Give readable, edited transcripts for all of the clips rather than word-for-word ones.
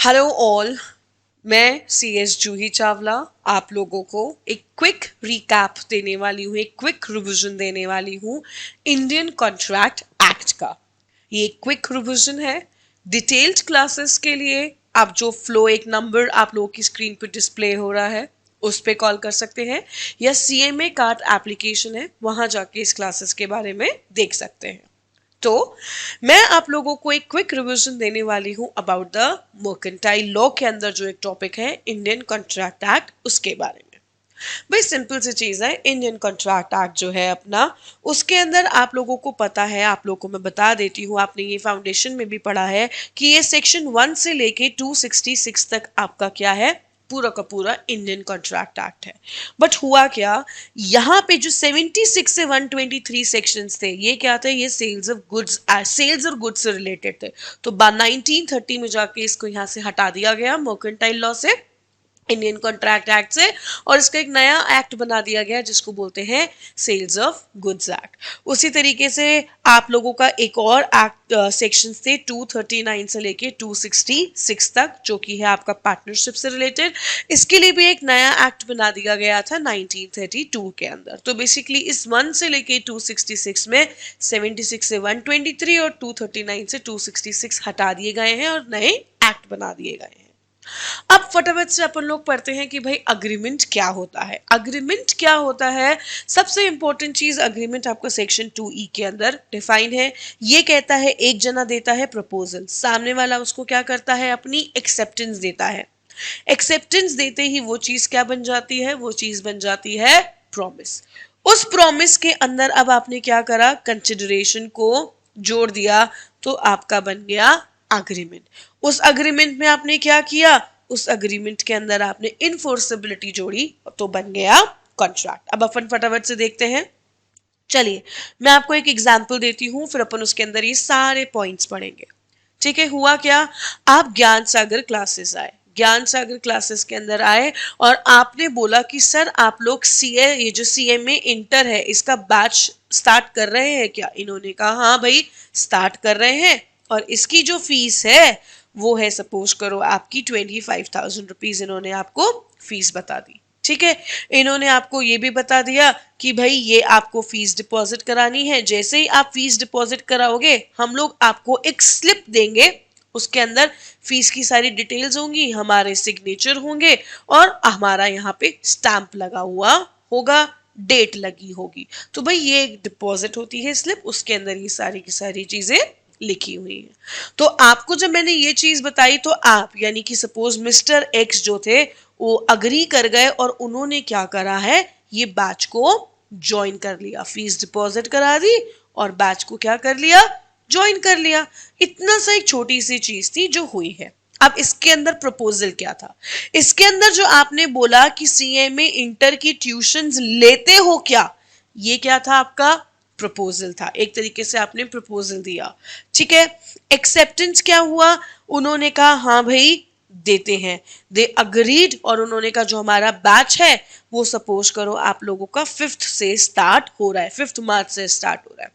Hello all, मैं CS Juhi Chawla आप लोगों को एक क्विक रिकैप देने वाली हूँ, एक क्विक रिवीजन देने वाली हूँ इंडियन कॉन्ट्रैक्ट एक्ट का। ये एक क्विक रिवीजन है। डिटेल्ड क्लासेस के लिए आप जो फ्लो एक नंबर आप लोगों की स्क्रीन पर डिस्प्ले हो रहा है उस पे कॉल कर सकते हैं, या CMA कार्ड एप्लीकेशन है वहां जाके इस क्लासेस के बारे में देख सकते हैं। तो मैं आप लोगों को एक क्विक रिवीजन देने वाली हूं अबाउट द मर्केंटाइल लॉ के अंदर जो एक टॉपिक है इंडियन कॉन्ट्रैक्ट एक्ट, उसके बारे में। भाई सिंपल सी चीज है, इंडियन कॉन्ट्रैक्ट एक्ट जो है अपना, उसके अंदर आप लोगों को पता है, आप लोगों को मैं बता देती हूँ, आपने ये फाउंडेशन में भी पढ़ा है कि ये सेक्शन 1 से लेके 266 तक आपका क्या है, पूरा का पूरा इंडियन कॉन्ट्रैक्ट एक्ट है। बट हुआ क्या, यहाँ पे जो 76 से 123 सेक्शंस थे, ये क्या थे, ये सेल्स ऑफ गुड्स, सेल्स और गुड्स से रिलेटेड थे। तो 1930 में जाके इसको यहाँ से हटा दिया गया मर्केंटाइल लॉ से, इंडियन कॉन्ट्रैक्ट एक्ट से, और इसका एक नया एक्ट बना दिया गया जिसको बोलते हैं सेल्स ऑफ गुड्स एक्ट। उसी तरीके से आप लोगों का एक और एक्ट सेक्शन थे 239 से लेके 266 तक, जो कि है आपका पार्टनरशिप से रिलेटेड। इसके लिए भी एक नया एक्ट बना दिया गया था 1932 के अंदर। तो बेसिकली इस 1 से लेके 266 में 76 से 123 और 239 से 266 हटा दिए गए हैं और नए एक्ट बना दिए गए हैं। अब फटाफट से अपन लोग पढ़ते हैं कि भाई अग्रीमेंट क्या होता है। अग्रीमेंट क्या होता है, सबसे इंपॉर्टेंट चीज, अग्रीमेंट आपका सेक्शन 2E के अंदर डिफाइन है। ये कहता है एक जना देता है प्रपोजल, सामने वाला उसको क्या करता है, अपनी एक्सेप्टेंस देता है। एक्सेप्टेंस देते ही वो चीज क्या बन जाती है, वो चीज बन जाती है प्रॉमिस। उस प्रॉमिस के अंदर अब आपने क्या करा, कंसिडरेशन को जोड़ दिया, तो आपका बन गया अग्रीमेंट। उस अग्रीमेंट में आपने क्या किया, उस अग्रीमेंट के अंदर आपने इनफोर्सेबिलिटी जोड़ी, तो बन गया कॉन्ट्रैक्ट। अब अपन फटाफट से देखते हैं। चलिए मैं आपको एक एग्जांपल देती हूं, फिर अपन उसके अंदर ये सारे पॉइंट्स पढ़ेंगे। ठीक है, हुआ क्या, आप ज्ञान सागर क्लासेस आए, ज्ञान सागर क्लासेस के अंदर आए और आपने बोला कि सर आप लोग ये जो CMA इंटर है इसका बैच स्टार्ट कर रहे हैं क्या। इन्होंने कहा हाँ भाई स्टार्ट कर रहे हैं, और इसकी जो फीस है वो है, सपोज करो आपकी 25,000 रुपीज इन्होंने आपको फीस बता दी। ठीक है, इन्होंने आपको ये भी बता दिया कि भाई ये आपको फीस डिपॉजिट करानी है। जैसे ही आप फीस डिपॉजिट कराओगे हम लोग आपको एक स्लिप देंगे, उसके अंदर फीस की सारी डिटेल्स होंगी, हमारे सिग्नेचर होंगे और हमारा यहाँ पे स्टैंप लगा हुआ होगा, डेट लगी होगी। तो भाई ये एक डिपॉजिट होती है स्लिप, उसके अंदर ये सारी की सारी चीजें लिखी हुई है। तो आपको जब मैंने ये चीज बताई तो आप यानी कि सपोज मिस्टर एक्स जो थे वो अग्री कर गए और उन्होंने क्या करा है, ये बैच को ज्वाइन कर लिया, फीस डिपॉजिट करा दी और बैच को क्या कर लिया, ज्वाइन कर लिया। इतना सा एक छोटी सी चीज थी जो हुई है। अब इसके अंदर प्रपोजल क्या था, इसके अंदर जो आपने बोला कि CMA इंटर की ट्यूशंस लेते हो क्या, ये क्या था, आपका प्रपोजल था। एक तरीके से आपने प्रपोजल दिया। ठीक है, एक्सेप्टेंस क्या हुआ, उन्होंने कहा हाँ भाई देते हैं, दे अग्रीड, और उन्होंने कहा जो हमारा बैच है वो सपोज करो आप लोगों का 5th से स्टार्ट हो रहा है, 5th मार्च से स्टार्ट हो रहा है।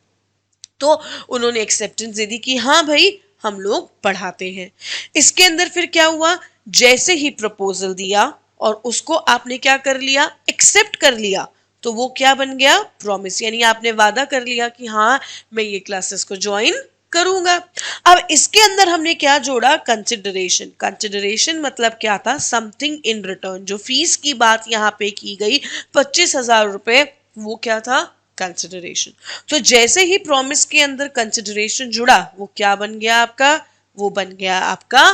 तो उन्होंने एक्सेप्टेंस दे दी कि हाँ भाई हम लोग पढ़ाते हैं। इसके अंदर फिर क्या हुआ, जैसे ही प्रपोजल दिया और उसको आपने क्या कर लिया, एक्सेप्ट कर लिया, तो वो क्या बन गया, प्रॉमिस। यानी आपने वादा कर लिया कि हाँ मैं ये क्लासेस को ज्वाइन करूंगा। अब इसके अंदर हमने क्या जोड़ा, कंसिडरेशन। कंसिडरेशन मतलब क्या था, समथिंग इन रिटर्न। जो फीस की बात यहाँ पे की गई 25,000 रुपए, वो क्या था, कंसिडरेशन। तो जैसे ही प्रॉमिस के अंदर कंसिडरेशन जुड़ा, वो क्या बन गया आपका, वो बन गया आपका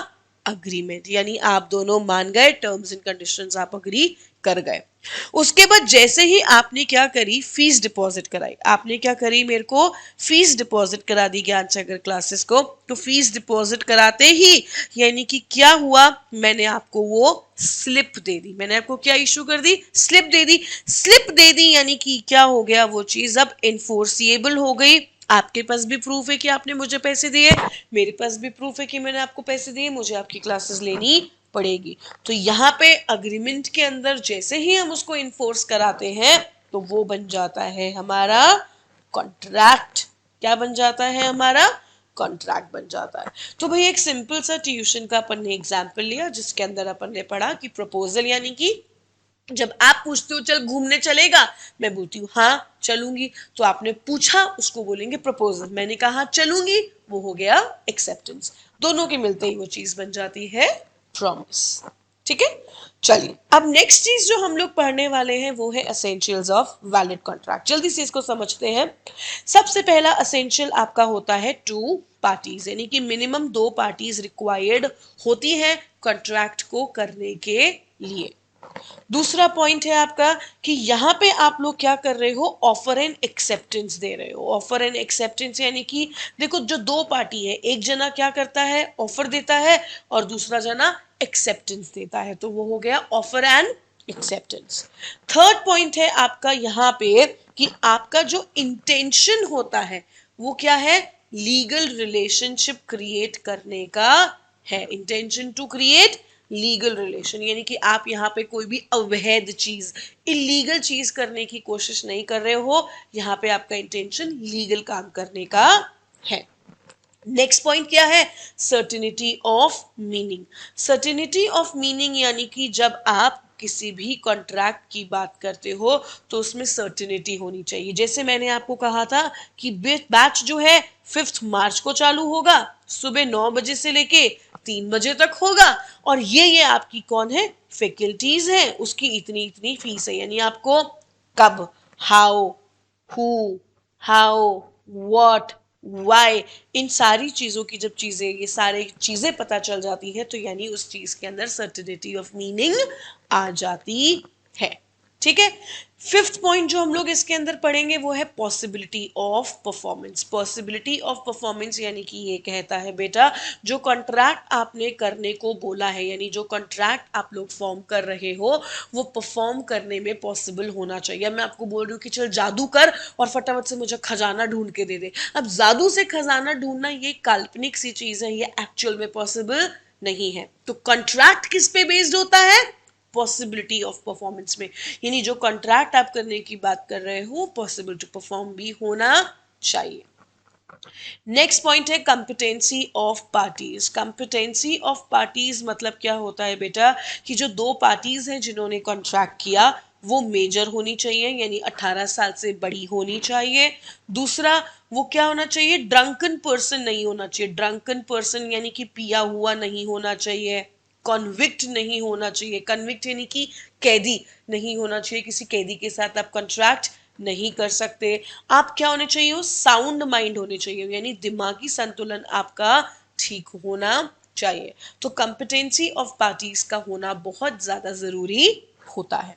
अग्रीमेंट। यानी आप दोनों मान गए, टर्म्स एंड कंडीशंस आप अग्री कर गए। उसके बाद जैसे ही आपने क्या करी, फीस डिपॉजिट कराई। आपने क्या करी, मेरे को फीस डिपॉजिट करा दी ज्ञान सागर क्लासेस को। तो फीस डिपॉजिट कराते ही यानी कि क्या हुआ, मैंने आपको वो स्लिप दे दी। मैंने आपको क्या इशू कर दी, स्लिप दे दी। स्लिप दे दी यानी कि क्या हो गया, वो चीज अब इनफोर्सिएबल हो गई। आपके पास भी प्रूफ है कि आपने मुझे पैसे दिए, मेरे पास भी प्रूफ है कि मैंने आपको पैसे दिए, मुझे आपकी क्लासेस लेनी पड़ेगी। तो यहाँ पे अग्रीमेंट के अंदर जैसे ही हम उसको इन्फोर्स कराते हैं तो वो बन जाता है हमारा कॉन्ट्रैक्ट। क्या बन जाता है हमारा कॉन्ट्रैक्ट बन जाता है। तो भाई एक सिंपल सा ट्यूशन का अपन ने एग्जाम्पल लिया जिसके अंदर अपन ने पढ़ा कि प्रपोजल यानी कि जब आप पूछते हो चल घूमने चलेगा, मैं बोलती हूँ हाँ चलूंगी, तो आपने पूछा उसको बोलेंगे प्रपोजल, मैंने कहा चलूंगी वो हो गया एक्सेप्टेंस। दोनों के मिलते ही वो चीज बन जाती है प्रॉमिस। ठीक है, चलिए अब नेक्स्ट चीज जो हम लोग पढ़ने वाले हैं वो है एसेंशियल्स ऑफ वैलिड कॉन्ट्रैक्ट। जल्दी से इसको समझते हैं। सबसे पहला एसेंशियल आपका होता है टू पार्टीज, यानी कि मिनिमम दो पार्टीज रिक्वायर्ड होती हैं कॉन्ट्रैक्ट को करने के लिए। दूसरा पॉइंट है आपका कि यहां पे आप लोग क्या कर रहे हो, ऑफर एंड एक्सेप्टेंस दे रहे हो। ऑफर एंड एक्सेप्टेंस यानी कि देखो जो दो पार्टी है, एक जना क्या करता है ऑफर देता है और दूसरा जना एक्सेप्टेंस देता है, तो वो हो गया offer and acceptance. Third point है आपका यहां पे कि आपका जो इंटेंशन होता है वो क्या है, लीगल रिलेशनशिप क्रिएट करने का है। Intention to create legal relation, यानी कि आप यहाँ पे कोई भी अवैध चीज, इलीगल चीज करने की कोशिश नहीं कर रहे हो, यहाँ पे आपका इंटेंशन लीगल काम करने का है। नेक्स्ट पॉइंट क्या है, certainty of meaning. Certainty of meaning यानी कि जब आप किसी भी कॉन्ट्रैक्ट की बात करते हो तो उसमें सर्टिनिटी होनी चाहिए। जैसे मैंने आपको कहा था कि बैच जो है 5 मार्च को चालू होगा, सुबह 9 बजे से लेके 3 बजे तक होगा, और ये आपकी कौन है, फैकल्टीज है, उसकी इतनी इतनी फीस है। यानी आपको कब, how, who, how, what, why, इन सारी चीजों की जब चीजें, ये सारी चीजें पता चल जाती है तो यानी उस चीज के अंदर सर्टिनिटी ऑफ मीनिंग आ जाती है। ठीक है, फिफ्थ पॉइंट जो हम लोग इसके अंदर पढ़ेंगे वो है possibility of performance. Possibility of performance यानी कि ये कहता है बेटा जो कॉन्ट्रैक्ट आपने करने को बोला है, यानी जो कॉन्ट्रैक्ट आप लोग फॉर्म कर रहे हो वो परफॉर्म करने में पॉसिबल होना चाहिए। मैं आपको बोल रही हूँ कि चल जादू कर और फटाफट से मुझे खजाना ढूंढ के दे दे, अब जादू से खजाना ढूंढना ये काल्पनिक सी चीज है, ये एक्चुअल में पॉसिबल नहीं है। तो कॉन्ट्रैक्ट किस पे बेस्ड होता है, पॉसिबिलिटी ऑफ परफॉर्मेंस में, यानी जो कॉन्ट्रैक्ट आप करने की बात कर रहे हो पॉसिबल टू परफॉर्म भी होना चाहिए। नेक्स्ट पॉइंट है competency of parties. Competency of parties मतलब क्या होता है बेटा कि जो दो पार्टीज हैं जिन्होंने कॉन्ट्रैक्ट किया वो मेजर होनी चाहिए, यानी 18 साल से बड़ी होनी चाहिए। दूसरा वो क्या होना चाहिए, ड्रंकन पर्सन नहीं होना चाहिए। ड्रंकन पर्सन यानी कि पिया हुआ नहीं होना चाहिए। कॉन्विक्ट नहीं होना चाहिए, कन्विक्ट यानी कि कैदी नहीं होना चाहिए, किसी कैदी के साथ आप कॉन्ट्रैक्ट नहीं कर सकते। आप क्या होने चाहिए, साउंड माइंड होने चाहिए, यानी दिमागी संतुलन आपका ठीक होना चाहिए। तो कॉम्पिटेंसी ऑफ पार्टीज का होना बहुत ज्यादा जरूरी होता है।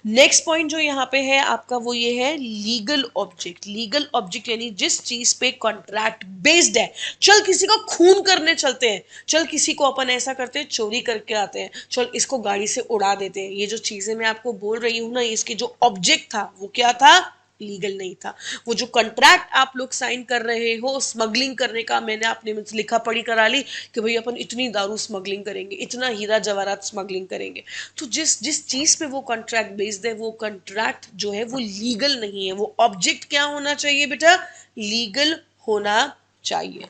नेक्स्ट पॉइंट जो यहाँ पे है आपका वो ये है लीगल ऑब्जेक्ट। लीगल ऑब्जेक्ट यानी जिस चीज पे कॉन्ट्रैक्ट बेस्ड है। चल किसी का खून करने चलते हैं, चल किसी को अपन ऐसा करते हैं चोरी करके आते हैं, चल इसको गाड़ी से उड़ा देते हैं, ये जो चीजें मैं आपको बोल रही हूँ ना, इसके जो ऑब्जेक्ट था वो क्या था, लीगल नहीं था। वो जो कॉन्ट्रैक्ट आप लोग साइन कर रहे हो स्मगलिंग करने का, मैंने अपने में लिखा पढ़ी करा ली कि भाई अपन इतनी दारू स्मगलिंग करेंगे, इतना हीरा जवाहरात स्मगलिंग करेंगे, तो जिस जिस चीज पे वो कॉन्ट्रैक्ट बेस्ड है वो कॉन्ट्रैक्ट जो है वो लीगल नहीं है। वो ऑब्जेक्ट क्या होना चाहिए बेटा, लीगल होना चाहिए।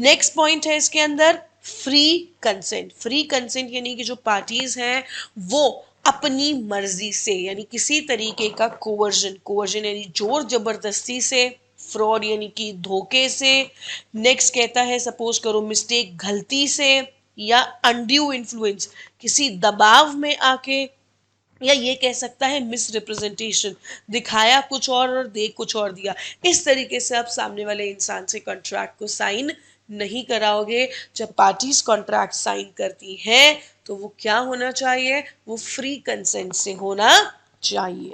नेक्स्ट पॉइंट है इसके अंदर फ्री कंसेंट। फ्री कंसेंट यानी कि जो पार्टीज हैं वो अपनी मर्जी से, यानी किसी तरीके का कोवर्जन, कोवर्जन यानी जोर जबरदस्ती से, फ्रॉड यानी कि धोखे से, नेक्स्ट कहता है सपोज करो मिस्टेक गलती से, या अनड्यू इन्फ्लुएंस किसी दबाव में आके, या ये कह सकता है मिस रिप्रेजेंटेशन, दिखाया कुछ और दे कुछ और दिया। इस तरीके से आप सामने वाले इंसान से कॉन्ट्रैक्ट को साइन नहीं कराओगे। जब पार्टीज कॉन्ट्रैक्ट साइन करती हैं तो वो क्या होना चाहिए, वो फ्री कंसेंट से होना चाहिए।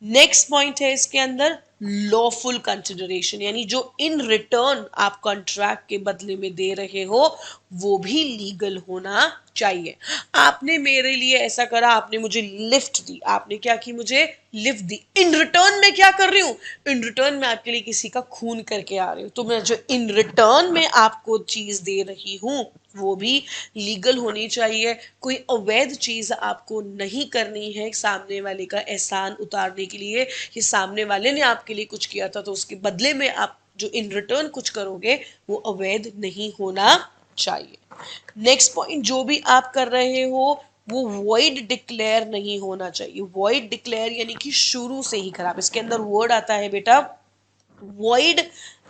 नेक्स्ट पॉइंट है इसके अंदर लॉफुल कंसिडरेशन, यानी जो इन रिटर्न आप कॉन्ट्रैक्ट के बदले में दे रहे हो वो भी लीगल होना चाहिए। आपने मेरे लिए ऐसा करा, आपने मुझे लिफ्ट दी, आपने क्या की, मुझे लिफ्ट दी, इन रिटर्न में क्या कर रही हूँ, इन रिटर्न में आपके लिए किसी का खून करके आ रही हूँ, तो मैं जो इन रिटर्न में आपको चीज दे रही हूँ वो भी लीगल होनी चाहिए। कोई अवैध चीज आपको नहीं करनी है सामने वाले का एहसान उतारने के लिए, कि सामने वाले ने आपके लिए कुछ किया था तो उसके बदले में आप जो इन रिटर्न कुछ करोगे वो अवैध नहीं होना चाहिए। नेक्स्ट पॉइंट, जो भी आप कर रहे हो वो वॉइड डिक्लेयर नहीं होना चाहिए। वॉइड डिक्लेयर यानी कि शुरू से ही खराब। इसके अंदर वर्ड आता है बेटा void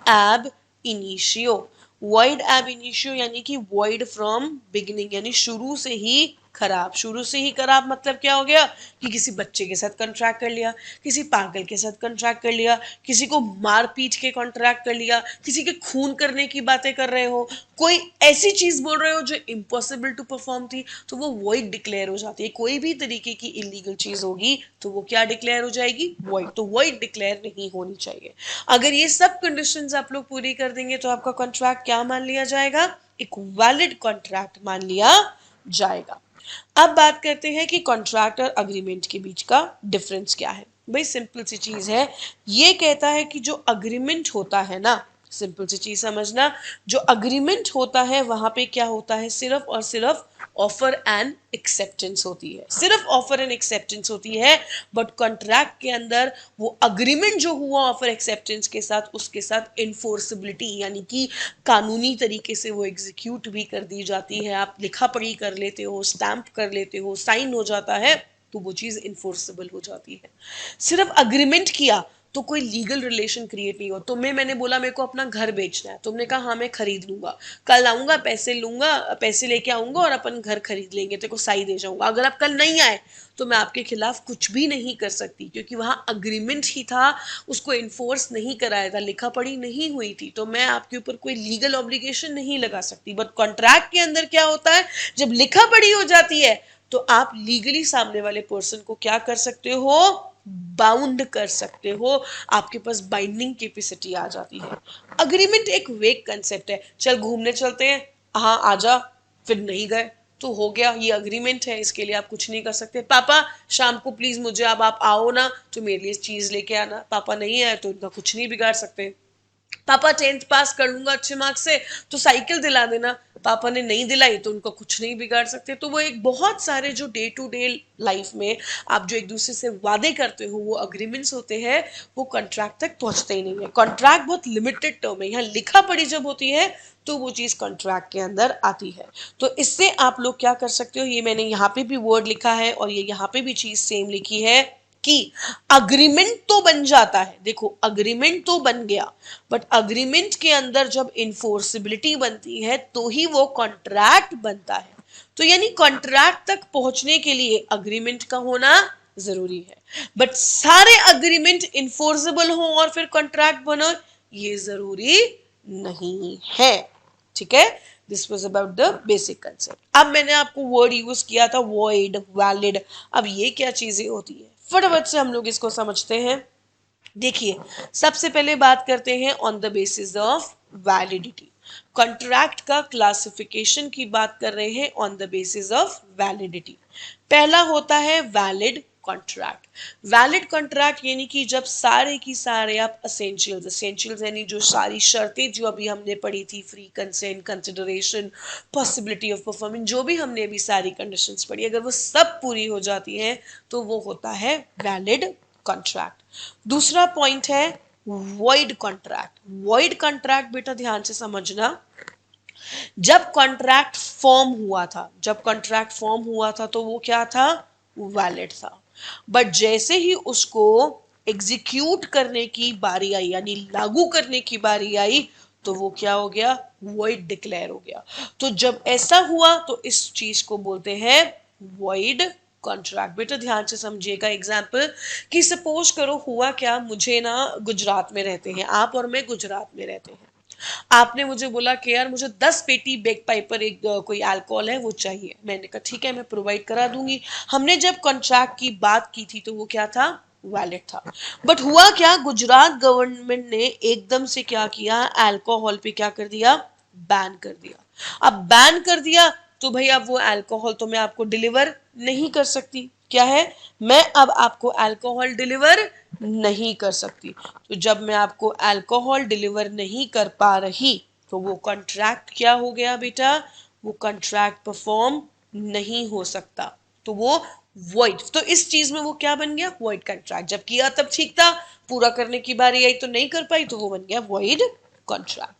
ab initio। void ab initio यानी कि void from beginning, यानी शुरू से ही खराब। शुरू से ही खराब मतलब क्या हो गया कि किसी बच्चे के साथ कॉन्ट्रैक्ट कर लिया, किसी पागल के साथ कॉन्ट्रैक्ट कर लिया, किसी को मार पीट के कॉन्ट्रैक्ट कर लिया, किसी के खून करने की बातें कर रहे हो, कोई ऐसी चीज बोल रहे हो जो इम्पॉसिबल टू परफॉर्म थी, तो वो वॉइड डिक्लेयर हो जाती है। कोई भी तरीके की इलीगल चीज होगी तो वो क्या डिक्लेयर हो जाएगी, वॉइड। तो वॉइड डिक्लेयर नहीं होनी चाहिए। अगर ये सब कंडीशंस आप लोग पूरी कर देंगे तो आपका कॉन्ट्रैक्ट क्या मान लिया जाएगा, एक वैलिड कॉन्ट्रैक्ट मान लिया जाएगा। अब बात करते हैं कि कॉन्ट्रैक्ट और अग्रीमेंट के बीच का डिफरेंस क्या है। भाई सिंपल सी चीज है, ये कहता है कि जो अग्रीमेंट होता है ना, सिंपल सी चीज समझना, जो अग्रीमेंट होता है वहां पे क्या होता है, सिर्फ और सिर्फ ऑफर एंड एक्सेप्टेंस होती है, सिर्फ ऑफर एंड एक्सेप्टेंस होती है। बट कॉन्ट्रैक्ट के अंदर वो अग्रीमेंट जो हुआ ऑफर एक्सेप्टेंस के साथ, उसके साथ इन्फोर्सिबिलिटी यानी कि कानूनी तरीके से वो एग्जीक्यूट भी कर दी जाती है। आप लिखा पढ़ी कर लेते हो, स्टैंप कर लेते हो, साइन हो जाता है, तो वो चीज इन्फोर्सेबल हो जाती है। सिर्फ अग्रीमेंट किया तो कोई लीगल रिलेशन क्रिएट नहीं हो। मैंने बोला मेरे को अपना घर बेचना है, तुमने कहा हाँ मैं खरीद लूंगा, कल आऊंगा, पैसे लूंगा, पैसे लेके आऊंगा और अपन घर खरीद लेंगे, तेरे को साई दे जाऊंगा। अगर आप कल नहीं आए तो मैं आपके खिलाफ कुछ भी नहीं कर सकती, क्योंकि वहां अग्रीमेंट ही था, उसको इन्फोर्स नहीं कराया था, लिखा पढ़ी नहीं हुई थी, तो मैं आपके ऊपर कोई लीगल ऑब्लिगेशन नहीं लगा सकती। बट कॉन्ट्रैक्ट के अंदर क्या होता है, जब लिखा पढ़ी हो जाती है तो आप लीगली सामने वाले पर्सन को क्या कर सकते हो, बाउंड कर सकते हो, आपके पास बाइंडिंग कैपेसिटी आ जाती है। अग्रीमेंट एक वेग कंसेप्ट है, चल घूमने चलते हैं, हाँ आजा, फिर नहीं गए तो हो गया, ये अग्रीमेंट है, इसके लिए आप कुछ नहीं कर सकते। पापा शाम को प्लीज मुझे, अब आप आओ ना तो मेरे लिए चीज लेके आना, पापा नहीं आए तो इनका कुछ नहीं बिगाड़ सकते। पापा 10th पास कर लूंगा अच्छे मार्क्स से तो साइकिल दिला देना, पापा ने नहीं दिलाई तो उनको कुछ नहीं बिगाड़ सकते। तो वो एक बहुत सारे जो डे टू डे लाइफ में आप जो एक दूसरे से वादे करते हो वो अग्रीमेंट्स होते हैं, वो कॉन्ट्रैक्ट तक पहुंचते ही नहीं है। कॉन्ट्रैक्ट बहुत लिमिटेड टर्म है, यहाँ लिखा पढ़ी जब होती है तो वो चीज कॉन्ट्रैक्ट के अंदर आती है। तो इससे आप लोग क्या कर सकते हो, ये मैंने यहाँ पे भी वर्ड लिखा है और ये यहाँ पे भी चीज सेम लिखी है कि अग्रीमेंट तो बन जाता है, देखो अग्रीमेंट तो बन गया, बट अग्रीमेंट के अंदर जब इन्फोर्सिबिलिटी बनती है तो ही वो कॉन्ट्रैक्ट बनता है। तो यानी कॉन्ट्रैक्ट तक पहुंचने के लिए अग्रीमेंट का होना जरूरी है, बट सारे अग्रीमेंट इन्फोर्सेबल हो और फिर कॉन्ट्रैक्ट बनो ये जरूरी नहीं है। ठीक है, this was about the basic concept. अब मैंने आपको वर्ड यूज किया था वॉइड, वैलिड, अब ये क्या चीजें होती है फटाफट से हम लोग इसको समझते हैं। देखिए सबसे पहले बात करते हैं on the basis of validity. Contract का क्लासिफिकेशन की बात कर रहे हैं on the basis of validity. पहला होता है वैलिड कॉन्ट्रैक्ट। वैलिड कॉन्ट्रैक्ट यानी कि जब सारे की सारे आप असेंशियल्स, असेंशियल्स यानी जो सारी शर्तें जो अभी हमने पढ़ी थी, free consent, consideration, possibility of performing, जो भी हमने अभी सारी कंडीशंस पढ़ी, अगर वो सब पूरी हो जाती हैं तो वो होता है वैलिड कॉन्ट्रैक्ट। दूसरा पॉइंट है वॉइड कॉन्ट्रैक्ट। वॉइड कॉन्ट्रैक्ट बेटा ध्यान से समझना, जब कॉन्ट्रैक्ट फॉर्म हुआ था, जब कॉन्ट्रैक्ट फॉर्म हुआ था तो वो क्या था, वैलिड था। बट जैसे ही उसको एग्जीक्यूट करने की बारी आई, यानी लागू करने की बारी आई, तो वो क्या हो गया, वॉइड डिक्लेयर हो गया। तो जब ऐसा हुआ तो इस चीज को बोलते हैं वॉइड कॉन्ट्रैक्ट। बेटा ध्यान से समझिएगा एग्जाम्पल कि सपोज करो हुआ क्या, मुझे ना गुजरात में रहते हैं आप और मैं, गुजरात में रहते हैं, आपने मुझे बोला कि यार मुझे 10 पेटी बैग पाइपर, एक कोई अल्कोहल है वो चाहिए, मैंने कहा ठीक है मैं प्रोवाइड करा दूंगी। हमने जब कॉन्ट्रैक्ट की बात की थी तो वो क्या था, वैलिड था। बट हुआ क्या, गुजरात गवर्नमेंट ने एकदम से क्या किया, अल्कोहल पे क्या कर दिया, बैन कर दिया। अब बैन कर दिया तो भाई अब वो अल्कोहल तो मैं आपको डिलीवर नहीं कर सकती, क्या है, मैं अब आपको अल्कोहल डिलीवर नहीं कर सकती। तो जब मैं आपको अल्कोहल डिलीवर नहीं कर पा रही तो वो कॉन्ट्रैक्ट क्या हो गया बेटा, वो कॉन्ट्रैक्ट परफॉर्म नहीं हो सकता, तो वो वॉइड। तो इस चीज में वो क्या बन गया, वॉइड कॉन्ट्रैक्ट। जब किया तब ठीक था, पूरा करने की बारी आई तो नहीं कर पाई, तो वो बन गया वॉइड कॉन्ट्रैक्ट।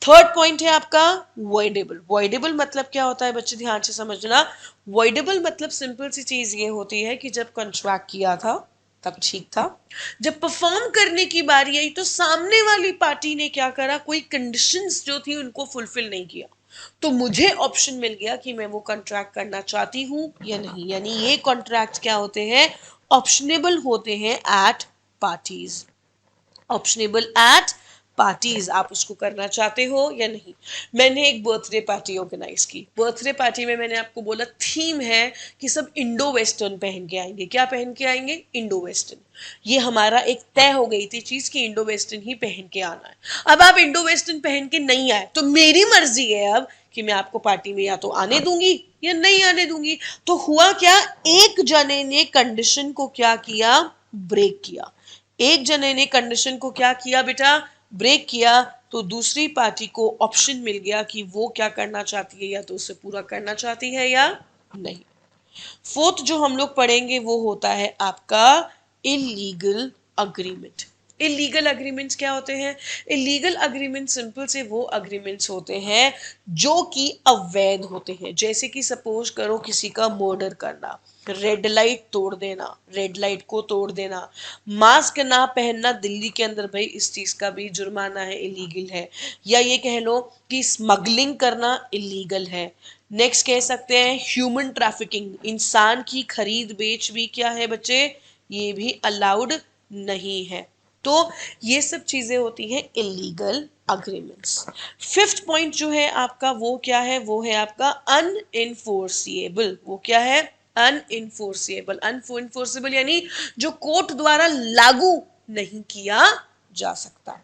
थर्ड पॉइंट है आपका वॉइडेबल। वॉइडेबल मतलब क्या होता है बच्चे, ध्यान से समझना। वॉइडेबल मतलब सिंपल सी चीज ये होती है कि जब कॉन्ट्रैक्ट किया था तब ठीक था, जब परफॉर्म करने की बारी आई तो सामने वाली पार्टी ने क्या करा, कोई कंडीशंस जो थी उनको फुलफिल नहीं किया, तो मुझे ऑप्शन मिल गया कि मैं वो कॉन्ट्रैक्ट करना चाहती हूं या नहीं। यानी ये कॉन्ट्रैक्ट क्या होते हैं, ऑप्शनेबल होते हैं एट पार्टीज। ऑप्शनेबल एट पार्टीज, आप उसको करना चाहते हो या नहीं। मैंने एक बर्थडे पार्टी ऑर्गेनाइज की। बर्थडे पार्टी में मैंने आपको बोला थीम है कि सब इंडो वेस्टर्न पहन के आएंगे। क्या पहन के आएंगे, इंडो वेस्टर्न। ये हमारा एक तय हो गई थी चीज कि इंडो वेस्टर्न ही पहन के आना है। अब आप इंडो वेस्टर्न पहन के नहीं आए तो मेरी मर्जी है अब कि मैं आपको पार्टी में या तो आने दूंगी या नहीं आने दूंगी। तो हुआ क्या, एक जने ने कंडीशन को क्या किया, ब्रेक किया। एक जने ने कंडीशन को क्या किया बेटा, ब्रेक किया। तो दूसरी पार्टी को ऑप्शन मिल गया कि वो क्या करना चाहती है, या तो उसे पूरा करना चाहती है या नहीं। फोर्थ जो हम लोग पढ़ेंगे वो होता है आपका इलीगल अग्रीमेंट। इलीगल अग्रीमेंट्स क्या होते हैं, इलीगल अग्रीमेंट सिंपल से वो अग्रीमेंट्स होते हैं जो कि अवैध होते हैं। जैसे कि सपोज करो किसी का मर्डर करना, रेड लाइट तोड़ देना, रेड लाइट को तोड़ देना, मास्क ना पहनना, दिल्ली के अंदर भाई इस चीज का भी जुर्माना है, इलीगल है। या ये कह लो कि स्मगलिंग करना इलीगल है। नेक्स्ट कह सकते हैं ह्यूमन ट्रैफिकिंग, इंसान की खरीद बेच भी क्या है बच्चे, ये भी अलाउड नहीं है। तो ये सब चीजें होती हैं इलीगल अग्रीमेंट्स। फिफ्थ पॉइंट जो है आपका वो क्या है, वो है आपका अनइनफोर्सिएबल। वो क्या है, अनइनफोर्सिएबल। अनइनफोर्सिबल यानी जो कोर्ट द्वारा लागू नहीं किया जा सकता।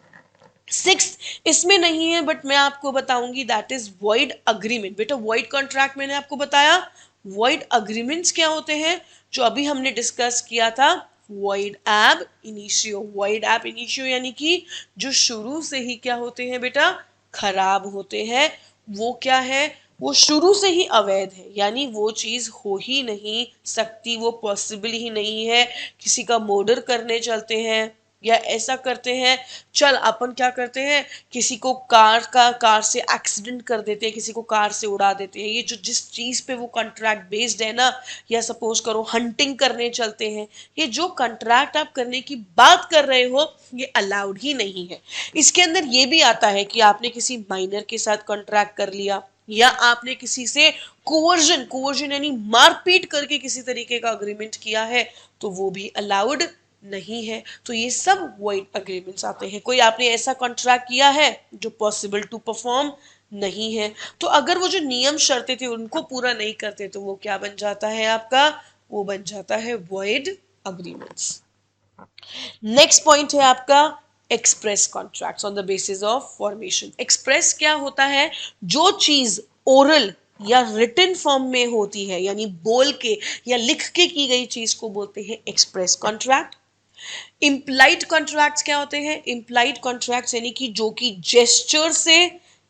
सिक्स इसमें नहीं है बट मैं आपको बताऊंगी, दैट इज वॉइड अग्रीमेंट। बेटा वॉइड कॉन्ट्रैक्ट मैंने आपको बताया, वॉइड अग्रीमेंट्स क्या होते हैं जो अभी हमने डिस्कस किया था, वॉइड एब इनिशियो। वॉइड एब इनिशियो यानी कि जो शुरू से ही क्या होते हैं बेटा, खराब होते हैं। वो क्या है, वो शुरू से ही अवैध है, यानी वो चीज हो ही नहीं सकती, वो पॉसिबल ही नहीं है। किसी का मर्डर करने चलते हैं या ऐसा करते हैं, चल अपन क्या करते हैं, किसी को कार से एक्सीडेंट कर देते हैं, किसी को कार से उड़ा देते हैं। ये जो जिस चीज पे वो कॉन्ट्रैक्ट बेस्ड है ना, या सपोज करो हंटिंग करने चलते हैं, ये जो कॉन्ट्रैक्ट आप करने की बात कर रहे हो ये अलाउड ही नहीं है। इसके अंदर ये भी आता है कि आपने किसी माइनर के साथ कॉन्ट्रैक्ट कर लिया, या आपने किसी से कोवर्जन, कोवर्जन यानी मारपीट करके किसी तरीके का अग्रीमेंट किया है, तो वो भी अलाउड नहीं है। तो ये सब वॉइड अग्रीमेंट्स आते हैं। कोई आपने ऐसा कॉन्ट्रैक्ट किया है जो पॉसिबल टू परफॉर्म नहीं है, तो अगर वो जो नियम शर्तें थे उनको पूरा नहीं करते तो वो क्या बन जाता है आपका, वो बन जाता है वॉइड अग्रीमेंट्स। नेक्स्ट पॉइंट है आपका express contracts on the basis of formation. Express क्या होता है, जो चीज ओरल या रिटन फॉर्म में होती है, यानी बोल के या लिख के की गई चीज को बोलते हैं एक्सप्रेस कॉन्ट्रैक्ट। इम्प्लाइड कॉन्ट्रैक्ट्स क्या होते हैं, इम्प्लाइड कॉन्ट्रैक्ट्स यानी कि जो कि जेस्चर से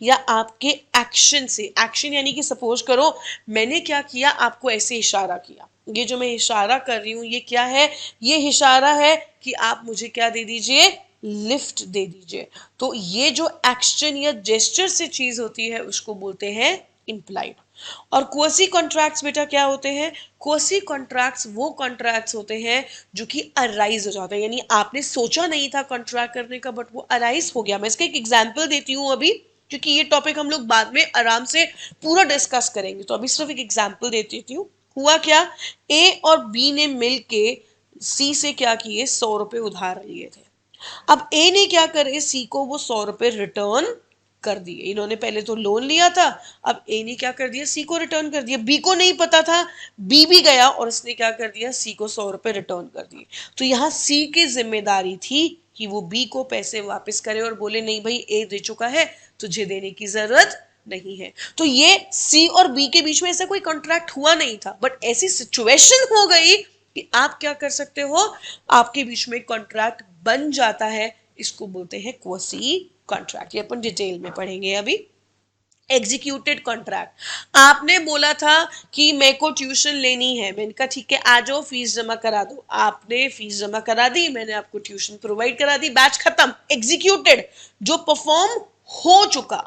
या आपके एक्शन से, एक्शन यानी कि सपोज करो मैंने क्या किया, आपको ऐसे इशारा किया, ये जो मैं इशारा कर रही हूं ये क्या है, ये इशारा है कि आप मुझे क्या दे दीजिए, लिफ्ट दे दीजिए। तो ये जो एक्शन या जेस्चर से चीज होती है उसको बोलते हैं इम्प्लाइड। और क्वसी कॉन्ट्रैक्ट्स बेटा क्या होते हैं, क्वसी कॉन्ट्रैक्ट्स वो कॉन्ट्रैक्ट्स होते हैं जो कि अराइज हो जाते हैं, यानी आपने सोचा नहीं था कॉन्ट्रैक्ट करने का बट वो अराइज हो गया। मैं इसका एक एग्जांपल देती हूँ अभी, क्योंकि ये टॉपिक हम लोग बाद में आराम से पूरा डिस्कस करेंगे, तो अभी सिर्फ एक एग्जांपल दे देती हूँ। हुआ क्या, ए और बी ने मिल के सी से क्या किए, 100 रुपए उधार लिए थे। अब ए ने क्या करे, सी को वो 100 रुपए रिटर्न कर दिए। इन्होंने पहले तो लोन लिया था, अब ए ने क्या कर दिया, सी को रिटर्न कर दिया। बी को नहीं पता था, बी भी गया और उसने क्या कर दिया, सी को 100 रुपए रिटर्न कर दिए। तो यहाँ सी की जिम्मेदारी थी कि वो बी को पैसे वापस करे और बोले नहीं भाई ए दे चुका है, तुझे देने की जरूरत नहीं है। तो ये सी और बी के बीच में ऐसा कोई कॉन्ट्रैक्ट हुआ नहीं था, बट ऐसी सिचुएशन हो गई कि आप क्या कर सकते हो, आपके बीच में कॉन्ट्रैक्ट बन जाता है। इसको बोलते हैं क्वसी कॉन्ट्रैक्ट। ये अपन डिटेल में पढ़ेंगे अभी। Executed contract. आपने बोला था कि मेरे को ट्यूशन लेनी है, मैंने कहा ठीक है आ जाओ फीस जमा करा दो, आपने फीस जमा करा दी, मैंने आपको ट्यूशन प्रोवाइड करा दी, बैच खत्म। एग्जीक्यूटेड, जो परफॉर्म हो चुका,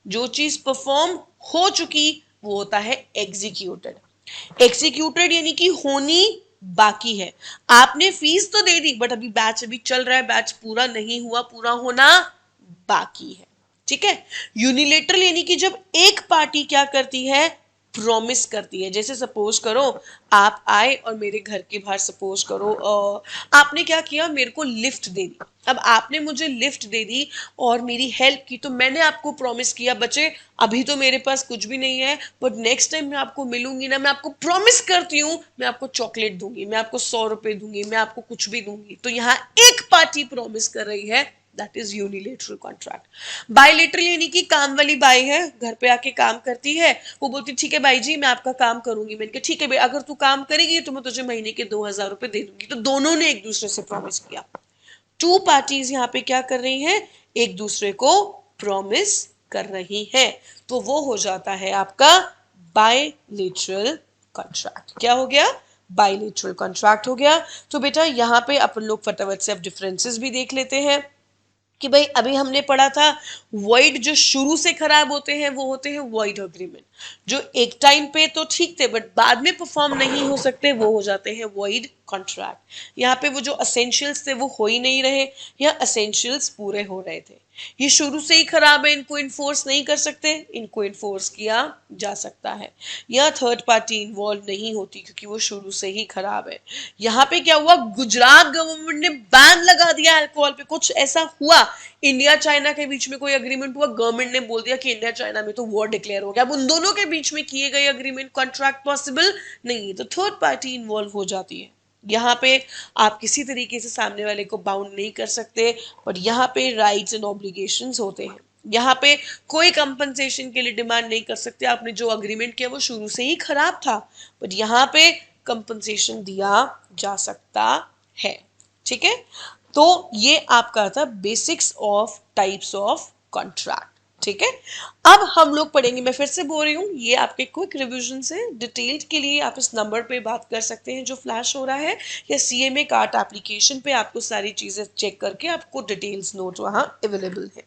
जो चीज परफॉर्म हो चुकी वो होता है एग्जीक्यूटेड। एग्जीक्यूटेड यानी कि होनी बाकी है। आपने फीस तो दे दी बट अभी बैच अभी चल रहा है, बैच पूरा नहीं हुआ, पूरा होना बाकी है। ठीक है। यूनिलेटरल यानी कि जब एक पार्टी क्या करती है, प्रॉमिस करती है। जैसे सपोज करो आप आए और मेरे घर के बाहर सपोज करो आपने क्या किया, मेरे को लिफ्ट दे दी। अब आपने मुझे लिफ्ट दे दी और मेरी हेल्प की, तो मैंने आपको प्रॉमिस किया बच्चे अभी तो मेरे पास कुछ भी नहीं है बट नेक्स्ट टाइम मैं आपको मिलूंगी ना, मैं आपको प्रॉमिस करती हूँ मैं आपको चॉकलेट दूंगी, मैं आपको 100 रुपए दूंगी, मैं आपको कुछ भी दूंगी। तो यहाँ एक पार्टी प्रॉमिस कर रही है, that is unilateral contract. Bilateral यानी कि काम वाली बाई है, घर पे आके काम करती है, वो बोलती ठीक है बाई जी मैं आपका काम करूंगी। मैंने कहा ठीक है भाई अगर तू काम करेगी तो मैं तुझे महीने के 2000 रुपए दे दूंगी। तो दोनों ने एक दूसरे से प्रॉमिस किया। टू पार्टीज यहाँ पे क्या कर रही हैं, एक दूसरे को प्रॉमिस कर रही हैं, तो वो हो जाता है आपका बायलेटरल कॉन्ट्रैक्ट। क्या हो गया, बायलेटरल कॉन्ट्रैक्ट हो गया। तो बेटा यहाँ पे अपन लोग फटाफट से अब डिफरेंसेस भी देख लेते हैं कि भाई अभी हमने पढ़ा था वॉइड जो शुरू से खराब होते हैं वो होते हैं वॉइड अग्रीमेंट, जो एक टाइम पे तो ठीक थे बट बाद में परफॉर्म नहीं हो सकते वो हो जाते हैं वॉइड कॉन्ट्रैक्ट। यहाँ पे वो जो असेंशियल्स थे वो हो ही नहीं रहे या असेंशियल्स पूरे हो रहे थे। ये शुरू से ही खराब है, इनको इन्फोर्स नहीं कर सकते, इनको इन्फोर्स किया जा सकता है। या थर्ड पार्टी इन्वॉल्व नहीं होती क्योंकि वो शुरू से ही खराब है। यहाँ पे क्या हुआ, गुजरात गवर्नमेंट ने बैन लगा दिया अल्कोहल पे, कुछ ऐसा हुआ। इंडिया चाइना के बीच में कोई अग्रीमेंट हुआ, गवर्नमेंट ने बोल दिया कि इंडिया चाइना में तो वॉर डिक्लेयर हो गया। अब उन दोनों के बीच में किए गए अग्रीमेंट कॉन्ट्रैक्ट पॉसिबल नहीं है, तो थर्ड पार्टी इन्वॉल्व हो जाती है। यहाँ पे आप किसी तरीके से सामने वाले को बाउंड नहीं कर सकते, और यहाँ पे राइट्स एंड ऑब्लिगेशंस होते हैं। यहाँ पे कोई कंपनसेशन के लिए डिमांड नहीं कर सकते, आपने जो अग्रीमेंट किया वो शुरू से ही खराब था, बट यहाँ पे कंपनसेशन दिया जा सकता है। ठीक है, तो ये आपका था basics of types of contract. ठीक है, अब हम लोग पढ़ेंगे, मैं फिर से बोल रही हूँ ये आपके क्विक रिवीजन से, डिटेल्ड के लिए आप इस नंबर पे बात कर सकते हैं जो फ्लैश हो रहा है, या सीएमए कार्ट एप्लीकेशन पे आपको सारी चीजें चेक करके आपको डिटेल्स नोट वहां अवेलेबल है।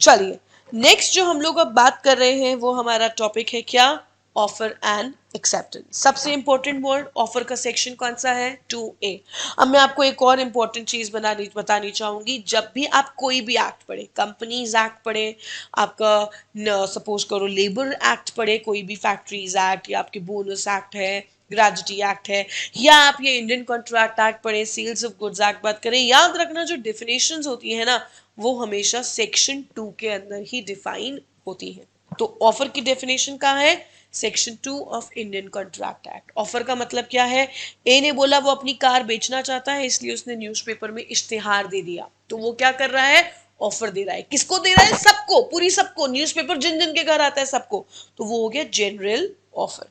चलिए नेक्स्ट जो हम लोग अब बात कर रहे हैं वो हमारा टॉपिक है क्या, ऑफर एंड एक्सेप्टेंस। सबसे इंपॉर्टेंट वर्ड ऑफर का सेक्शन कौन सा है, 2A। अब मैं आपको एक और इंपॉर्टेंट चीज बतानी चाहूंगी, जब भी आप कोई भी एक्ट पढ़े, कंपनीज एक्ट पढ़े, आपका सपोज करो लेबर एक्ट पढ़े, कोई भी फैक्ट्रीज एक्ट, या आपके बोनस एक्ट है, ग्रेजुटी एक्ट है, या आप ये इंडियन कॉन्ट्रैक्ट एक्ट पढ़े, सेल्स ऑफ गुड्स एक्ट बात करें, याद रखना जो डिफिनेशंस होती है ना वो हमेशा सेक्शन 2 के अंदर ही डिफाइन होती है। तो ऑफर की डेफिनेशन कहाँ है, section 2 of Indian contract act. Offer का मतलब क्या है, ए ने बोला वो अपनी कार बेचना चाहता है इसलिए उसने न्यूज़पेपर में इश्तिहार दे दिया, तो वो क्या कर रहा है, ऑफर दे रहा है। किसको दे रहा है, सबको, पूरी सबको, न्यूज़पेपर जिन जिन के घर आता है सबको, तो वो हो गया जनरल ऑफर।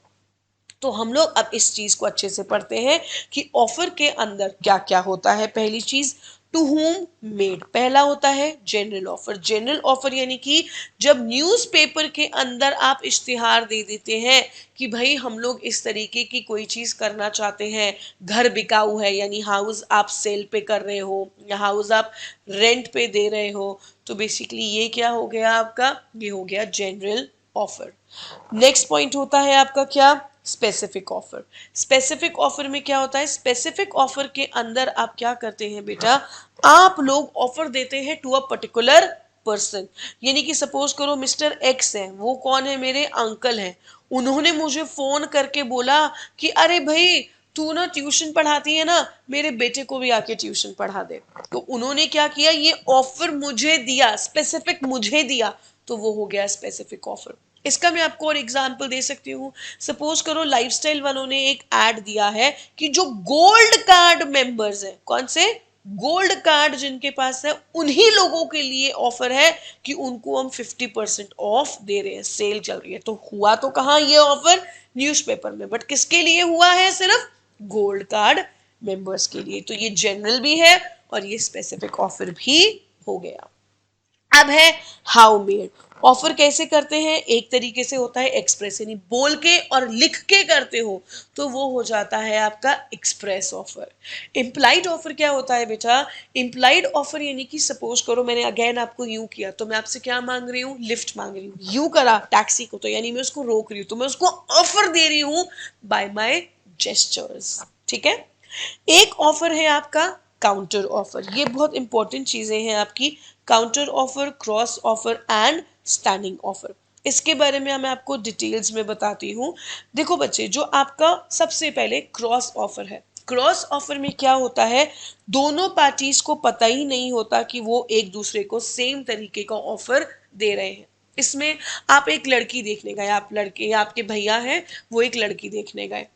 तो हम लोग अब इस चीज को अच्छे से पढ़ते हैं कि ऑफर के अंदर क्या क्या होता है। पहली चीज टू होम मेड, पहला होता है जनरल ऑफर। जनरल ऑफर यानी कि जब न्यूज़पेपर के अंदर आप इश्तिहार दे देते हैं कि भाई हम लोग इस तरीके की कोई चीज करना चाहते हैं, घर बिकाऊ है यानी हाउस आप सेल पे कर रहे हो या हाउस आप रेंट पे दे रहे हो, तो बेसिकली ये क्या हो गया आपका, ये हो गया जनरल ऑफर। नेक्स्ट पॉइंट होता है आपका क्या, स्पेसिफिक ऑफर। स्पेसिफिक ऑफर में क्या होता है, स्पेसिफिक ऑफर के अंदर आप क्या करते हैं बेटा, आप लोग ऑफर देते हैं टू अ पर्टिकुलर पर्सन। यानी कि सपोज करो मिस्टर एक्स है, वो कौन है, मेरे अंकल हैं, उन्होंने मुझे फोन करके बोला कि अरे भाई तू ना ट्यूशन पढ़ाती है ना, मेरे बेटे को भी आके ट्यूशन पढ़ा दे। तो उन्होंने क्या किया, ये ऑफर मुझे दिया, स्पेसिफिक मुझे दिया, तो वो हो गया स्पेसिफिक ऑफर। इसका मैं आपको और एग्जांपल दे सकती हूँ। सपोज करो लाइफस्टाइल वालों ने एक ऐड दिया है कि जो गोल्ड कार्ड मेंबर्स हैं, कौन से, गोल्ड कार्ड जिनके पास है, उन्हीं लोगों के लिए ऑफर है कि उनको हम 50% ऑफ दे रहे हैं, सेल चल रही है। तो हुआ तो कहाँ ये ऑफर, न्यूज़पेपर में, बट किसके लिए हुआ है, सिर्फ गोल्ड कार्ड मेंबर्स के लिए। तो ये जनरल भी है और ये स्पेसिफिक ऑफर भी हो गया। अब है हाउ मेड। ऑफर कैसे करते हैं, एक तरीके से होता है एक्सप्रेस, यानी बोल के और लिख के करते हो तो वो हो जाता है आपका एक्सप्रेस ऑफर। इम्प्लाइड ऑफर क्या होता है बेटा, इम्प्लाइड ऑफर यानी कि सपोज करो मैंने अगेन आपको यूं किया तो मैं आपसे क्या मांग रही हूँ, लिफ्ट मांग रही हूँ, यूं करा टैक्सी को तो यानी मैं उसको रोक रही हूँ, तो मैं उसको ऑफर दे रही हूँ बाय माय जेस्चर्स। ठीक है, एक ऑफर है आपका काउंटर ऑफर, ये बहुत इंपॉर्टेंट चीजें हैं आपकी, counter offer, cross offer and standing offer. इसके बारे में मैं आपको डिटेल्स में बताती हूँ। देखो बच्चे, जो आपका सबसे पहले क्रॉस ऑफर है, क्रॉस ऑफर में क्या होता है, दोनों पार्टीज को पता ही नहीं होता कि वो एक दूसरे को सेम तरीके का ऑफर दे रहे हैं। इसमें आप एक लड़की देखने गए, आप लड़के, आपके भैया हैं, वो एक लड़की देखने गए,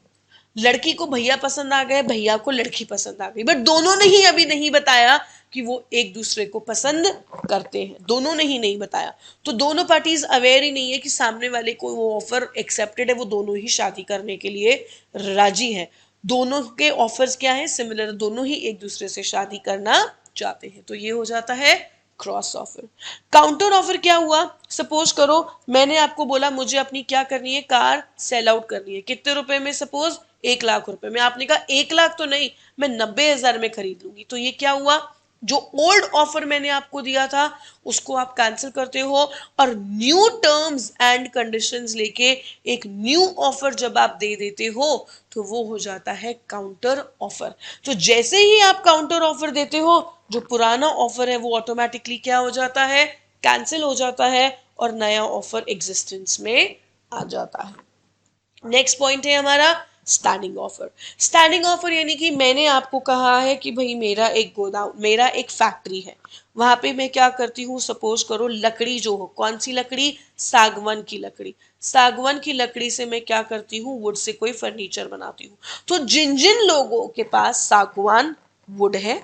लड़की को भैया पसंद आ गए, भैया को लड़की पसंद आ गई, बट दोनों ने ही अभी नहीं बताया कि वो एक दूसरे को पसंद करते हैं, दोनों ने ही नहीं बताया, तो दोनों पार्टीज अवेयर ही नहीं है कि सामने वाले को वो ऑफर एक्सेप्टेड है, वो दोनों ही शादी करने के लिए राजी है, दोनों के ऑफर्स क्या है, सिमिलर, दोनों ही एक दूसरे से शादी करना चाहते हैं, तो ये हो जाता है क्रॉस ऑफर। काउंटर ऑफर क्या हुआ, सपोज करो मैंने आपको बोला मुझे अपनी क्या करनी है, कार सेल आउट करनी है, कितने रुपए में, सपोज 1 लाख रुपए में, आपने कहा 1 लाख तो नहीं, मैं 90,000 में खरीद लूंगी, तो ये क्या हुआ, जो ओल्ड ऑफर मैंने आपको दिया था उसको आप कैंसिल करते हो और न्यू टर्म्स एंड कंडीशंस लेके एक न्यू ऑफर जब आप दे देते हो तो वो हो जाता है काउंटर ऑफर। तो जैसे ही आप काउंटर ऑफर देते हो, जो पुराना ऑफर है वो ऑटोमेटिकली क्या हो जाता है, कैंसिल हो जाता है और नया ऑफर एग्जिस्टेंस में आ जाता है। नेक्स्ट पॉइंट है हमारा स्टैंडिंग ऑफर। स्टैंडिंग ऑफर यानी कि मैंने आपको कहा है कि भाई मेरा एक गोदाम, मेरा एक फैक्ट्री है, वहां पे मैं क्या करती हूँ, सपोज करो लकड़ी जो हो, कौन सी लकड़ी, सागवान की लकड़ी, सागवान की लकड़ी से मैं क्या करती हूँ, वुड से कोई फर्नीचर बनाती हूँ, तो जिन जिन लोगों के पास सागवान वुड है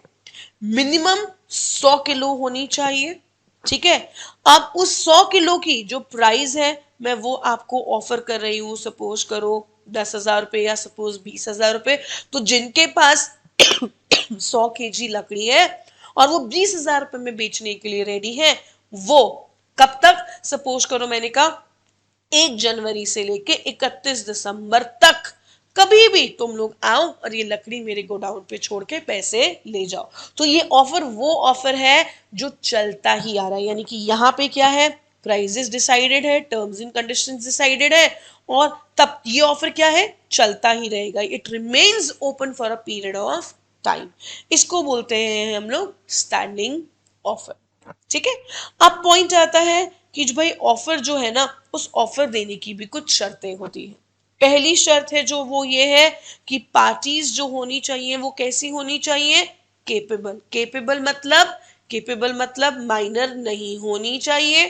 मिनिमम 100 किलो होनी चाहिए, ठीक है, अब उस 100 किलो की जो प्राइस है मैं वो आपको ऑफर कर रही हूं, सपोज करो 10,000 रुपए या सपोज 20,000 रुपए, तो जिनके पास 100 kg लकड़ी है और वो 20,000 रुपए में बेचने के लिए रेडी है, वो कब तक, सपोज करो मैंने कहा 1 जनवरी से लेके 31 दिसंबर तक कभी भी तुम लोग आओ और ये लकड़ी मेरे गोडाउन पे छोड़ के पैसे ले जाओ, तो ये ऑफर वो ऑफर है जो चलता ही आ रहा है, यानी कि यहाँ पे क्या है, प्राइजेस डिसाइडेड है, टर्म्स एंड कंडीशंस डिसाइडेड है, और तब ये ऑफर क्या है, चलता ही रहेगा, it remains open for a period of time, इसको बोलते हैं हम लोग स्टैंडिंग ऑफर। ठीक है, अब पॉइंट आता है कि जो भाई ऑफर जो है ना, उस ऑफर देने की भी कुछ शर्तें होती है। पहली शर्त है जो वो ये है कि पार्टीज जो होनी चाहिए वो कैसी होनी चाहिए, केपेबल, केपेबल मतलब माइनर नहीं होनी चाहिए,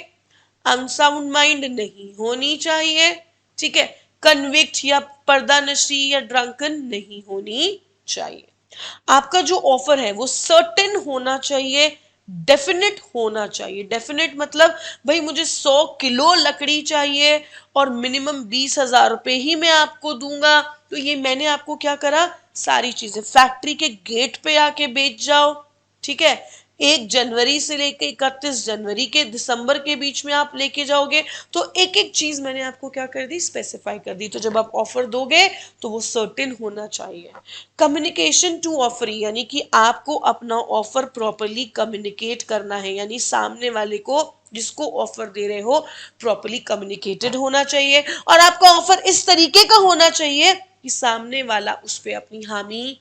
अनसाउंड माइंड नहीं होनी चाहिए, ठीक है, कन्विक्ट या पर्दा नशी या ड्रंकन नहीं होनी चाहिए। आपका जो ऑफर है वो सर्टेन होना चाहिए, डेफिनेट होना चाहिए, डेफिनेट मतलब भाई मुझे 100 किलो लकड़ी चाहिए और मिनिमम 20,000 रुपए ही मैं आपको दूंगा, तो ये मैंने आपको क्या करा, सारी चीजें फैक्ट्री के गेट पे आके बेच जाओ, ठीक है, 1 जनवरी से लेके 31 जनवरी के दिसंबर के बीच में आप लेके जाओगे, तो एक एक चीज मैंने आपको क्या कर दी, स्पेसिफाई कर दी, तो जब आप ऑफर दोगे तो वो सर्टेन होना चाहिए। कम्युनिकेशन टू ऑफर यानी कि आपको अपना ऑफर प्रॉपरली कम्युनिकेट करना है, यानी सामने वाले को जिसको ऑफर दे रहे हो प्रॉपरली कम्युनिकेटेड होना चाहिए, और आपका ऑफर इस तरीके का होना चाहिए कि सामने वाला उस पर अपनी हामी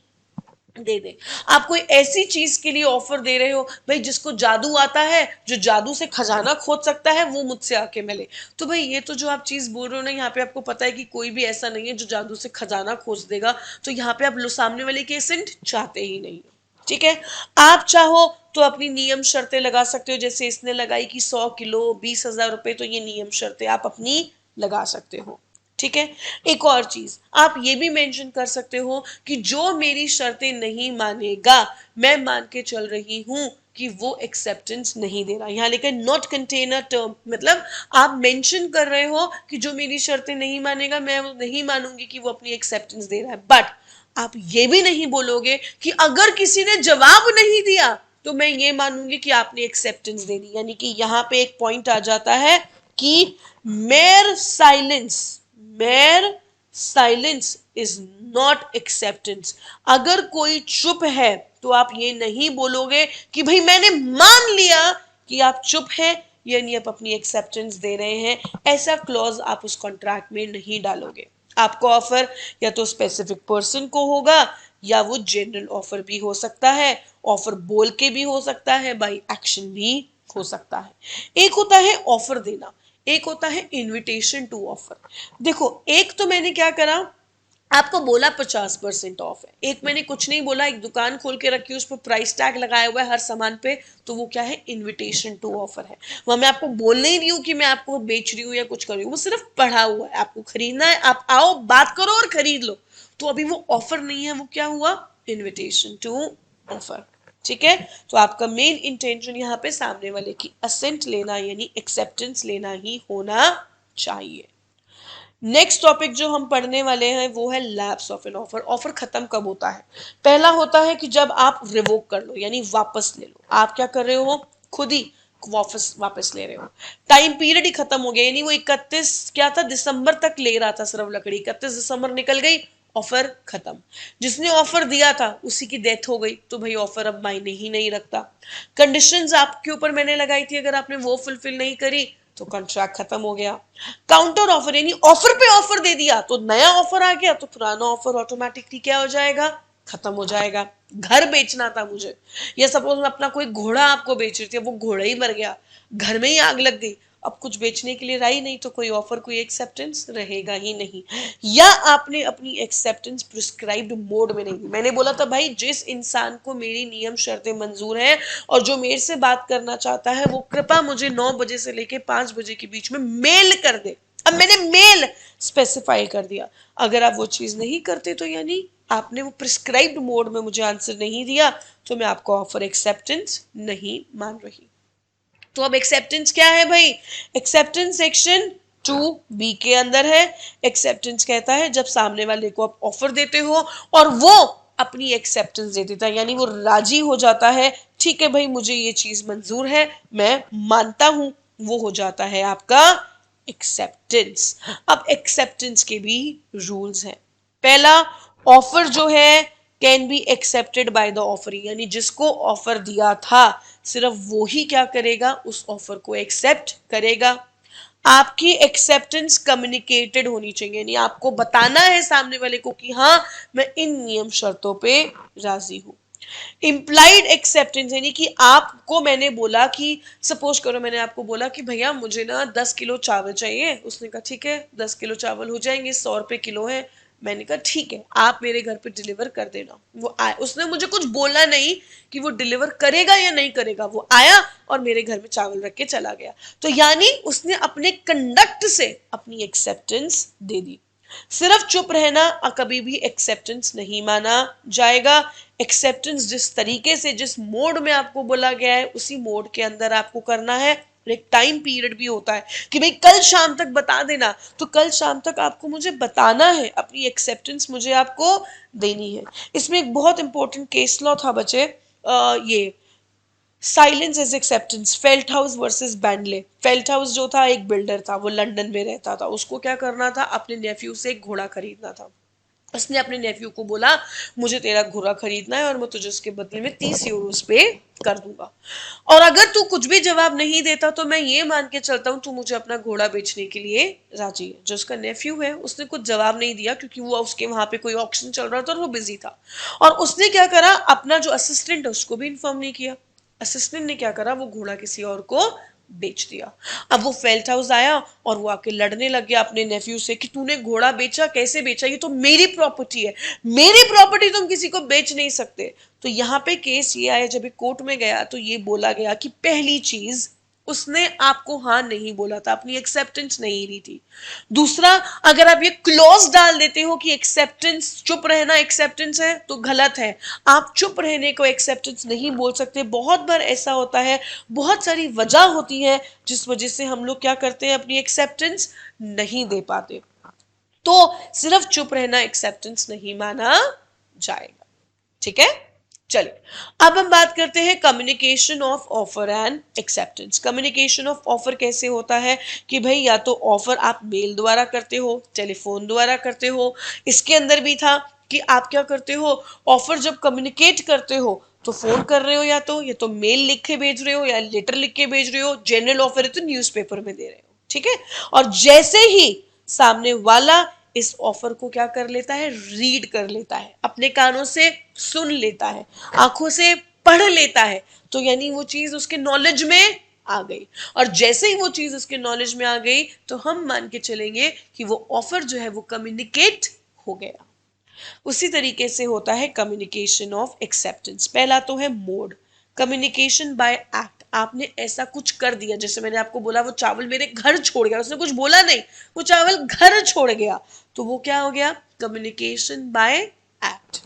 दे दे। आप कोई ऐसी चीज के लिए ऑफर दे रहे हो, भाई जिसको जादू आता है, जो जादू से खजाना खोद सकता है, वो मुझसे आके मिले, तो भाई ये तो जो आप चीज बोल रहे हो ना, यहाँ पे आपको पता है कि कोई भी ऐसा नहीं है जो जादू से खजाना खोज देगा, तो यहाँ पे आप सामने वाले के एसेंट चाहते ही नहीं, ठीक है। आप चाहो तो अपनी नियम शर्तें लगा सकते हो, जैसे इसने लगाई कि 100 किलो 20,000 रुपए, तो ये नियम शर्तें आप अपनी लगा सकते हो, ठीक है। एक और चीज आप ये भी मेंशन कर सकते हो कि जो मेरी शर्तें नहीं मानेगा, मैं मान के चल रही हूं कि वो एक्सेप्टेंस नहीं दे रहा, यहां लेकिन नॉट कंटेन अ टर्म, मतलब आप मेंशन कर रहे हो कि जो मेरी शर्तें नहीं मानेगा मैं नहीं मानूंगी कि वो अपनी एक्सेप्टेंस दे रहा है, बट आप ये भी नहीं बोलोगे कि अगर किसी ने जवाब नहीं दिया तो मैं ये मानूंगी कि आपने एक्सेप्टेंस दे दी, यानी कि यहाँ पे एक पॉइंट आ जाता है कि mayor silence is not acceptance. अगर कोई चुप है तो आप ये नहीं बोलोगे कि भाई मैंने मान लिया कि आप चुप हैं, यानी आप अपनी एक्सेप्टेंस दे रहे हैं। ऐसा क्लॉज आप उस कॉन्ट्रैक्ट में नहीं डालोगे। आपको ऑफर या तो स्पेसिफिक पर्सन को होगा या वो जनरल ऑफर भी हो सकता है, ऑफर बोल के भी हो सकता है, बाय एक्शन भी हो सकता है। एक होता है ऑफर देना, एक होता है इनविटेशन टू ऑफर। देखो, एक तो मैंने क्या करा, आपको बोला 50% ऑफ है, एक मैंने कुछ नहीं बोला, एक दुकान खोल के रखी, उस पर प्राइस टैग लगाया हुआ है हर सामान पे, तो वो क्या है, इनविटेशन टू ऑफर है। वहां मैं आपको बोल नहीं रही हूँ कि मैं आपको बेच रही हूँ या कुछ कर रही हूँ, वो सिर्फ पढ़ा हुआ है, आपको खरीदना है आप आओ बात करो और खरीद लो। तो अभी वो ऑफर नहीं है, वो क्या हुआ, इन्विटेशन टू ऑफर। ठीक है, तो आपका मेन इंटेंशन यहाँ पे सामने वाले की असेंट लेना यानी एक्सेप्टेंस लेना ही होना चाहिए। नेक्स्ट टॉपिक जो हम पढ़ने वाले हैं वो है lapse of an offer. Offer खत्म कब होता है? पहला होता है कि जब आप रिवोक कर लो यानी वापस ले लो। आप क्या कर रहे हो, खुद ही वापस वापस ले रहे हो, टाइम पीरियड ही खत्म हो गया, यानी वो 31 क्या था, दिसंबर तक ले रहा था सिर्फ लकड़ी, 31 दिसंबर निकल गई, ऑफर खत्म। जिसने ऑफर दिया था उसी की डेथ हो गई, तो भाई ऑफर अब मायने ही नहीं रखता। कंडीशंस आपके ऊपर मैंने लगाई थी, अगर आपने वो फुलफिल नहीं करी तो कॉन्ट्रैक्ट खत्म हो गया। काउंटर ऑफर यानी ऑफर पे ऑफर दे दिया तो नया ऑफर आ गया, तो पुराना ऑफर ऑटोमेटिकली क्या हो जाएगा, खत्म हो जाएगा। घर बेचना था मुझे, या सपोज मैं अपना कोई घोड़ा आपको बेच रही थी, वो घोड़ा ही मर गया, घर में ही आग लग गई, अब कुछ बेचने के लिए रहा ही नहीं, तो कोई ऑफर कोई एक्सेप्टेंस रहेगा ही नहीं। या आपने अपनी एक्सेप्टेंस प्रिस्क्राइब्ड मोड में नहीं दी। मैंने बोला था भाई जिस इंसान को मेरी नियम शर्तें मंजूर हैं और जो मेरे से बात करना चाहता है वो कृपया मुझे 9 बजे से लेके 5 बजे के बीच में मेल कर दे। अब मैंने मेल स्पेसिफाई कर दिया। अगर आप वो चीज नहीं करते तो यानी आपने वो प्रिस्क्राइब्ड मोड में मुझे आंसर नहीं दिया, तो मैं आपको ऑफर एक्सेप्टेंस नहीं मान रही। तो अब एक्सेप्टेंस क्या है भाई, एक्सेप्टेंस सेक्शन 2B के अंदर है। एक्सेप्टेंस कहता है जब सामने वाले को आप ऑफर देते हो और वो अपनी एक्सेप्टेंस दे देता है, यानी वो राजी हो जाता है, ठीक है भाई मुझे ये चीज मंजूर है, मैं मानता हूं, वो हो जाता है आपका एक्सेप्टेंस। अब एक्सेप्टेंस के भी रूल्स हैं। पहला, ऑफर जो है can be accepted by the offering, यानी जिसको ऑफर दिया था सिर्फ वो ही क्या करेगा, उस ऑफर को एक्सेप्ट करेगा। आपकी एक्सेप्टेंस कम्युनिकेटेड होनी चाहिए, यानी आपको बताना है सामने वाले को कि हाँ मैं इन नियम शर्तों पे राजी हूं। इम्प्लाइड एक्सेप्टेंस यानी कि आपको मैंने बोला कि सपोज करो मैंने आपको बोला कि भैया मुझे ना 10 किलो चावल चाहिए, उसने कहा ठीक है 10 किलो चावल हो जाएंगे, 100 रुपए किलो है। मैंने कहा ठीक है आप मेरे घर पे डिलीवर कर देना। वो आया, उसने मुझे कुछ बोला नहीं कि वो डिलीवर करेगा या नहीं करेगा, वो आया और मेरे घर में चावल रख के चला गया। तो यानी उसने अपने कंडक्ट से अपनी एक्सेप्टेंस दे दी। सिर्फ चुप रहना कभी भी एक्सेप्टेंस नहीं माना जाएगा। एक्सेप्टेंस जिस तरीके से जिस मोड में आपको बोला गया है उसी मोड के अंदर आपको करना है। एक टाइम पीरियड भी होता है कि भाई कल शाम तक बता देना, तो कल शाम तक आपको मुझे बताना है, अपनी एक्सेप्टेंस मुझे आपको देनी है। इसमें एक बहुत इंपॉर्टेंट केस लॉ था बच्चे, ये silence is acceptance, Felthouse versus Bindley. Felthouse जो था एक बिल्डर था, वो लंदन में रहता था, उसको क्या करना था, अपने नेफ्यू से एक घोड़ा खरीदना था। उसने अपने नेफ्यू को बोला मुझे तेरा घोड़ा खरीदना है और मैं तुझे उसके बदले में 30 यूरोस पे कर दूंगा, और अगर तू कुछ भी जवाब नहीं देता तो मैं ये मान के चलता हूँ तू मुझे अपना घोड़ा बेचने के लिए राजी है। जो उसका नेफ्यू है उसने कुछ जवाब नहीं दिया क्योंकि वो उसके वहां पे कोई ऑक्शन चल रहा था और वो बिजी था। और उसने क्या करा, अपना जो असिस्टेंट है उसको भी इन्फॉर्म नहीं किया। असिस्टेंट ने क्या करा, वो घोड़ा किसी और को बेच दिया। अब वो फेल्ट हाउस आया और वो आके लड़ने लग गया अपने नेफ्यू से कि तूने घोड़ा बेचा, कैसे बेचा, ये तो मेरी प्रॉपर्टी है, मेरी प्रॉपर्टी तुम किसी को बेच नहीं सकते। तो यहाँ पे केस ये आया, जब कोर्ट में गया तो ये बोला गया कि पहली चीज उसने आपको हाँ नहीं बोला था, अपनी एक्सेप्टेंस नहीं ली थी। दूसरा, अगर आप ये क्लॉज डाल देते हो कि एक्सेप्टेंस, चुप रहना एक्सेप्टेंस है, तो गलत है। आप चुप रहने को एक्सेप्टेंस नहीं बोल सकते। बहुत बार ऐसा होता है, बहुत सारी वजह होती है जिस वजह से हम लोग क्या करते हैं, अपनी एक्सेप्टेंस नहीं दे पाते। तो सिर्फ चुप रहना एक्सेप्टेंस नहीं माना जाएगा। ठीक है, चलिए अब हम बात करते हैं communication of offer and acceptance. Communication of offer कैसे होता है कि भाई या तो ऑफर आप मेल द्वारा करते हो, टेलीफोन द्वारा करते हो। इसके अंदर भी था कि आप क्या करते हो, ऑफर जब कम्युनिकेट करते हो तो फोन कर रहे हो, या तो मेल लिख के भेज रहे हो या लेटर लिख के भेज रहे हो। जनरल ऑफर है तो न्यूज़पेपर में दे रहे हो, ठीक है। और जैसे ही सामने वाला इस ऑफर को क्या कर लेता है, रीड कर लेता है, अपने कानों से सुन लेता है, आंखों से पढ़ लेता है, तो यानी वो चीज उसके नॉलेज में आ गई। और जैसे ही वो चीज उसके नॉलेज में आ गई तो हम मान के चलेंगे कि वो ऑफर जो है वो कम्युनिकेट हो गया। उसी तरीके से होता है कम्युनिकेशन ऑफ एक्सेप्टेंस। पहला तो है मोड, कम्युनिकेशन बाय एक्ट। आपने ऐसा कुछ कर दिया, जैसे मैंने आपको बोला वो चावल मेरे घर छोड़ गया, उसने कुछ बोला नहीं, वो चावल घर छोड़ गया, तो वो क्या हो गया, कम्युनिकेशन बाय एक्ट।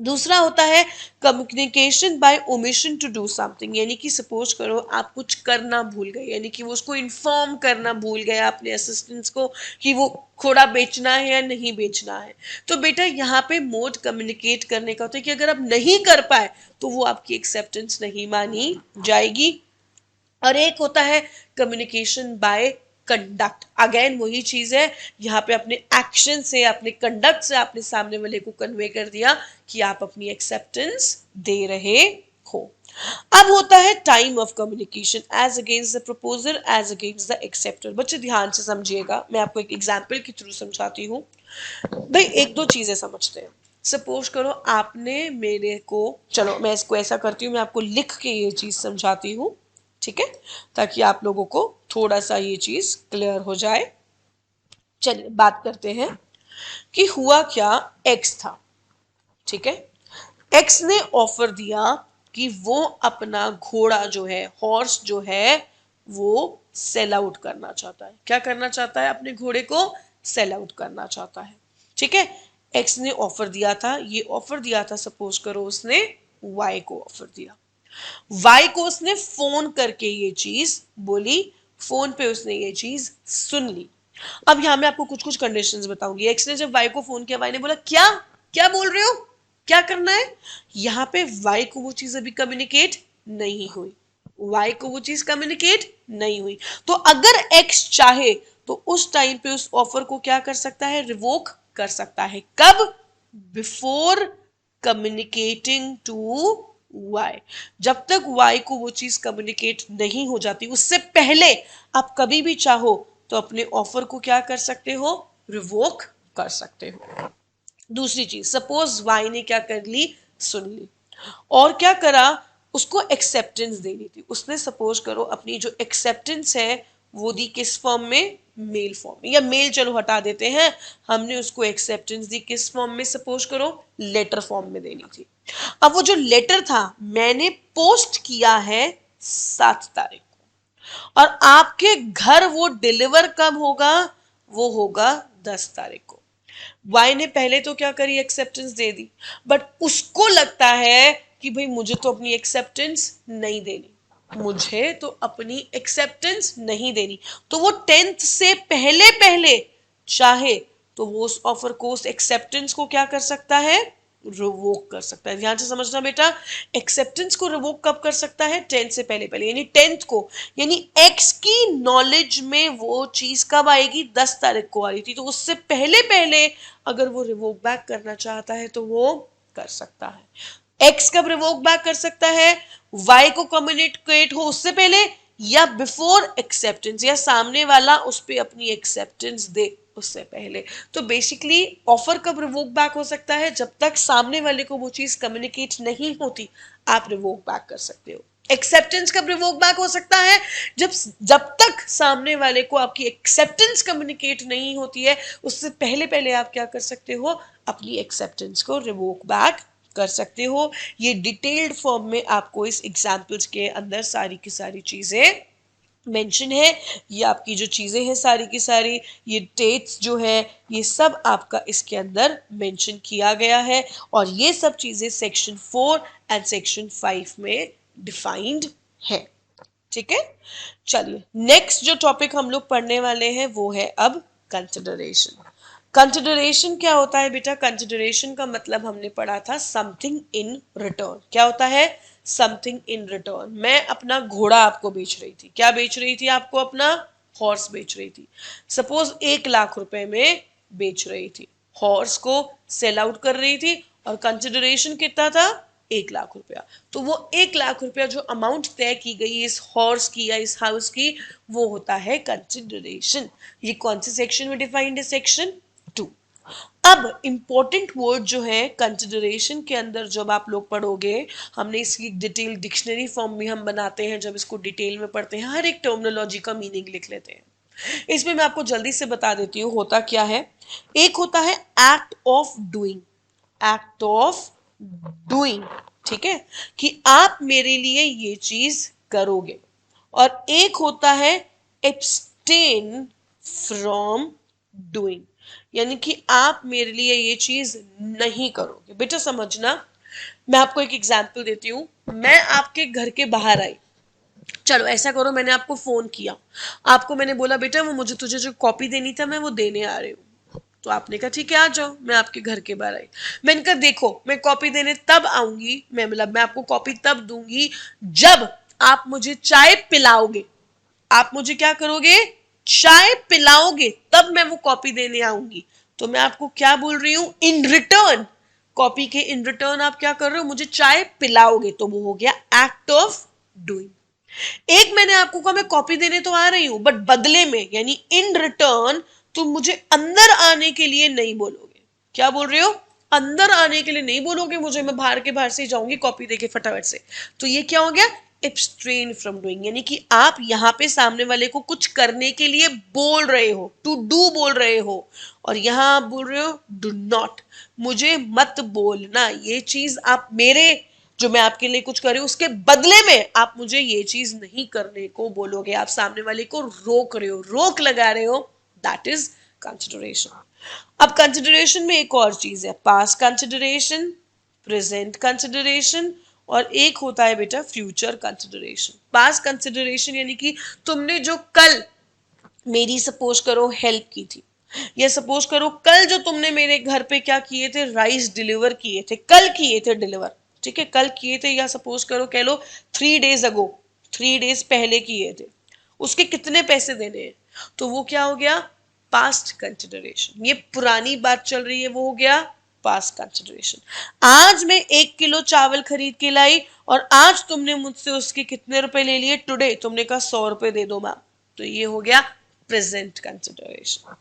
दूसरा होता है communication by omission to do something, यानी कि सपोज करो आप कुछ करना भूल गए, यानी कि वो उसको इन्फॉर्म करना भूल गया अपने असिस्टेंट्स को कि वो घोड़ा बेचना है या नहीं बेचना है। तो बेटा यहाँ पे मोड कम्युनिकेट करने का होता है कि अगर आप नहीं कर पाए तो वो आपकी एक्सेप्टेंस नहीं मानी जाएगी। और एक होता है कम्युनिकेशन बाय कंडक्ट। अगेन वही चीज है, यहाँ पे अपने एक्शन से, अपने कंडक्ट से आपने सामने वाले को कन्वे कर दिया कि आप अपनी एक्सेप्टेंस दे रहे हो। अब होता है time of communication, as against the proposer, as against the acceptor. बच्चे ध्यान से समझिएगा, मैं आपको एक एग्जाम्पल के थ्रू समझाती हूँ। भाई एक दो चीजें समझते हैं। सपोज करो आपने मेरे को, चलो मैं इसको ऐसा करती हूँ, मैं आपको लिख के ये चीज समझाती हूँ, ठीक है, ताकि आप लोगों को थोड़ा सा ये चीज क्लियर हो जाए। चलिए बात करते हैं कि हुआ क्या, एक्स था, ठीक है। एक्स ने ऑफर दिया कि वो अपना घोड़ा जो है, हॉर्स जो है, वो सेल आउट करना चाहता है। क्या करना चाहता है, अपने घोड़े को सेल आउट करना चाहता है, ठीक है। एक्स ने ऑफर दिया था, ये ऑफर दिया था, सपोज करो उसने वाई को ऑफर दिया। वाई को उसने फोन करके ये चीज बोली, फोन पे उसने ये चीज सुन ली। अब यहां मैं आपको कुछ कुछ कंडीशंस बताऊंगी। एक्स ने जब वाई को फोन किया, वाई ने बोला क्या क्या बोल रहे हो, क्या करना है। यहाँ पे वाई को वो चीज अभी कम्युनिकेट नहीं हुई, वाई को वो चीज कम्युनिकेट नहीं हुई। तो अगर एक्स चाहे तो उस टाइम पे उस ऑफर को क्या कर सकता है, रिवोक कर सकता है। कब, बिफोर कम्युनिकेटिंग टू वाई। जब तक वाई को वो चीज कम्युनिकेट नहीं हो जाती, उससे पहले आप कभी भी चाहो तो अपने ऑफर को क्या कर सकते हो, रिवोक कर सकते हो। दूसरी चीज, सपोज वाई ने क्या कर ली, सुन ली, और क्या करा, उसको एक्सेप्टेंस देनी थी। उसने सपोज करो अपनी जो एक्सेप्टेंस है वो दी किस फॉर्म में, मेल फॉर्म में, या मेल चलो हटा देते हैं, हमने उसको एक्सेप्टेंस दी किस फॉर्म में, सपोज करो लेटर फॉर्म में देनी थी। अब वो जो लेटर था मैंने पोस्ट किया है 7 तारीख को, और आपके घर वो डिलीवर कब होगा, वो होगा 10 तारीख को। वाई ने पहले तो क्या करी, एक्सेप्टेंस दे दी, बट उसको लगता है कि भाई मुझे तो अपनी एक्सेप्टेंस नहीं देनी, मुझे तो अपनी एक्सेप्टेंस नहीं देनी। तो वो 10th से पहले पहले चाहे तो वो उस ऑफर को, उस एक्सेप्टेंस को क्या कर सकता है, रिवोक कर सकता है। ध्यान से समझना बेटा, एक्सेप्टेंस को रिवोक कब कर सकता है, 10th से पहले पहले, यानी 10th को, यानी एक्स की नॉलेज में वो चीज कब आएगी, 10 तारीख को आ रही थी, तो उससे पहले पहले अगर वो रिवोक बैक करना चाहता है तो वो कर सकता है। एक्स कब रिवोक बैक कर सकता है, वाई को कम्युनिकेट हो उससे पहले, या बिफोर एक्सेप्टेंस, या सामने वाला उस पर अपनी एक्सेप्टेंस दे उससे पहले। तो बेसिकली ऑफर कब रिवोक बैक हो सकता है, जब तक सामने वाले को वो चीज कम्युनिकेट नहीं होती, आप रिवोक बैक कर सकते हो। एक्सेप्टेंस कब रिवोक बैक हो सकता है, जब जब तक सामने वाले को आपकी एक्सेप्टेंस कम्युनिकेट नहीं होती है, उससे पहले पहले आप क्या कर सकते हो, अपनी एक्सेप्टेंस को रिवोक बैक कर सकते हो। ये डिटेल्ड फॉर्म में आपको इस एग्जाम्पल्स के अंदर सारी की सारी चीजें मेंशन है। ये आपकी जो चीजें हैं सारी की सारी, ये डेट्स जो है, ये सब आपका इसके अंदर मेंशन किया गया है, और ये सब चीजें सेक्शन 4 एंड सेक्शन 5 में डिफाइंड है, ठीक है। चलिए नेक्स्ट जो टॉपिक हम लोग पढ़ने वाले हैं वो है अब कंसिडरेशन। कंसिडरेशन क्या होता है बेटा? कंसिडरेशन का मतलब हमने पढ़ा था समथिंग इन रिटर्न। क्या होता है? Something in return. मैं अपना घोड़ा आपको बेच रही थी। क्या बेच रही थी? आपको अपना हॉर्स बेच रही थी। सपोज 1 लाख रुपए में बेच रही थी, हॉर्स को सेल आउट कर रही थी और कंसिडरेशन कितना था? 1 लाख रुपया। तो वो 1 लाख रुपया जो अमाउंट तय की गई इस हॉर्स की या इस हाउस की, वो होता है कंसिडरेशन। ये कौन से सेक्शन में डिफाइंड है? सेक्शन 2। अब इंपॉर्टेंट वर्ड जो है कंसिडरेशन के अंदर जब आप लोग पढ़ोगे, हमने इसकी डिटेल डिक्शनरी फॉर्म में हम बनाते हैं, जब इसको डिटेल में पढ़ते हैं हर एक टर्मिनोलॉजी का मीनिंग लिख लेते हैं। इसमें मैं आपको जल्दी से बता देती हूँ होता क्या है। एक होता है act of doing, act of doing, ठीक है, कि आप मेरे लिए ये चीज करोगे। और एक होता है एब्सटेन फ्रॉम डूइंग, यानी कि आप मेरे लिए ये चीज नहीं करोगे। बेटा समझना, मैं आपको एक एग्जांपल देती हूँ। मैं आपके घर के बाहर आई, चलो ऐसा करो, मैंने आपको फोन किया, आपको मैंने बोला बेटा वो मुझे तुझे जो कॉपी देनी था मैं वो देने आ रही हूँ। तो आपने कहा ठीक है आ जाओ। मैं आपके घर के बाहर आई, मैंने कहा देखो मैं कॉपी देने तब आऊंगी, मैं आपको कॉपी तब दूंगी जब आप मुझे चाय पिलाओगे। आप मुझे क्या करोगे? चाय पिलाओगे, तब मैं वो कॉपी देने आऊंगी। तो मैं आपको क्या बोल रही हूं? इन रिटर्न, कॉपी के इन रिटर्न आप क्या कर रहे हो? मुझे चाय पिलाओगे। तो वो हो गया एक्ट ऑफ डूइंग। एक मैंने आपको कहा मैं कॉपी देने तो आ रही हूं, बट बदले में यानी इन रिटर्न तुम मुझे अंदर आने के लिए नहीं बोलोगे। क्या बोल रहे हो? अंदर आने के लिए नहीं बोलोगे मुझे, मैं बाहर से जाऊंगी कॉपी देके फटाफट से। तो ये क्या हो गया? एब्स्ट्रेन फ्रॉम डूइंग, यानी कि आप यहां पे सामने वाले को कुछ करने के लिए बोल रहे हो, टू डू बोल रहे हो, और यहां आप बोल रहे हो डू नॉट, मुझे मत बोलना ये चीज, आप मेरे जो मैं आपके लिए कुछ कर रही हूं उसके बदले में आप मुझे ये चीज नहीं करने को बोलोगे। आप सामने वाले को रोक रहे हो, रोक लगा रहे हो, दैट इज कंसिडरेशन। अब कंसिडरेशन में एक और चीज है, पास्ट कंसिडरेशन, प्रेजेंट कंसिडरेशन, और एक होता है बेटा फ्यूचर कंसिडरेशन। पास्ट कंसिडरेशन यानी कि तुमने जो कल मेरी सपोज करो हेल्प की थी, या सपोज करो कल जो तुमने मेरे घर पे क्या किए थे? राइस डिलीवर किए थे, कल किए थे डिलीवर, ठीक है, कल किए थे, या सपोज करो कह लो 3 days अगो, 3 days पहले किए थे, उसके कितने पैसे देने हैं? तो वो क्या हो गया? Past consideration. ये पुरानी बात चल रही है, वो हो गया पास्ट कंसिडरेशन। आज मैं 1 किलो चावल खरीद के लाई और आज तुमने मुझसे उसके कितने रुपए ले लिए? टुडे तुमने कहा 100 रुपए दे दो मैम। तो ये हो गया प्रेजेंट कंसिडरेशन।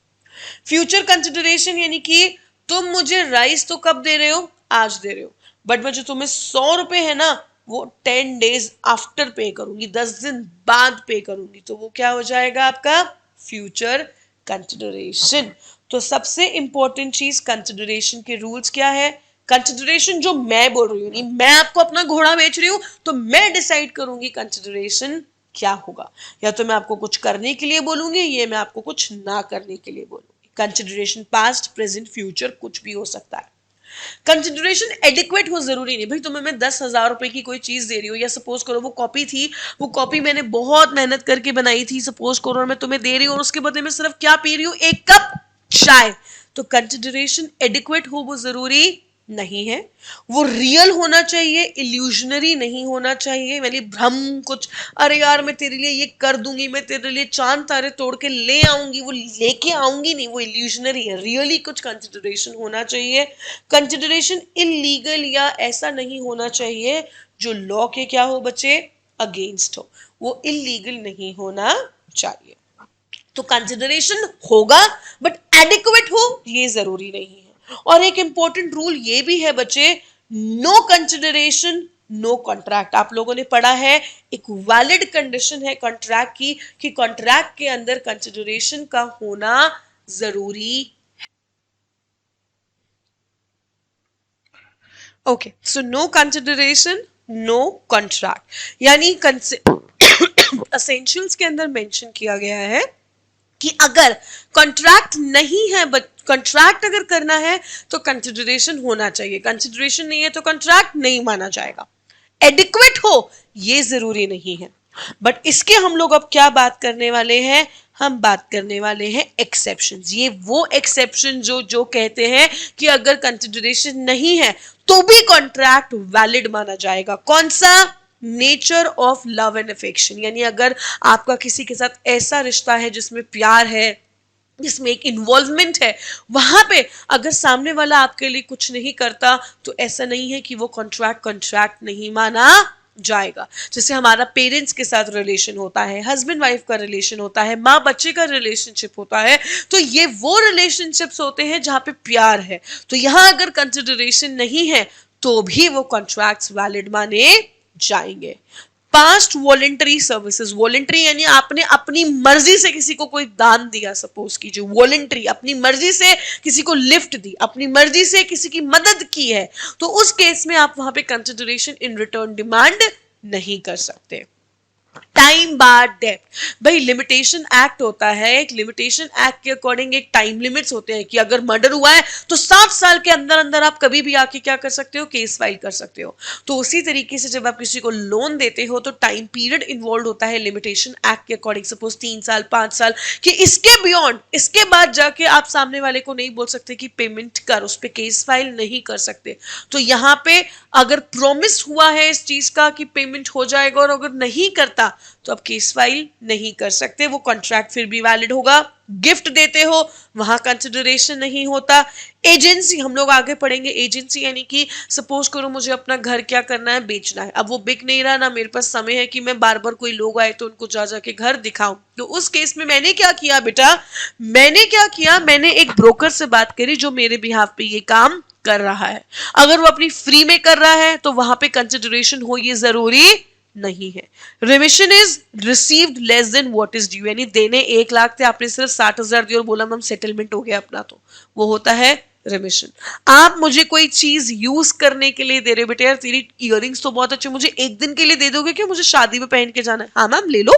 फ्यूचर कंसिडरेशन यानी कि तुम मुझे राइस तो कब दे रहे हो? आज दे रहे हो, बट मैं जो तुम्हें 100 रुपए है ना वो 10 days आफ्टर पे करूंगी, 10 दिन बाद पे करूंगी। तो वो क्या हो जाएगा आपका? Future consideration. तो सबसे इंपॉर्टेंट चीज कंसिडरेशन के रूल्स क्या है? कंसिडरेशन जो मैं बोल रही हूँ, नहीं मैं आपको अपना घोड़ा बेच रही हूं तो मैं डिसाइड करूंगी कंसिडरेशन क्या होगा। या तो मैं आपको कुछ करने के लिए बोलूंगी, ये मैं आपको कुछ ना करने के लिए बोलूंगी। कंसिडरेशन पास्ट प्रेजेंट फ्यूचर कुछ भी हो सकता है। कंसिडरेशन एडिक्वेट हो जरूरी नहीं भाई, तुम्हें मैं 10,000 रुपए की कोई चीज दे रही हूँ, या सपोज करो वो कॉपी थी, वो कॉपी मैंने बहुत मेहनत करके बनाई थी, सपोज करो, और मैं तुम्हें दे रही हूँ और उसके बदले में सिर्फ क्या पी रही हूँ? 1 कप चाय। तो कंसिडरेशन एडिक्वेट हो वो जरूरी नहीं है, वो रियल होना चाहिए, इल्यूजनरी नहीं होना चाहिए, यानी भ्रम कुछ, अरे यार मैं तेरे लिए ये कर दूंगी, मैं तेरे लिए चांद तारे तोड़ के ले आऊंगी, वो लेके आऊंगी नहीं, वो इल्यूजनरी है। रियली कुछ कंसिडरेशन होना चाहिए। कंसिडरेशन इलीगल या ऐसा नहीं होना चाहिए जो लॉ के क्या हो बच्चे? अगेंस्ट हो, वो इलीगल नहीं होना चाहिए। तो कंसिडरेशन होगा बट एडिक्वेट हो ये जरूरी नहीं है। और एक इंपॉर्टेंट रूल ये भी है बच्चे, नो कंसिडरेशन नो कॉन्ट्रैक्ट। आप लोगों ने पढ़ा है एक वैलिड कंडीशन है कॉन्ट्रैक्ट की, कि कॉन्ट्रैक्ट के अंदर कंसिडरेशन का होना जरूरी। Okay, so no consideration no contract, यानी असेंशियल्स के अंदर मेंशन किया गया है कि अगर कॉन्ट्रैक्ट नहीं है, बट कॉन्ट्रैक्ट अगर करना है तो कंसिडरेशन होना चाहिए, कंसिडरेशन नहीं है तो कॉन्ट्रैक्ट नहीं माना जाएगा। एडिक्वेट हो ये जरूरी नहीं है। बट इसके हम लोग अब क्या बात करने वाले हैं? हम बात करने वाले हैं एक्सेप्शंस। ये वो एक्सेप्शन जो कहते हैं कि अगर कंसिडरेशन नहीं है तो भी कॉन्ट्रैक्ट वैलिड माना जाएगा। कौन सा? Nature of love and affection, यानी अगर आपका किसी के साथ ऐसा रिश्ता है जिसमें प्यार है, जिसमें एक इन्वॉल्वमेंट है, वहां पे अगर सामने वाला आपके लिए कुछ नहीं करता तो ऐसा नहीं है कि वो कॉन्ट्रैक्ट नहीं माना जाएगा। जैसे हमारा पेरेंट्स के साथ रिलेशन होता है, हस्बैंड वाइफ का रिलेशन होता है, माँ बच्चे का रिलेशनशिप होता है, तो ये वो रिलेशनशिप्स होते हैं जहां पे प्यार है। तो यहां अगर कंसिडरेशन नहीं है तो भी वो कॉन्ट्रैक्ट्स वैलिड माने जाएंगे। पास्ट वॉलेंटरी सर्विसेज, वॉलेंटरी यानी आपने अपनी मर्जी से किसी को कोई दान दिया, सपोज कीजिए वॉलेंटरी, अपनी मर्जी से किसी को लिफ्ट दी, अपनी मर्जी से किसी की मदद की है, तो उस केस में आप वहां पे कंसिडरेशन इन रिटर्न डिमांड नहीं कर सकते। टाइम बार डेट, भाई लिमिटेशन एक्ट होता है, एक लिमिटेशन एक्ट के अकॉर्डिंग एक टाइम लिमिट्स होते हैं कि अगर मर्डर हुआ है तो 7 साल के अंदर अंदर आप कभी भी आके क्या कर सकते हो, केस फाइल कर सकते हो। तो उसी तरीके से जब आप किसी को लोन देते हो तो टाइम पीरियड इन्वॉल्व होता है लिमिटेशन एक्ट के अकॉर्डिंग, सपोज 3 साल 5 साल, कि इसके बियॉन्ड, इसके बाद जाके आप सामने वाले को नहीं बोल सकते कि पेमेंट कर, उस पर केस फाइल नहीं कर सकते। तो यहाँ पे अगर प्रॉमिस हुआ है इस चीज का कि पेमेंट हो जाएगा और अगर नहीं करता तो आप केस फाइल नहीं कर सकते, वो कॉन्ट्रैक्ट फिर भी वैलिड होगा। गिफ्ट देते हो वहां कंसिडरेशन नहीं होता। एजेंसी, हम लोग आगे पढ़ेंगे, एजेंसी यानी कि सपोज करो मुझे अपना घर क्या करना है, बेचना है, अब वो बिक नहीं रहा, ना मेरे पास समय है कि मैं बार बार कोई लोग आए तो उनको जा जाके घर दिखाऊं, तो उस केस में मैंने क्या किया बेटा, मैंने एक ब्रोकर से बात करी जो मेरे बिहाफ पे ये काम कर रहा है। अगर वो अपनी फ्री में कर रहा है तो वहां पे कंसिडरेशन हो ये जरूरी नहीं है। Remission is received less than what is due, यानी देने 1 लाख थे, आपने सिर्फ 60,000 दिए और बोला मैम सेटलमेंट हो गया अपना, तो वो होता है रिमिशन। आप मुझे कोई चीज यूज करने के लिए दे रहे हो, बेटे यार तेरी इयररिंग्स तो बहुत अच्छे, मुझे 1 दिन के लिए दे दोगे क्या, मुझे शादी में पहन के जाना है, हाँ मैम ले लो।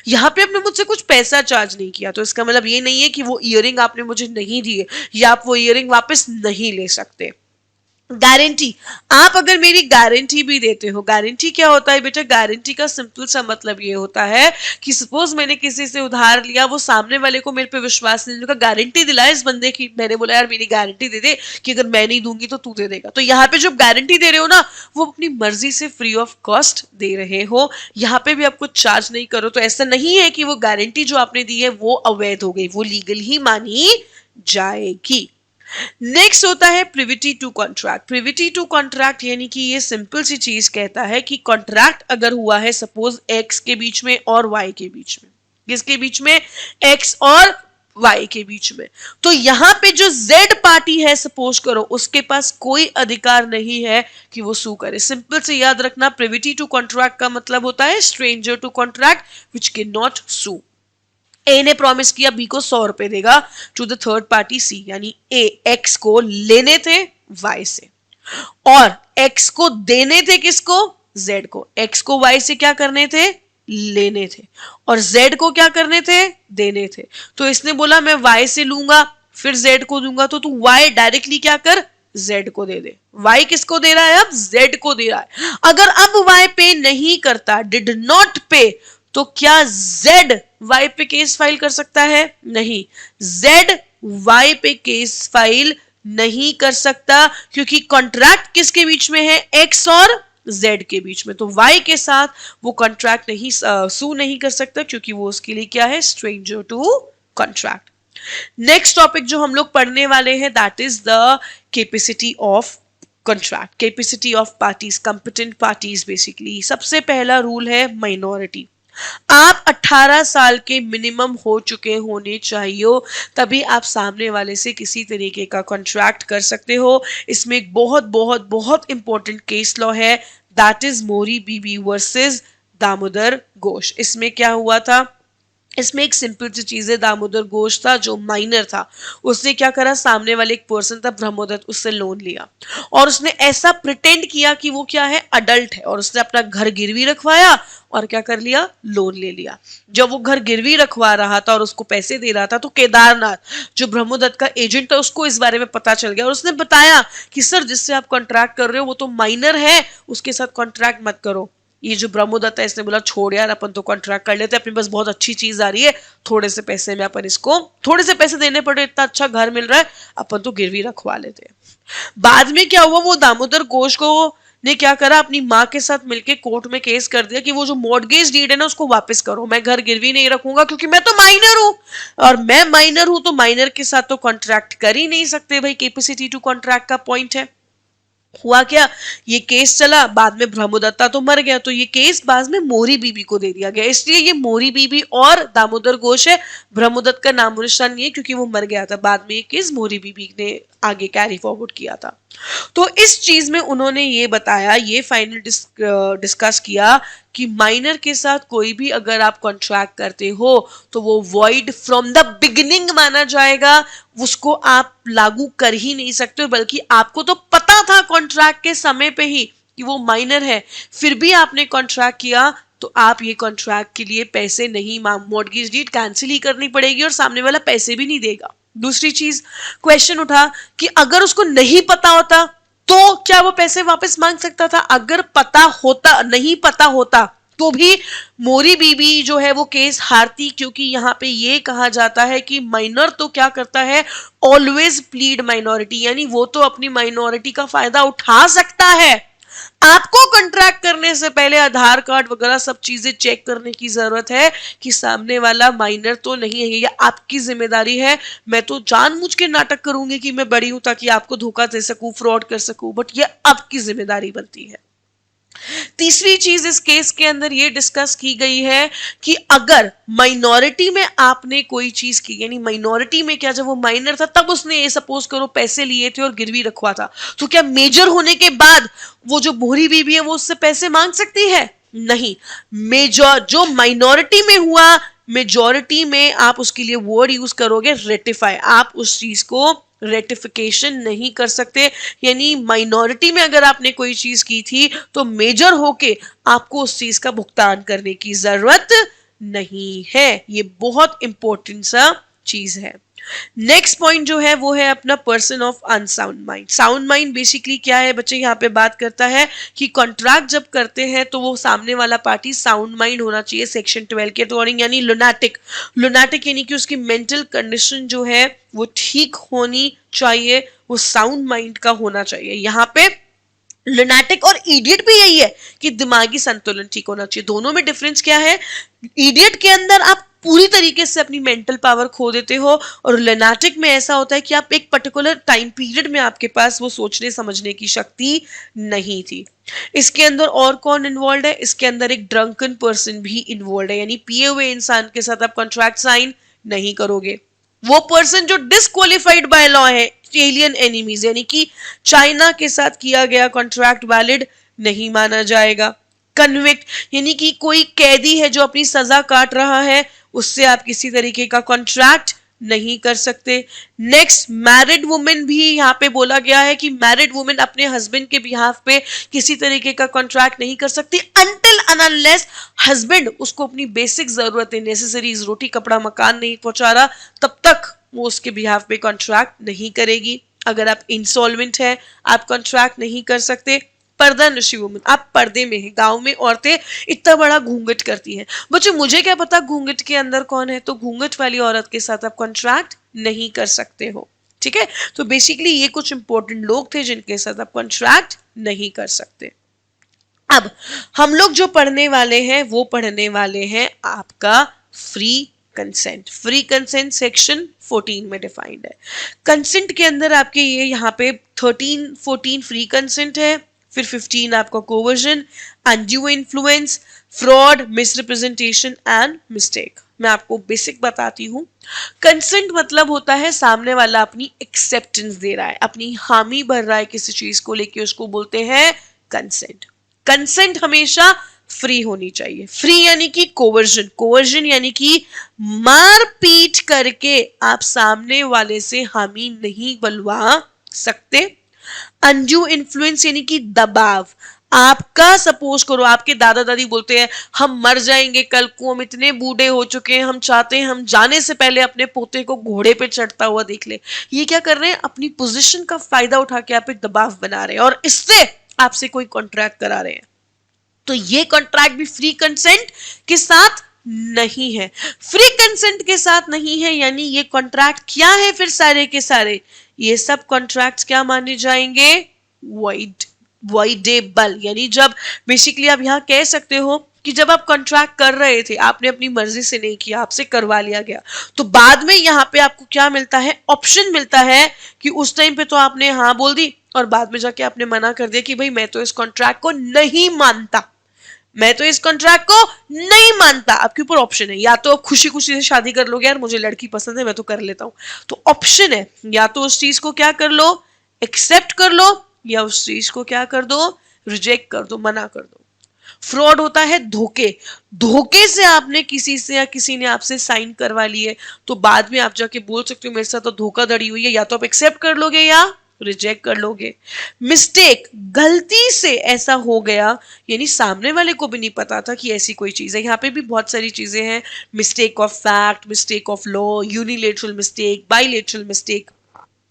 यहाँ पे आपने मुझसे कुछ पैसा चार्ज नहीं किया, तो इसका मतलब ये नहीं है कि वो इयररिंग आपने मुझे नहीं दिए या आप वो इयररिंग वापस नहीं ले सकते। गारंटी, आप अगर मेरी गारंटी भी देते हो, गारंटी क्या होता है बेटा, गारंटी का सिंपल सा मतलब ये होता है कि सपोज मैंने किसी से उधार लिया, वो सामने वाले को मेरे पे विश्वास नहीं, का गारंटी दिलाया इस बंदे की, मैंने बोला यार मेरी गारंटी दे दे कि अगर मैं नहीं दूंगी तो तू दे देगा। तो यहाँ पे जो गारंटी दे रहे हो ना, वो अपनी मर्जी से फ्री ऑफ कॉस्ट दे रहे हो, यहाँ पे भी आप कुछ चार्ज नहीं करो, तो ऐसा नहीं है कि वो गारंटी जो आपने दी है वो अवैध हो गई, वो लीगल ही मानी जाएगी। नेक्स्ट होता है privity to contract. Privity to contract यानी कि ये सिंपल सी चीज कहता है कि कॉन्ट्रैक्ट अगर हुआ है सपोज एक्स के बीच में और वाई के बीच में, किसके बीच में, एक्स और वाई के बीच में, तो यहां पे जो जेड पार्टी है सपोज करो उसके पास कोई अधिकार नहीं है कि वो सू करे। सिंपल से याद रखना, प्रिविटी टू कॉन्ट्रैक्ट का मतलब होता है stranger to contract which cannot sue. A ने प्रॉमिस किया बी को 100 रुपए देगा to the third party C, यानी ए एक्स को लेने थे वाई से और एक्स को देने थे किसको, जेड को। एक्स को वाई से क्या करने थे, लेने थे, और जेड को क्या करने थे, देने थे। तो इसने बोला मैं वाई से लूंगा फिर जेड को दूंगा, तो तू वाई डायरेक्टली क्या कर, जेड को दे दे। वाई किसको दे रहा है, अब जेड को दे रहा है। अगर अब वाई पे नहीं करता, डिड नॉट पे, तो क्या जेड वाई पे केस फाइल कर सकता है, नहीं, जेड वाई पे केस फाइल नहीं कर सकता, क्योंकि कॉन्ट्रैक्ट किसके बीच में है, एक्स और जेड के बीच में। तो वाई के साथ वो कॉन्ट्रैक्ट नहीं सू नहीं कर सकता, क्योंकि वो उसके लिए क्या है, stranger to contract. Next topic जो हम लोग पढ़ने वाले हैं that is the capacity of contract, capacity of parties, competent parties. Basically सबसे पहला रूल है माइनॉरिटी। आप 18 साल के मिनिमम हो चुके होने चाहिए तभी आप सामने वाले से किसी तरीके का कॉन्ट्रैक्ट कर सकते हो। इसमें एक बहुत बहुत बहुत इंपॉर्टेंट केस लॉ है that is Mohori Bibee versus Damodar Ghosh. इसमें क्या हुआ था, इसमें एक सिंपल सी चीज है, दामोदर घोष था जो माइनर था, उसने क्या करा, सामने वाले एक पर्सन था ब्रह्मोदत्त, उससे लोन लिया और उसने ऐसा प्रिटेंड किया कि वो क्या है, अडल्ट है, और उसने अपना घर गिरवी रखवाया और क्या कर लिया, लोन ले लिया। जब वो घर गिरवी रखवा रहा था और उसको पैसे दे रहा था तो केदारनाथ जो ब्रह्मोदत्त का एजेंट था उसको इस बारे में पता चल गया और उसने बताया कि सर जिससे आप कॉन्ट्रैक्ट कर रहे हो वो तो माइनर है, उसके साथ कॉन्ट्रैक्ट मत करो। ये जो ब्रह्मोदत्ता है इसने बोला छोड़ यार, अपन तो कॉन्ट्रैक्ट कर लेते, अपने पास बहुत अच्छी चीज आ रही है, थोड़े से पैसे में अपन इसको, थोड़े से पैसे देने पड़े, इतना अच्छा घर मिल रहा है, अपन तो गिरवी रखवा लेते हैं। बाद में क्या हुआ, वो दामोदर घोष को ने क्या करा, अपनी माँ के साथ मिलके कोर्ट में केस कर दिया कि वो जो मॉर्गेज डीड है ना उसको वापस करो, मैं घर गिरवी नहीं रखूंगा क्योंकि मैं तो माइनर हूं, और मैं माइनर हूं तो माइनर के साथ तो कॉन्ट्रैक्ट कर ही नहीं सकते भाई, केपेसिटी टू कॉन्ट्रैक्ट का पॉइंट है। हुआ क्या, ये केस चला, बाद में ब्रह्मदत्ता तो मर गया, तो ये केस बाद में मोरी बीबी को दे दिया गया, इसलिए ये मोरी बीबी और दामोदर घोष है, ब्रह्मदत्त का नामो निशान नहीं है क्योंकि वो मर गया था। बाद में ये केस मोरी बीबी ने आगे कैरी फॉरवर्ड किया था। तो इस चीज में उन्होंने ये बताया, ये फाइनल डिस्कस किया कि माइनर के साथ कोई भी अगर आप कॉन्ट्रैक्ट करते हो तो वो वॉइड फ्रॉम द बिगिनिंग माना जाएगा, उसको आप लागू कर ही नहीं सकते, बल्कि आपको तो पता था कॉन्ट्रैक्ट के समय पे ही कि वो माइनर है, फिर भी आपने कॉन्ट्रैक्ट किया, तो आप ये कॉन्ट्रैक्ट के लिए पैसे नहीं, मॉर्गेज डीड कैंसिल ही करनी पड़ेगी और सामने वाला पैसे भी नहीं देगा। दूसरी चीज, क्वेश्चन उठा कि अगर उसको नहीं पता होता तो क्या वो पैसे वापस मांग सकता था? अगर पता होता, नहीं पता होता तो भी मोरी बीबी जो है वो केस हारती, क्योंकि यहाँ पे ये कहा जाता है कि माइनर तो क्या करता है, ऑलवेज प्लीड माइनॉरिटी, यानी वो तो अपनी माइनॉरिटी का फायदा उठा सकता है। आपको कॉन्ट्रैक्ट करने से पहले आधार कार्ड वगैरह सब चीजें चेक करने की जरूरत है कि सामने वाला माइनर तो नहीं है, ये आपकी जिम्मेदारी है। मैं तो जानबूझ के नाटक करूंगी कि मैं बड़ी हूं ताकि आपको धोखा दे सकूं, फ्रॉड कर सकूं, बट ये आपकी जिम्मेदारी बनती है। तीसरी चीज इस केस के अंदर ये डिस्कस की गई है कि अगर माइनॉरिटी में आपने कोई चीज की, यानी माइनॉरिटी में क्या, जब वो माइनर था तब उसने ये सपोज करो पैसे लिए थे और गिरवी रखवा था, तो क्या मेजर होने के बाद वो जो मोहरी बीबी है वो उससे पैसे मांग सकती है? नहीं। मेजर जो माइनॉरिटी में हुआ, मेजॉरिटी में आप उसके लिए वर्ड यूज करोगे रेटिफाई, आप उस चीज को रेटिफिकेशन नहीं कर सकते, यानी माइनॉरिटी में अगर आपने कोई चीज की थी तो मेजर होके आपको उस चीज का भुगतान करने की जरूरत नहीं है। ये बहुत इंपॉर्टेंट सा चीज है। नेक्स्ट पॉइंट जो है वो है अपना person of unsound mind. Sound mind basically क्या है बच्चे, यहाँ पे बात करता है कि कॉन्ट्रैक्ट जब करते हैं तो वो सामने वाला पार्टी साउंड माइंड होना चाहिए सेक्शन 12 के अकॉर्डिंग, यानी लुनाटिक। लुनाटिक यानी कि उसकी मेंटल कंडीशन जो है वो ठीक होनी चाहिए, वो साउंड माइंड का होना चाहिए। यहाँ पे लुनाटिक और इडियट भी यही है कि दिमागी संतुलन ठीक होना चाहिए। दोनों में डिफरेंस क्या है, इडियट के अंदर आप पूरी तरीके से अपनी मेंटल पावर खो देते हो, और लुनाटिक में ऐसा होता है कि आप एक पर्टिकुलर टाइम पीरियड में आपके पास वो सोचने समझने की शक्ति नहीं थी। इसके अंदर और कौन इन्वॉल्व है, इसके अंदर एक ड्रंकन पर्सन भी इन्वॉल्व है, यानी पिए हुए इंसान के साथ आप कॉन्ट्रैक्ट साइन नहीं करोगे। वो पर्सन जो डिस्क्वालिफाइड बाय लॉ है, एलियन एनिमीज, यानी कि चाइना के साथ किया गया कॉन्ट्रैक्ट वैलिड नहीं माना जाएगा। कन्विक्ट यानी कि कोई कैदी है जो अपनी सजा काट रहा है, उससे आप किसी तरीके का कॉन्ट्रैक्ट नहीं कर सकते। नेक्स्ट, मैरिड वुमेन भी यहाँ पे बोला गया है कि मैरिड वुमेन अपने हस्बैंड के बिहाफ पे किसी तरीके का कॉन्ट्रैक्ट नहीं कर सकती अनटिल अनलेस हस्बैंड उसको अपनी बेसिक जरूरतें, नेसेसरीज, रोटी कपड़ा मकान नहीं पहुंचा रहा, तब तक वो उसके बिहाफ पे कॉन्ट्रैक्ट नहीं करेगी। अगर आप इंसॉल्वेंट है आप कॉन्ट्रैक्ट नहीं कर सकते। पर्दा नशी वुमन, आप पर्दे में है। गांव में औरतें इतना बड़ा घूंघट करती हैं, बच्चे मुझे क्या पता घूंघट के अंदर कौन है, तो घूंघट वाली औरत के साथ आप कॉन्ट्रैक्ट नहीं कर सकते हो। ठीक है, तो बेसिकली ये कुछ इंपॉर्टेंट लोग थे जिनके साथ आप कॉन्ट्रैक्ट नहीं कर सकते। अब हम लोग जो पढ़ने वाले हैं वो पढ़ने वाले हैं आपका free consent. Free consent section 14 में डिफाइंड है। कंसेंट के अंदर आपके ये यहाँ पे 13-14 फ्री कंसेंट है, फिर 15 आपका coercion, undue influence, fraud, misrepresentation and mistake. मैं आपको बेसिक बताती हूँ। कंसेंट मतलब होता है सामने वाला अपनी एक्सेप्टेंस दे रहा है, अपनी हामी भर रहा है किसी चीज को लेके, उसको बोलते हैं कंसेंट। कंसेंट हमेशा फ्री होनी चाहिए। फ्री यानी कि कोवर्जन, कोवर्जन यानी कि मार पीट करके आप सामने वाले से हामी नहीं बुलवा सकते। अनड्यू इन्फ्लुएंस यानी कि दबाव, आपका सपोज करो आपके दादा दादी बोलते हैं हम मर जाएंगे कल को, हम इतने बूढ़े हो चुके हैं, हम चाहते हैं हम जाने से पहले अपने पोते को घोड़े पे चढ़ता हुआ देख ले। ये क्या कर रहे हैं, अपनी पोजीशन का फायदा उठा के आप एक दबाव बना रहे हैं और इससे आपसे कोई कॉन्ट्रैक्ट करा रहे हैं। तो ये कॉन्ट्रैक्ट भी फ्री कंसेंट के साथ नहीं है। फ्री कंसेंट के साथ नहीं है यानी ये कॉन्ट्रैक्ट क्या है फिर सारे के सारे, ये सब कॉन्ट्रैक्ट्स क्या माने जाएंगे, वॉइडेबल। यानी जब बेसिकली आप यहां कह सकते हो कि जब आप कॉन्ट्रैक्ट कर रहे थे, आपने अपनी मर्जी से नहीं किया, आपसे करवा लिया गया, तो बाद में यहाँ पे आपको क्या मिलता है, ऑप्शन मिलता है कि उस टाइम पे तो आपने हाँ बोल दी और बाद में जाके आपने मना कर दिया कि भाई मैं तो इस कॉन्ट्रैक्ट को नहीं मानता, मैं तो इस कॉन्ट्रैक्ट को नहीं मानता। आपके ऊपर ऑप्शन है, या तो आप खुशी खुशी से शादी कर लोगे, यार मुझे लड़की पसंद है मैं तो कर लेता हूं, तो ऑप्शन है या तो उस चीज को क्या कर लो, एक्सेप्ट कर लो, या उस चीज को क्या कर दो, रिजेक्ट कर दो, मना कर दो। फ्रॉड होता है धोखे, धोखे से आपने किसी से या किसी ने आपसे साइन करवा लिए, तो बाद में आप जाके बोल सकते हो मेरे साथ तो धोखाधड़ी हुई है, या तो आप एक्सेप्ट कर लोगे या रिजेक्ट कर लोगे। मिस्टेक, गलती से ऐसा हो गया, यानी सामने वाले को भी नहीं पता था कि ऐसी कोई चीज है। यहाँ पे भी बहुत सारी चीजें हैं, mistake of fact, mistake of law, unilateral mistake, bilateral mistake.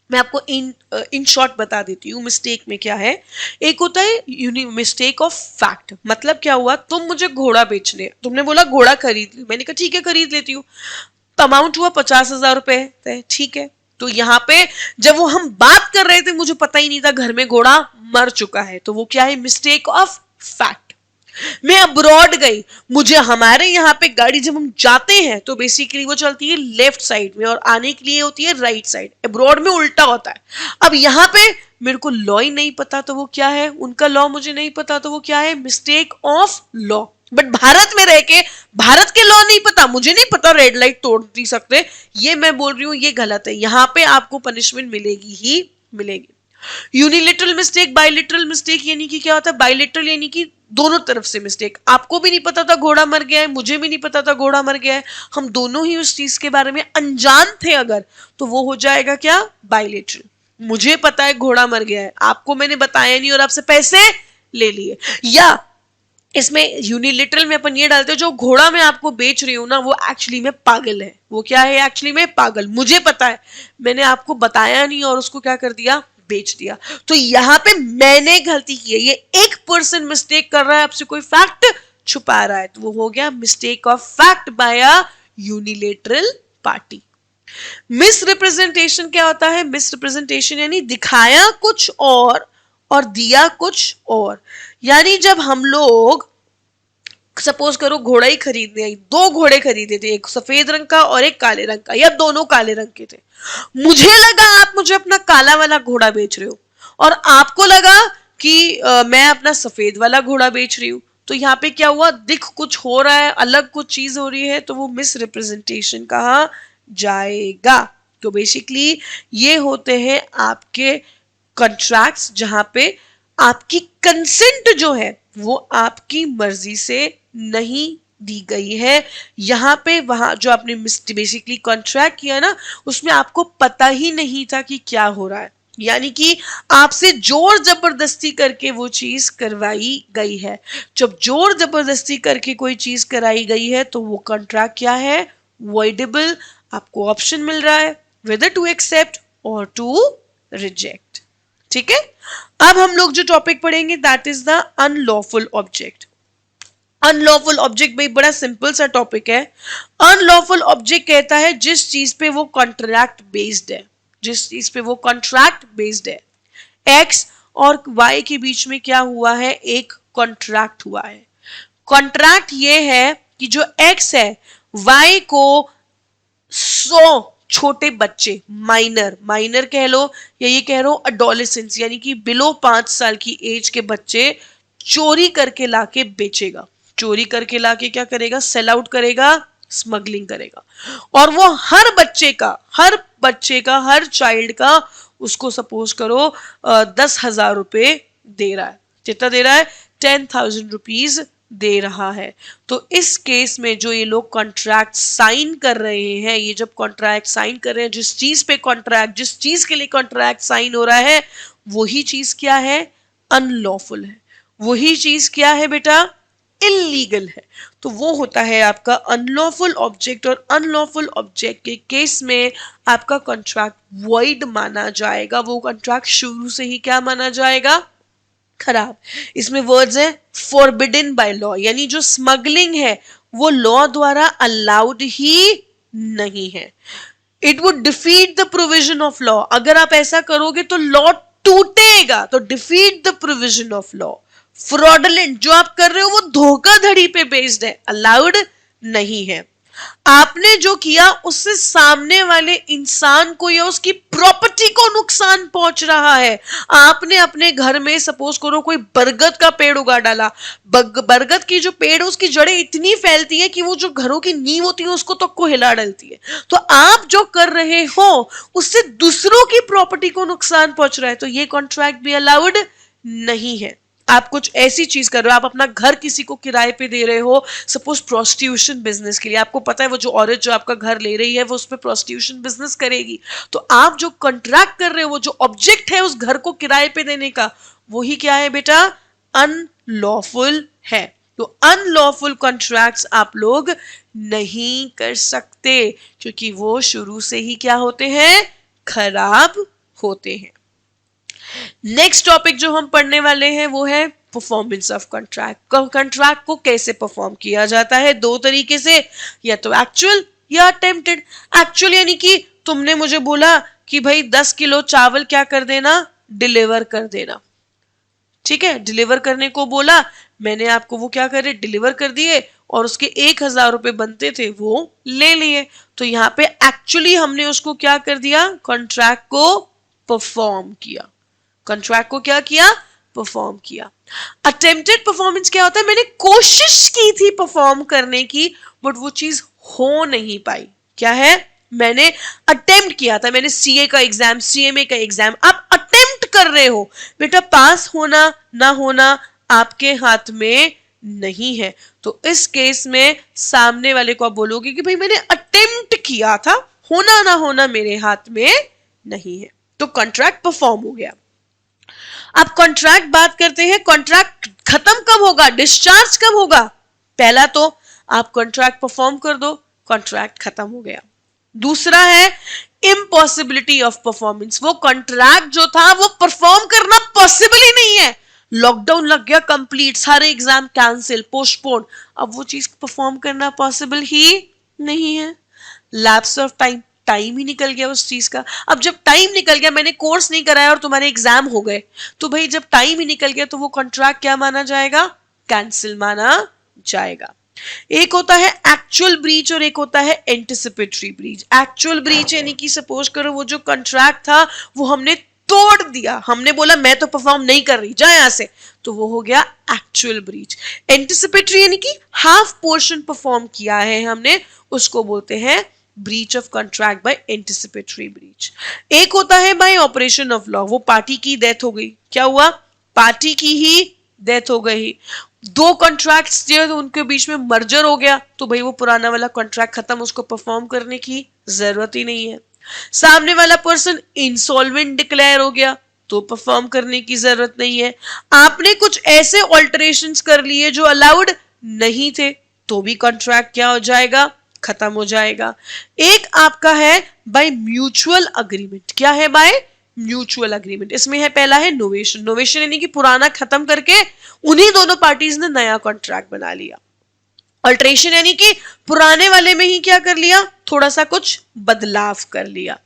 मैं आपको इन शॉर्ट बता देती हूँ मिस्टेक में क्या है। एक होता है मिस्टेक ऑफ फैक्ट, मतलब क्या हुआ, तुम मुझे घोड़ा बेचने, तुमने बोला घोड़ा खरीद ली, मैंने कहा ठीक है खरीद लेती हूँ, अमाउंट हुआ 50,000 रुपए, ठीक है। तो यहाँ पे जब वो हम बात कर रहे थे मुझे पता ही नहीं था घर में घोड़ा मर चुका है, तो वो क्या है, मिस्टेक ऑफ फैक्ट। मैं अब्रॉड गई, मुझे हमारे यहाँ पे गाड़ी जब हम जाते हैं तो बेसिकली वो चलती है लेफ्ट साइड में और आने के लिए होती है राइट साइड, अब्रॉड में उल्टा होता है। अब यहाँ पे मेरे को लॉ ही नहीं पता तो वो क्या है, उनका लॉ मुझे नहीं पता तो वो क्या है, mistake of law. But Bharat में रह के भारत के लॉ नहीं पता, मुझे नहीं पता रेड लाइट तोड़ नहीं सकते, ये मैं बोल रही हूं ये गलत है, यहाँ पे आपको पनिशमेंट मिलेगी ही मिलेगी। यूनिलेटरल मिस्टेक, बाइलेटरल मिस्टेक यानी कि क्या होता है, बाइलेटरल यानी कि दोनों तरफ से मिस्टेक, आपको भी नहीं पता था घोड़ा मर गया है, मुझे भी नहीं पता था घोड़ा मर गया है, हम दोनों ही उस चीज के बारे में अनजान थे अगर, तो वो हो जाएगा क्या, बाइलेटरल। मुझे पता है घोड़ा मर गया है, आपको मैंने बताया नहीं और आपसे पैसे ले लिए। या इसमें यूनिलिटरल में अपन ये डालते हैं जो घोड़ा मैं आपको बेच रही हूं ना वो एक्चुअली में पागल है, वो क्या है, एक्चुअली में पागल, मुझे पता है, मैंने आपको बताया नहीं और उसको क्या कर दिया, बेच दिया। तो यहां पे मैंने गलती की है, ये एक पर्सन मिस्टेक कर रहा है, आपसे कोई फैक्ट छुपा रहा है, तो वो हो गया mistake of fact bye a unilateral party. Misrepresentation क्या होता है, मिसरिप्रेजेंटेशन यानी दिखाया कुछ और दिया कुछ और। यानी जब हम लोग सपोज करो घोड़ा ही खरीदने आई, दो घोड़े खरीदे थे, एक सफेद रंग का और एक काले रंग का, या दोनों काले रंग के थे, मुझे लगा आप मुझे अपना काला वाला घोड़ा बेच रहे हो और आपको लगा कि मैं अपना सफेद वाला घोड़ा बेच रही हूं, तो यहाँ पे क्या हुआ, दिख कुछ हो रहा है, अलग कुछ चीज हो रही है, तो वो मिस रिप्रेजेंटेशन कहा जाएगा। तो बेसिकली ये होते हैं आपके कॉन्ट्रैक्ट्स जहां पे आपकी कंसेंट जो है वो आपकी मर्जी से नहीं दी गई है। यहां पे वहां जो आपने बेसिकली कॉन्ट्रैक्ट किया ना उसमें आपको पता ही नहीं था कि क्या हो रहा है, यानी कि आपसे जोर जबरदस्ती करके वो चीज करवाई गई है। जब जोर जबरदस्ती करके कोई चीज कराई गई है तो वो कॉन्ट्रैक्ट क्या है, वॉइडेबल। आपको ऑप्शन मिल रहा है वेदर टू एक्सेप्ट और टू रिजेक्ट, ठीक है। अब हम लोग जो टॉपिक पढ़ेंगे that is the unlawful object. Unlawful object भाई बड़ा सिंपल सा टॉपिक है। अनलॉफुल ऑब्जेक्ट कहता है जिस चीज पे वो कॉन्ट्रैक्ट बेस्ड है, जिस चीज पे वो कॉन्ट्रैक्ट बेस्ड है। एक्स और वाई के बीच में क्या हुआ है, एक कॉन्ट्रैक्ट हुआ है। कॉन्ट्रैक्ट ये है कि जो एक्स है वाई को 100 छोटे बच्चे, माइनर कह लो या ये कह लो अडोलेसेंस यानी कि बिलो 5 साल की एज के बच्चे चोरी करके लाके बेचेगा। चोरी करके लाके क्या करेगा, सेल आउट करेगा, स्मगलिंग करेगा। और वो हर बच्चे का हर चाइल्ड का उसको सपोज करो 10,000 रुपए दे रहा है। कितना दे रहा है, 10,000 रुपीज दे रहा है। तो इस केस में जो ये लोग कॉन्ट्रैक्ट साइन कर रहे हैं, ये जब कॉन्ट्रैक्ट साइन कर रहे हैं, जिस चीज पे कॉन्ट्रैक्ट, जिस चीज के लिए कॉन्ट्रैक्ट साइन हो रहा है वही चीज क्या है, अनलॉफुल है। वही चीज क्या है बेटा, इलीगल है। तो वो होता है आपका अनलॉफुल ऑब्जेक्ट। और अनलॉफुल ऑब्जेक्ट के केस में आपका कॉन्ट्रैक्ट वॉइड माना जाएगा। वो कॉन्ट्रैक्ट शुरू से ही क्या माना जाएगा, खराब। इसमें वर्ड्स है फॉरबिडन बाय लॉ, यानी जो स्मगलिंग है वो लॉ द्वारा अलाउड ही नहीं है। It would defeat the provision of law, अगर आप ऐसा करोगे तो लॉ टूटेगा, तो defeat the provision of law. Fraudulent, जो आप कर रहे हो वो धोखाधड़ी पे बेस्ड है, अलाउड नहीं है। आपने जो किया उससे सामने वाले इंसान को या उसकी प्रॉपर्टी को नुकसान पहुंच रहा है। आपने अपने घर में सपोज करो कोई बरगद का पेड़ उगा डाला, बरगद की जो पेड़ है उसकी जड़ें इतनी फैलती है कि वो जो घरों की नींव होती है उसको तक को हिला डालती है। तो आप जो कर रहे हो उससे दूसरों की प्रॉपर्टी को नुकसान पहुंच रहा है, तो ये कॉन्ट्रैक्ट भी अलाउड नहीं है। आप कुछ ऐसी चीज कर रहे हो, आप अपना घर किसी को किराए पे दे रहे हो, सपोज प्रोस्टिट्यूशन बिजनेस के लिए, आपको पता है वो जो औरत जो आपका घर ले रही है वो उस पर प्रोस्टिट्यूशन बिजनेस करेगी, तो आप जो कॉन्ट्रैक्ट कर रहे हो, वो जो ऑब्जेक्ट है उस घर को किराए पे देने का, वही क्या है बेटा, अनलॉफुल है। तो अनलॉफुल कॉन्ट्रैक्ट्स आप लोग नहीं कर सकते, क्योंकि वो शुरू से ही क्या होते हैं, खराब होते हैं। नेक्स्ट टॉपिक जो हम पढ़ने वाले हैं वो है परफॉर्मेंस ऑफ कॉन्ट्रैक्ट। कॉन्ट्रैक्ट को कैसे परफॉर्म किया जाता है, दो तरीके से, या तो एक्चुअल या अटेम्प्टेड। एक्चुअल यानी कि तुमने मुझे बोला कि भाई 10 किलो चावल क्या कर देना, डिलीवर कर देना, ठीक है, डिलीवर करने को बोला, मैंने आपको वो क्या करे, डिलीवर कर दिए, और उसके 1000 रुपए बनते थे वो ले लिए। तो यहाँ पे एक्चुअली हमने उसको क्या कर दिया, कॉन्ट्रैक्ट को परफॉर्म किया, कॉन्ट्रैक्ट को क्या किया, परफॉर्म किया। अटेम्प्टेड परफॉर्मेंस क्या होता है, मैंने कोशिश की थी परफॉर्म करने की बट वो चीज हो नहीं पाई। क्या है, मैंने अटेम्प्ट किया था, मैंने सीए का एग्जाम, सीएमए का एग्जाम, आप अटेम्प्ट कर रहे हो बेटा, पास होना ना होना आपके हाथ में नहीं है। तो इस केस में सामने वाले को आप बोलोगे कि भाई मैंने अटेम्प्ट किया था, होना ना होना मेरे हाथ में नहीं है, तो कॉन्ट्रैक्ट परफॉर्म हो गया। अब कॉन्ट्रैक्ट बात करते हैं, कॉन्ट्रैक्ट खत्म कब होगा, डिस्चार्ज कब होगा। पहला तो आप कॉन्ट्रैक्ट परफॉर्म कर दो, कॉन्ट्रैक्ट खत्म हो गया। दूसरा है इम्पॉसिबिलिटी ऑफ परफॉर्मेंस, वो कॉन्ट्रैक्ट जो था वो परफॉर्म करना पॉसिबल ही नहीं है, लॉकडाउन लग गया कंप्लीट, सारे एग्जाम कैंसिल, पोस्टपोन, अब वो चीज परफॉर्म करना पॉसिबल ही नहीं है। लैप्स ऑफ टाइम, टाइम ही निकल गया उस चीज का। अब जब टाइम निकल गया, मैंने कोर्स नहीं कराया और तुम्हारे एग्जाम हो गए, तो भाई जब टाइम ही निकल गया तो वो कॉन्ट्रैक्ट क्या माना जाएगा, कैंसिल माना जाएगा। एक होता है एक्चुअल ब्रीच और एक होता है एंटिसिपेटरी ब्रीच। एक्चुअल ब्रीच यानी कि सपोज करो वो जो कॉन्ट्रैक्ट था वो हमने तोड़ दिया, हमने बोला मैं तो परफॉर्म नहीं कर रही, जा यहां से, तो वो हो गया एक्चुअल ब्रीच। एंटिसिपेटरी यानी कि हाफ पोर्शन परफॉर्म किया है हमने, उसको बोलते हैं breach of contract by anticipatory breach. एक होता है बाय ऑपरेशन ऑफ लॉ, वो पार्टी की डेथ हो गई, क्या हुआ, पार्टी की ही डेथ हो गई, दो कॉन्ट्रैक्ट्स जो तो उनके बीच में मर्जर हो गया, तो भाई वो पुराना वाला कॉन्ट्रैक्ट खत्म, उसको परफॉर्म करने की जरूरत ही नहीं है। सामने वाला पर्सन इंसॉल्वेंट डिक्लेयर हो गया तो परफॉर्म करने की जरूरत नहीं है। आपने कुछ ऐसे ऑल्टरेशंस कर लिए जो अलाउड नहीं थे, तो भी कॉन्ट्रैक्ट क्या हो जाएगा, खत्म हो जाएगा। एक आपका है बाय म्यूचुअल अग्रीमेंट, क्या है बाय म्यूचुअल अग्रीमेंट, इसमें है पहला है नोवेशन, नोवेशन यानी कि पुराना खत्म करके उन्हीं दोनों पार्टीज ने नया कॉन्ट्रैक्ट बना लिया। अल्टरेशन यानी कि पुराने वाले में ही क्या कर लिया, थोड़ा सा कुछ बदलाव कर लिया।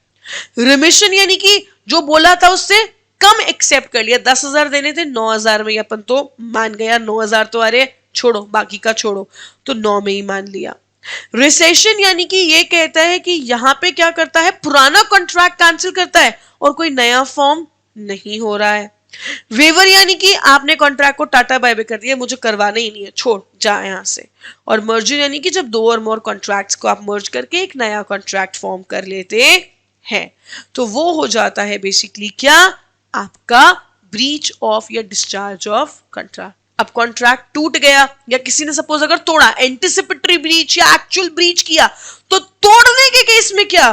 रिमिशन यानी कि जो बोला था उससे कम एक्सेप्ट कर लिया, 10,000 देने थे 9,000 में अपन तो मान गया, 9,000 तो अरे छोड़ो, बाकी का छोड़ो, तो 9 में ही मान लिया। रिसेशन यानी कि ये कहता है कि यहां पे क्या करता है, पुराना कॉन्ट्रैक्ट कैंसिल करता है और कोई नया फॉर्म नहीं हो रहा है। वेवर यानी कि आपने कॉन्ट्रैक्ट को टाटा बाय बाय कर दिया, मुझे करवाना ही नहीं है, छोड़ जा यहां से। और मर्जर यानी कि जब 2 और मोर कॉन्ट्रैक्ट्स को आप मर्ज करके एक नया कॉन्ट्रैक्ट फॉर्म कर लेते हैं, तो वो हो जाता है बेसिकली क्या, आपका ब्रीच ऑफ या डिस्चार्ज ऑफ कॉन्ट्रैक्ट। अब कॉन्ट्रैक्ट टूट गया या किसी ने सपोज अगर तोड़ा, एंटिसिपेटरी ब्रीच या एक्चुअल ब्रीच किया, तो तोड़ने के केस में क्या,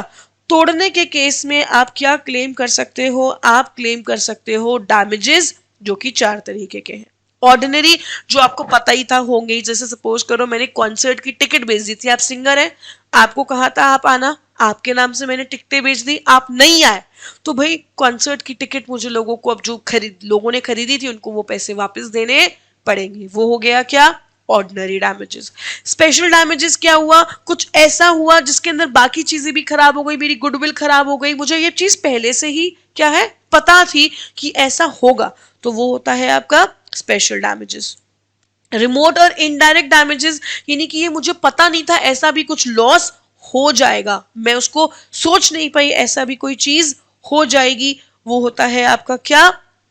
तोड़ने के केस में आप क्या क्लेम कर सकते हो, आप क्लेम कर सकते हो डैमेजेस, जो कि 4 तरीके के हैं। ऑर्डिनरी जो आपको पता ही था होंगे, जैसे सपोज करो मैंने कॉन्सर्ट की टिकट भेज दी थी, आप सिंगर हैं, आपको कहा था आप आना, आपके नाम से मैंने टिकटें बेच दी, आप नहीं आए, तो भाई कॉन्सर्ट की टिकट मुझे लोगों को, अब जो लोगों ने खरीदी थी उनको वो पैसे वापस देने पड़ेंगे। वो हो गया क्या? Ordinary damages. स्पेशल डैमेजेस क्या हुआ? कुछ ऐसा हुआ जिसके अंदर बाकी चीजें भी खराब हो गई, मेरी गुडविल खराब हो गई, मुझे ये चीज पहले से ही क्या है, पता थी कि ऐसा होगा, तो वो होता है आपका स्पेशल डैमेजेस। रिमोट और इनडायरेक्ट डैमेजेस, यानी कि ये मुझे पता नहीं था ऐसा भी कुछ लॉस हो जाएगा, मैं उसको सोच नहीं पाई ऐसा भी कोई चीज हो जाएगी, वो होता है आपका क्या?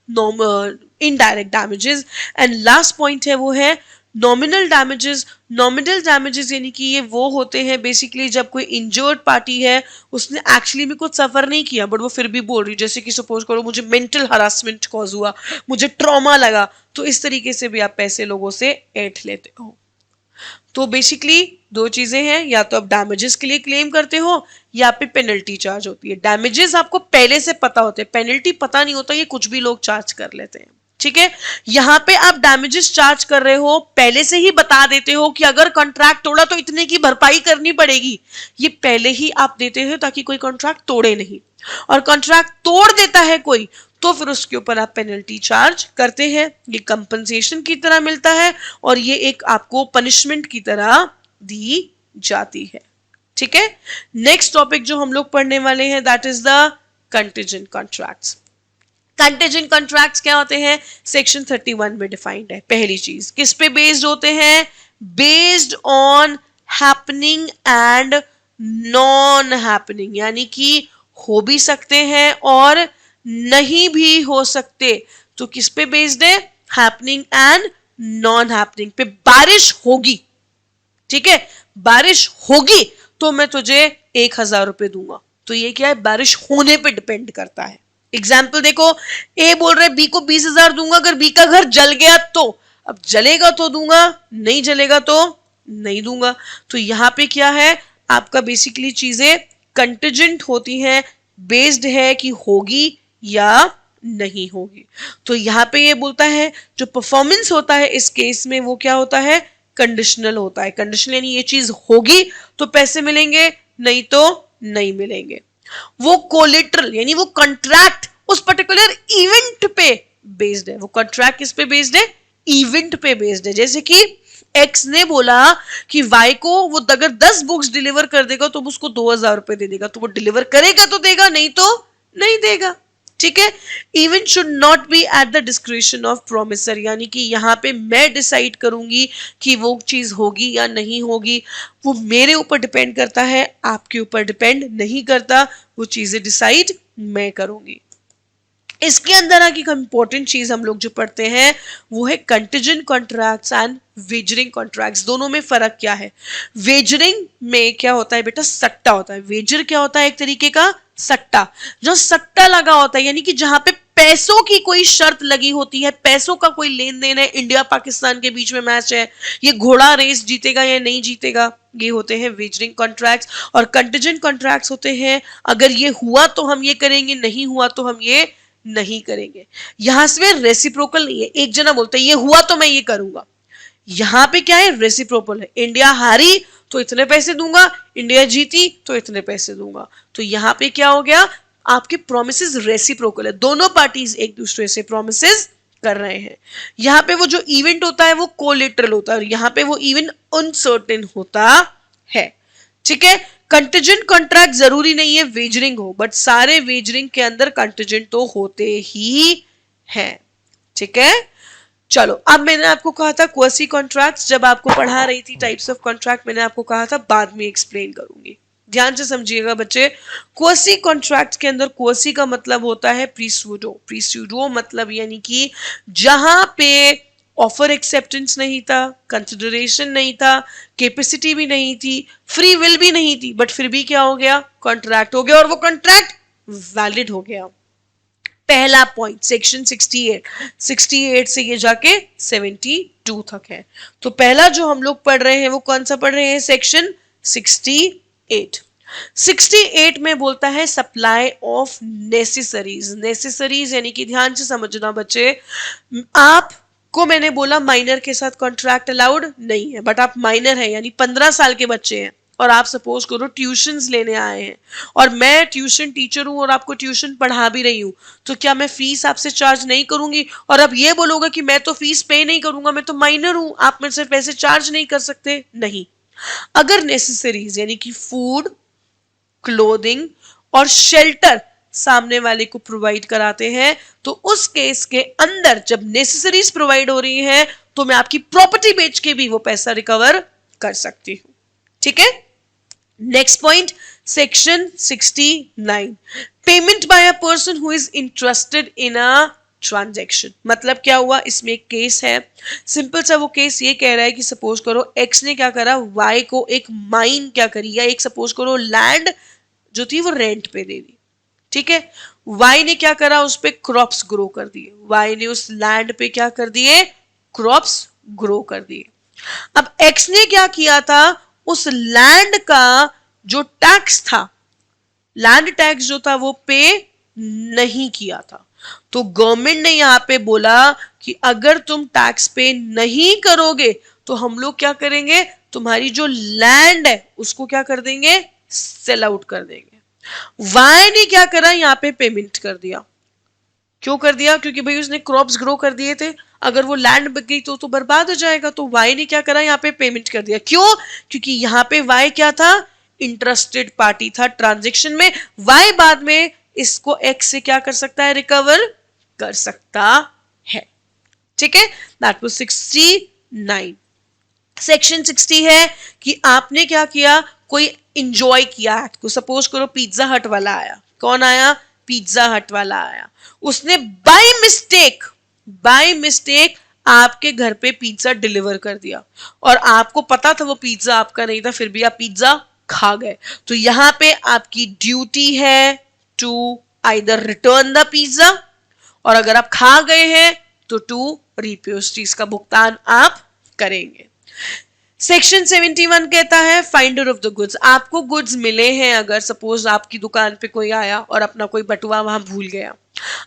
Indirect damages. And last point है वो है नॉमिनल डैमेजेस। नॉमिनल डैमेजेस यानी कि ये वो होते हैं बेसिकली जब कोई इंजर्ड पार्टी है, उसने एक्चुअली में कुछ सफर नहीं किया बट वो फिर भी बोल रही, जैसे कि सपोज करो मुझे मेंटल हरासमेंट कॉज हुआ, मुझे ट्रॉमा लगा, तो इस तरीके से भी आप पैसे लोगों से ऐंठ लेते हो। तो बेसिकली दो चीजें हैं, या तो आप डैमेजेस के लिए क्लेम करते हो या पे पेनल्टी चार्ज होती है। डैमेजेस आपको पहले से पता होते हैं, पेनल्टी पता नहीं होता, ये कुछ भी लोग चार्ज कर लेते हैं, ठीक है। यहां पे आप डैमेजेस चार्ज कर रहे हो, पहले से ही बता देते हो कि अगर कॉन्ट्रैक्ट तोड़ा तो इतने की भरपाई करनी पड़ेगी, ये पहले ही आप देते हो ताकि कोई कॉन्ट्रैक्ट तोड़े नहीं। और कॉन्ट्रैक्ट तोड़ देता है कोई तो फिर उसके ऊपर आप पेनल्टी चार्ज करते हैं, ये कंपनसेशन की तरह मिलता है और ये एक आपको पनिशमेंट की तरह दी जाती है, ठीक है। नेक्स्ट टॉपिक जो हम लोग पढ़ने वाले हैं that is the contingent contracts. Contingent contracts क्या होते हैं? सेक्शन 31 में डिफाइंड है। पहली चीज किस पे बेस्ड होते हैं? Based on happening and non happening, यानी कि हो भी सकते हैं और नहीं भी हो सकते। तो किस पे बेस्ड है? हैपनिंग एंड नॉन हैपनिंग पे। बारिश होगी, ठीक है, बारिश होगी तो मैं तुझे 1,000 रुपए दूंगा, तो ये क्या है? बारिश होने पे डिपेंड करता है। एग्जाम्पल देखो, ए बोल रहे बी को 20,000 दूंगा, अगर बी का घर जल गया तो, अब जलेगा तो दूंगा, नहीं जलेगा तो नहीं दूंगा। तो यहां पे क्या है आपका बेसिकली चीजें कंटिजेंट होती हैं, बेस्ड है कि होगी या नहीं होगी। तो यहां पे ये बोलता है जो परफॉर्मेंस होता है इस केस में वो क्या होता है? कंडीशनल होता है। कंडीशनल यानी ये चीज होगी तो पैसे मिलेंगे, नहीं तो नहीं मिलेंगे। वो कोलेटरल यानी वो कॉन्ट्रैक्ट उस पर्टिकुलर इवेंट पे बेस्ड है। वो कॉन्ट्रैक्ट किस पे बेस्ड है? इवेंट पे बेस्ड है। जैसे कि एक्स ने बोला कि वाई को वो अगर 10 बुक्स डिलीवर कर देगा तो उसको 2,000 रुपए दे देगा, तो वो डिलीवर करेगा तो देगा, नहीं तो नहीं देगा, ठीक है। Event should not be at the description of promisor, यानी कि यहां पे मैं डिसाइड करूंगी कि वो चीज होगी या नहीं होगी, वो मेरे ऊपर डिपेंड करता है, आपके ऊपर डिपेंड नहीं करता, वो चीजें डिसाइड मैं करूंगी। इसके अंदर एक इंपॉर्टेंट चीज हम लोग जो पढ़ते हैं वो है contingent contracts and wagering contracts. दोनों में फर्क क्या है? वेजरिंग में क्या होता है बेटा? सट्टा होता है। वेजर क्या होता है? एक तरीके का सट्टा, जो सट्टा लगा होता है, यानी कि जहां पे पैसों की कोई शर्त लगी होती है, पैसों का कोई लेन देन है, इंडिया पाकिस्तान के बीच में मैच है, ये घोड़ा रेस जीतेगा या नहीं जीतेगा, ये होते हैं वेजरिंग कॉन्ट्रैक्ट्स। और कंटिजेंट कॉन्ट्रैक्ट्स होते हैं अगर ये हुआ तो हम ये करेंगे, नहीं हुआ तो हम ये नहीं करेंगे। यहां से रेसिप्रोकल नहीं है, एक जना बोलता है ये हुआ तो मैं ये करूंगा। यहां पे क्या है? रेसिप्रोकल है। इंडिया हारी तो इतने पैसे दूंगा, इंडिया जीती तो इतने पैसे दूंगा। तो यहां पे क्या हो गया? आपके प्रोमिसेस रेसिप्रोकल है, दोनों पार्टीज एक दूसरे से प्रोमिसेस कर रहे हैं। यहां पे वो जो इवेंट होता है वो कोलेटरल होता है और यहां पे वो इवेंट अनसर्टेन होता है, ठीक है। कंटिजेंट कॉन्ट्रैक्ट जरूरी नहीं है वेजरिंग हो, बट सारे वेजरिंग के अंदर कंटिजेंट तो होते ही हैं, ठीक है। चलो, अब मैंने आपको कहा था क्वासी कॉन्ट्रैक्ट्स, जब आपको पढ़ा रही थी टाइप्स ऑफ कॉन्ट्रैक्ट, मैंने आपको कहा था बाद में एक्सप्लेन करूंगी, ध्यान से समझिएगा बच्चे। क्वासी कॉन्ट्रैक्ट के अंदर क्वासी का मतलब होता है प्रीसूडो। प्रीसूडो मतलब यानी कि जहां पे ऑफर एक्सेप्टेंस नहीं था, कंसिडरेशन नहीं था, कैपेसिटी भी नहीं थी, फ्री विल भी नहीं थी, बट फिर भी क्या हो गया? कॉन्ट्रैक्ट हो गया और वो कॉन्ट्रैक्ट वैलिड हो गया। पहला पॉइंट सेक्शन 68 से ये जाके 72 तक है। तो पहला जो हम लोग पढ़ रहे हैं वो कौन सा पढ़ रहे हैं? सेक्शन 68। 68 में बोलता है सप्लाई ऑफ नेसेसरीज। नेसेसरीज यानी कि ध्यान से समझना बच्चे, आपको मैंने बोला माइनर के साथ कॉन्ट्रैक्ट अलाउड नहीं है, बट आप माइनर है यानी 15 साल के बच्चे हैं और आप सपोज करो ट्यूशंस लेने आए हैं और मैं ट्यूशन टीचर हूं और आपको ट्यूशन पढ़ा भी रही हूं, तो क्या मैं फीस आपसे चार्ज नहीं करूंगी और अब ये बोलोगे कि मैं तो फीस पे नहीं करूंगा, मैं तो माइनर हूं, आप मेरे से पैसे चार्ज नहीं कर सकते? नहीं। अगर नेसेसरीज यानी कि फूड, क्लोथिंग और शेल्टर सामने वाले को प्रोवाइड कराते हैं तो उस केस के अंदर जब नेसेसरीज प्रोवाइड हो रही हैं तो मैं आपकी प्रॉपर्टी बेच के भी वो पैसा रिकवर कर सकती हूं। ठीक है, next point, section 69, payment by a person who is interested in a transaction. मतलब क्या हुआ, इसमें एक केस है, सिंपल सा वो केस ये कह रहा है कि सपोज करो एक्स ने क्या करा, वाई को एक माइन क्या करी या एक सपोज करो लैंड जो थी वो रेंट पे दे दी। ठीक है, वाई ने क्या करा, उस पे क्रॉप्स ग्रो कर दिए, वाई ने उस लैंड पे क्या कर दिए, क्रॉप्स ग्रो कर दिए। अब एक्स ने क्या किया था, उस लैंड का जो टैक्स था, लैंड टैक्स जो था वो पे नहीं किया था, तो गवर्नमेंट ने यहां पे बोला कि अगर तुम टैक्स पे नहीं करोगे तो हम लोग क्या करेंगे, तुम्हारी जो लैंड है उसको क्या कर देंगे, सेल आउट कर देंगे। वाई ने क्या करा, यहां पे पेमेंट कर दिया। क्यों कर दिया, क्योंकि भाई उसने क्रॉप्स ग्रो कर दिए थे, अगर वो लैंड बिक गई तो बर्बाद हो जाएगा, तो वाई ने क्या करा, यहाँ पे पेमेंट कर दिया। क्यों, क्योंकि यहाँ पे वाई क्या था, इंटरेस्टेड पार्टी था ट्रांजेक्शन में। वाई बाद में इसको एक्स से क्या कर सकता है, रिकवर कर सकता है। ठीक है, दैट वाज 69। सेक्शन 60 है कि आपने क्या किया, कोई इंजॉय किया एक्ट को, सपोज करो पिज्जा हट वाला आया, कौन आया, पिज्जा हट वाला आया, उसने बाय मिस्टेक आपके घर पे पिज्जा डिलीवर कर दिया और आपको पता था वो पिज्जा आपका नहीं था, फिर भी आप पिज्जा खा गए, तो यहां पे आपकी ड्यूटी है to either return the pizza, और अगर आप खा गए हैं तो टू रीपे, उस चीज का भुगतान आप करेंगे। सेक्शन 71 कहता है फाइंडर ऑफ द गुड्स, आपको गुड्स मिले हैं, अगर सपोज आपकी दुकान पे कोई आया और अपना कोई बटुआ वहां भूल गया,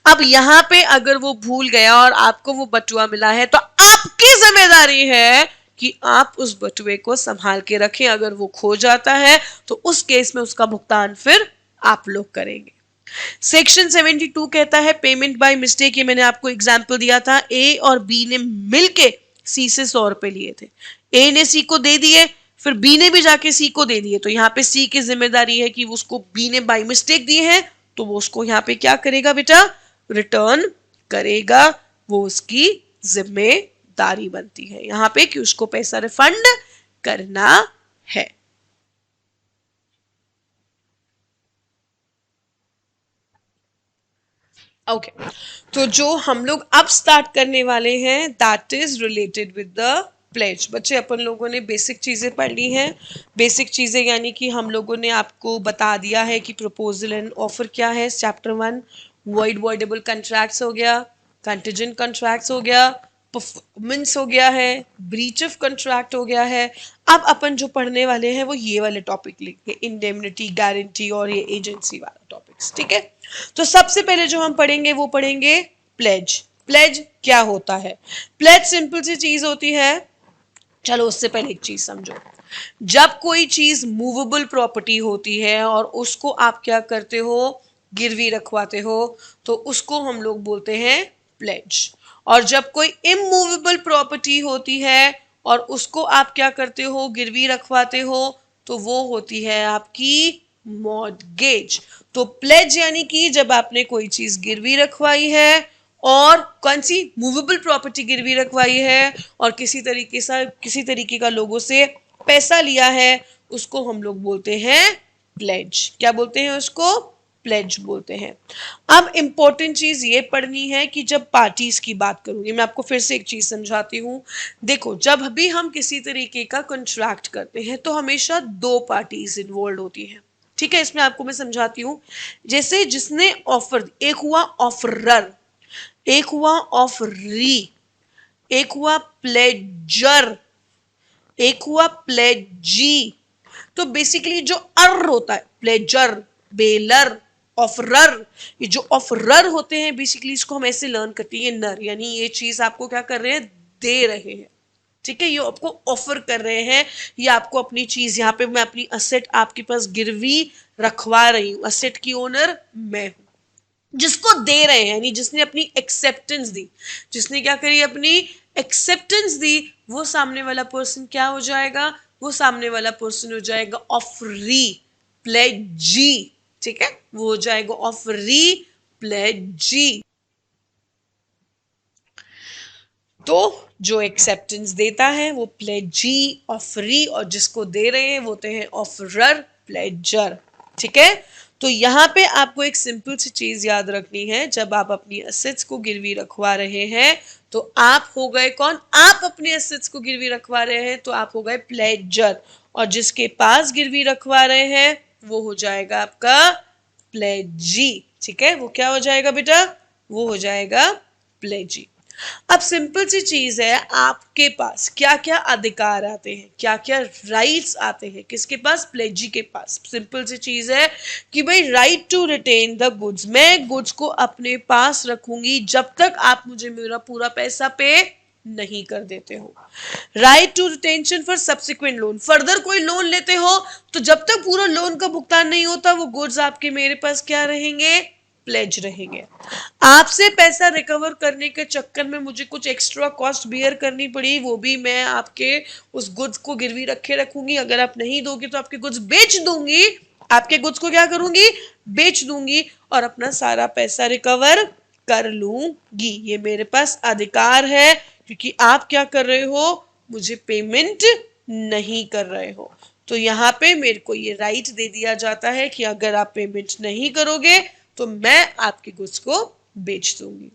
अब यहां पे अगर वो भूल गया और आपको वो बटुआ मिला है तो आपकी जिम्मेदारी है कि आप उस बटुए को संभाल के रखें, अगर वो खो जाता है तो उस केस में उसका भुगतान फिर आप लोग करेंगे। सेक्शन 72 कहता है पेमेंट बाय मिस्टेक, ये मैंने आपको एग्जांपल दिया था, ए और बी ने मिलके सी से 100 रुपए लिए थे, ए ने सी को दे दिए, फिर बी ने भी जाके सी को दे दिए, तो यहाँ पे सी की जिम्मेदारी है कि उसको बी ने बाय मिस्टेक दिए हैं तो वो उसको यहाँ पे क्या करेगा बेटा, रिटर्न करेगा, वो उसकी जिम्मेदारी बनती है यहाँ पे कि उसको पैसा रिफंड करना है। ओके तो जो हम लोग अब स्टार्ट करने वाले हैं that is related with the pledge. बच्चे अपन लोगों ने बेसिक चीजें पढ़ ली हैं, बेसिक चीजें यानी कि हम लोगों ने आपको बता दिया है कि प्रपोजल एंड ऑफर क्या है, चैप्टर 1 वॉइड वॉइडेबल कॉन्ट्रैक्ट्स हो गया, कंटीजेंट कॉन्ट्रैक्ट्स हो गया, परफॉर्मेंस हो गया है, ब्रीच ऑफ कॉन्ट्रैक्ट हो गया है। अब अपन जो पढ़ने वाले हैं वो ये वाले टॉपिक लिखेंगे, इंडेमनिटी, गारंटी और ये एजेंसी वाला टॉपिक्स। ठीक है, तो सबसे पहले जो हम पढ़ेंगे वो पढ़ेंगे प्लेज। प्लेज क्या होता है, प्लेज सिंपल सी चीज होती है, चलो उससे पहले एक चीज समझो, जब कोई चीज मूवेबल प्रॉपर्टी होती है और उसको आप क्या करते हो, गिरवी रखवाते हो, तो उसको हम लोग बोलते हैं प्लेज। और जब कोई इमूवेबल प्रॉपर्टी होती है और उसको आप क्या करते हो, गिरवी रखवाते हो, तो वो होती है आपकी मॉर्गेज। तो प्लेज यानी कि जब आपने कोई चीज गिरवी रखवाई है और कौन सी मूवेबल प्रॉपर्टी गिरवी रखवाई है और किसी तरीके का लोगों से पैसा लिया है, उसको हम लोग बोलते हैं प्लेज। क्या बोलते हैं उसको, प्लेज बोलते हैं। अब इंपॉर्टेंट चीज ये पढ़नी है कि जब पार्टीज की बात करूंगी, मैं आपको फिर से एक चीज समझाती हूँ। देखो जब भी हम किसी तरीके का कॉन्ट्रैक्ट करते हैं तो हमेशा 2 पार्टीज इन्वॉल्व होती हैं। ठीक है, इसमें आपको मैं समझाती हूँ। जैसे जिसने ऑफर, एक हुआ ऑफरर, एक हुआ ऑफरी, एक हुआ प्लेजर, एक हुआ प्लेजी। तो बेसिकली जो अर होता है, प्लेजर, बेलर, ऑफरर, ये जो ऑफरर होते हैं बेसिकली इसको हम ऐसे लर्न करते हैं, ये नर यानी ये चीज आपको क्या कर रहे हैं, दे रहे हैं। ठीक है, ये आपको ऑफर कर रहे हैं, ये आपको अपनी चीज, यहाँ पे मैं अपनी असेट आपके पास गिरवी रखवा रही हूँ, असेट की ओनर मैं हूं। जिसको दे रहे हैं, यानी जिसने अपनी एक्सेप्टेंस दी, जिसने क्या करी, अपनी एक्सेप्टेंस दी, वो सामने वाला पर्सन क्या हो जाएगा, वो सामने वाला पर्सन हो जाएगा ऑफरी प्लेजी। ठीक है, वो हो जाएगा ऑफरी प्लेजी। तो जो एक्सेप्टेंस देता है वो प्लेजी ऑफरी, और जिसको दे रहे हैं वो होते हैं ऑफरर प्लेजर। ठीक है, तो यहाँ पे आपको एक सिंपल सी चीज याद रखनी है, जब आप अपनी एसेट्स को गिरवी रखवा रहे हैं तो आप हो गए कौन, आप अपने एसेट्स को गिरवी रखवा रहे हैं तो आप हो गए प्लेजर, और जिसके पास गिरवी रखवा रहे हैं वो हो जाएगा आपका प्लेजी। ठीक है, वो क्या हो जाएगा बेटा, वो हो जाएगा प्लेजी। अब सिंपल सी चीज है, आपके पास क्या क्या अधिकार आते हैं, क्या क्या राइट्स आते हैं, किसके पास, प्लेजी के पास। सिंपल सी चीज है कि भाई right to retain the goods, मैं गुड्स को अपने पास रखूंगी जब तक आप मुझे मेरा पूरा पैसा पे नहीं कर देते हो। Right to retention for subsequent loan, further कोई लोन लेते हो तो जब तक पूरा लोन का भुगतान नहीं होता वो गुड्स आपके मेरे पास क्या रहेंगे, प्लेज रहेंगे। आपसे पैसा रिकवर करने के चक्कर में मुझे कुछ एक्स्ट्रा कॉस्ट बियर करनी पड़ी, वो भी मैं आपके उस गुड्स को गिरवी रखे रखूंगी, अगर आप नहीं दोगे तो आपके गुड्स बेच दूंगी, आपके गुड्स को क्या करूंगी, बेच दूंगी, और अपना सारा पैसा रिकवर कर लूंगी। ये मेरे पास अधिकार है, क्योंकि आप क्या कर रहे हो, मुझे पेमेंट नहीं कर रहे हो। तो यहाँ पे मेरे को ये राइट दे दिया जाता है कि अगर आप पेमेंट नहीं करोगे तो मैं आपके गुड्स को बेच दूंगी।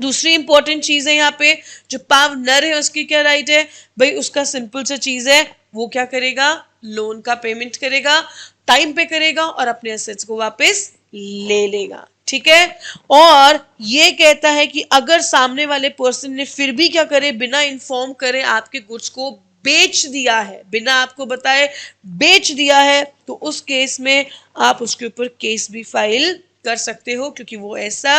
दूसरी इंपॉर्टेंट चीज है यहाँ पे, जो पाव नर है उसकी क्या राइट है भाई, उसका सिंपल सा चीज है, वो क्या करेगा, लोन का पेमेंट करेगा, टाइम पे करेगा और अपने एसेट्स को वापस ले लेगा। ठीक है, और ये कहता है कि अगर सामने वाले पर्सन ने फिर भी क्या करे, बिना इन्फॉर्म करे आपके गुड्स को बेच दिया है, बिना आपको बताए बेच दिया है, तो उस केस में आप उसके ऊपर केस भी फाइल कर सकते हो, क्योंकि वो ऐसा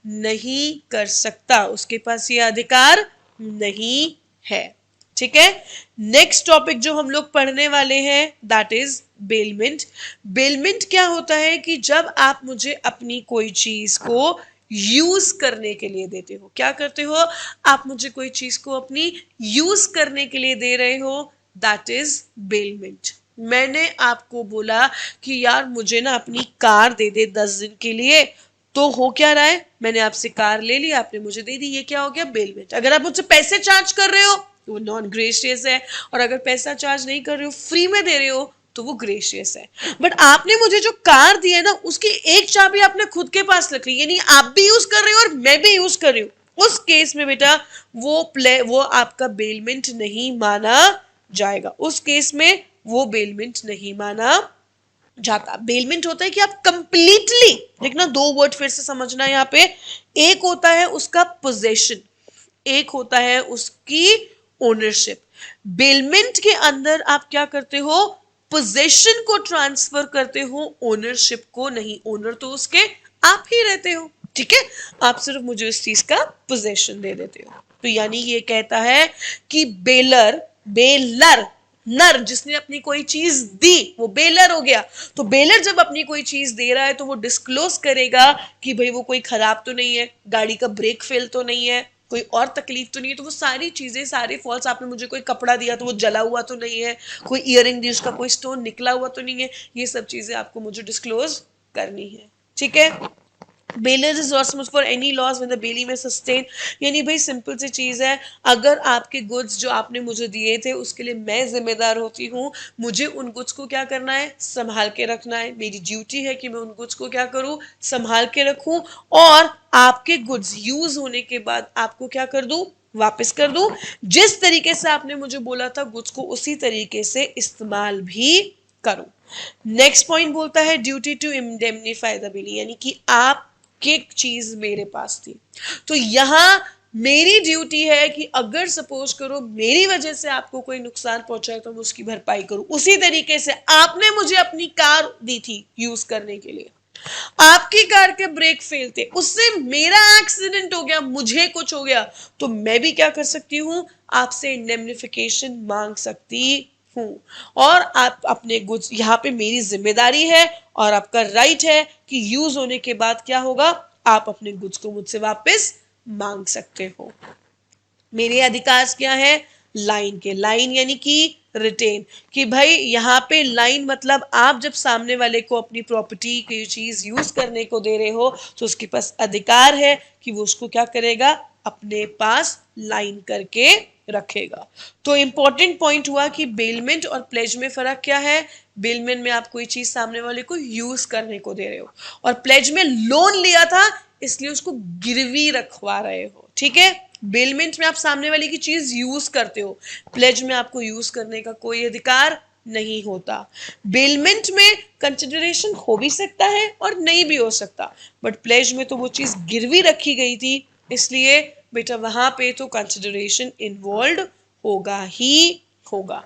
नहीं कर सकता, उसके पास ये अधिकार नहीं है। ठीक है, नेक्स्ट टॉपिक जो हम लोग पढ़ने वाले हैं दैट इज बेलमेंट। बेलमेंट क्या होता है कि जब आप मुझे अपनी कोई चीज को यूज करने के लिए देते हो, क्या करते हो, आप मुझे कोई चीज को अपनी यूज करने के लिए दे रहे हो, दैट इज बेलमेंट। मैंने आपको बोला कि यार मुझे ना अपनी कार दे दे 10 दिन के लिए, तो हो क्या रहा है, मैंने आपसे कार ले ली, आपने मुझे दे दी, ये क्या हो गया, बेलमेंट। अगर आप मुझसे पैसे चार्ज कर रहे हो तो वो नॉन ग्रेशियस है, और अगर पैसा चार्ज नहीं कर रहे हो, फ्री में दे रहे हो, तो वो ग्रेशियस है। बट आपने मुझे जो कार दी है ना, उसकी एक चाबी आपने खुद के पास रख ली, यानी आप भी यूज कर रहे हो और मैं भी यूज कर रही हूँ, उस केस में बेटा वो आपका बेलमेंट नहीं माना जाएगा, उस केस में वो बेलमेंट नहीं माना जाता। बेलमेंट होता है कि आप कंप्लीटली, देखना दो वर्ड फिर से समझना यहाँ पे, एक होता है उसका पोजेशन, एक होता है उसकी ओनरशिप। बेलमेंट के अंदर आप क्या करते हो, पोजेशन को ट्रांसफर करते हो, ओनरशिप को नहीं, ओनर तो उसके आप ही रहते हो। ठीक है, आप सिर्फ मुझे उस चीज का पोजेशन दे देते हो। तो यानी ये कहता है कि बेलर नर जिसने अपनी कोई चीज दी वो बेलर हो गया। तो बेलर जब अपनी कोई चीज दे रहा है तो वो डिस्क्लोज करेगा कि भाई वो कोई खराब तो नहीं है, गाड़ी का ब्रेक फेल तो नहीं है, कोई और तकलीफ तो नहीं है, तो वो सारी चीजें, सारे फॉल्स, आपने मुझे कोई कपड़ा दिया तो वो जला हुआ तो नहीं है, कोई ईयरिंग दी उसका कोई स्टोन निकला हुआ तो नहीं है, ये सब चीजें आपको मुझे डिस्क्लोज करनी है। ठीक है, baler is responsible for any loss when the belly में सस्टेन, यानी भाई सिंपल सी चीज है, अगर आपके गुड्स जो आपने मुझे दिए थे उसके लिए मैं जिम्मेदार होती हूँ, मुझे उन गुड्स को क्या करना है, संभाल के रखना है, मेरी ड्यूटी है कि मैं उन गुड्स को क्या करूँ, संभाल के रखूँ, और आपके गुड्स यूज होने के बाद आपको क्या कर दूँ, वापस कर दूं, जिस तरीके से आपने मुझे बोला था गुड्स को उसी तरीके से इस्तेमाल भी करूं। नेक्स्ट पॉइंट बोलता है ड्यूटी टू इंडेमनीफाई द बिली, यानी कि आप एक चीज मेरे पास थी, तो यहां मेरी ड्यूटी है कि अगर सपोज करो मेरी वजह से आपको कोई नुकसान पहुंचाए तो मैं उसकी भरपाई करूं। उसी तरीके से आपने मुझे अपनी कार दी थी यूज करने के लिए, आपकी कार के ब्रेक फेल थे, उससे मेरा एक्सीडेंट हो गया, मुझे कुछ हो गया, तो मैं भी क्या कर सकती हूं, आपसे इंडेमनिफिकेशन मांग सकती हूं। और आप अपने गुड्स, यहाँ पे मेरी जिम्मेदारी है और आपका राइट है कि यूज होने के बाद क्या होगा, आप अपने गुड्स को मुझसे वापस मांग सकते हो। मेरे अधिकार क्या है, लाइन के, लाइन यानी कि रिटेन, कि भाई यहाँ पे लाइन मतलब आप जब सामने वाले को अपनी प्रॉपर्टी की चीज यूज करने को दे रहे हो तो उसके पास अधिकार है कि वो उसको क्या करेगा, अपने पास लाइन करके रखेगा। तो इंपॉर्टेंट पॉइंट हुआ कि बेलमेंट और प्लेज में फर्क क्या है। बेलमेंट में आप कोई चीज सामने वाले को यूज करने को दे रहे हो, और प्लेज में लोन लिया था इसलिए उसको गिरवी रखवा रहे हो, ठीक है। बेलमेंट में आप सामने वाले की चीज यूज करते हो, प्लेज में आपको यूज करने का कोई अधिकार नहीं होता। बेलमेंट में कंसिडरेशन हो भी सकता है और नहीं भी हो सकता, बट प्लेज में तो वो चीज गिरवी रखी गई थी, इसलिए बेटा वहां पे तो कंसिडरेशन इन्वॉल्व होगा ही होगा।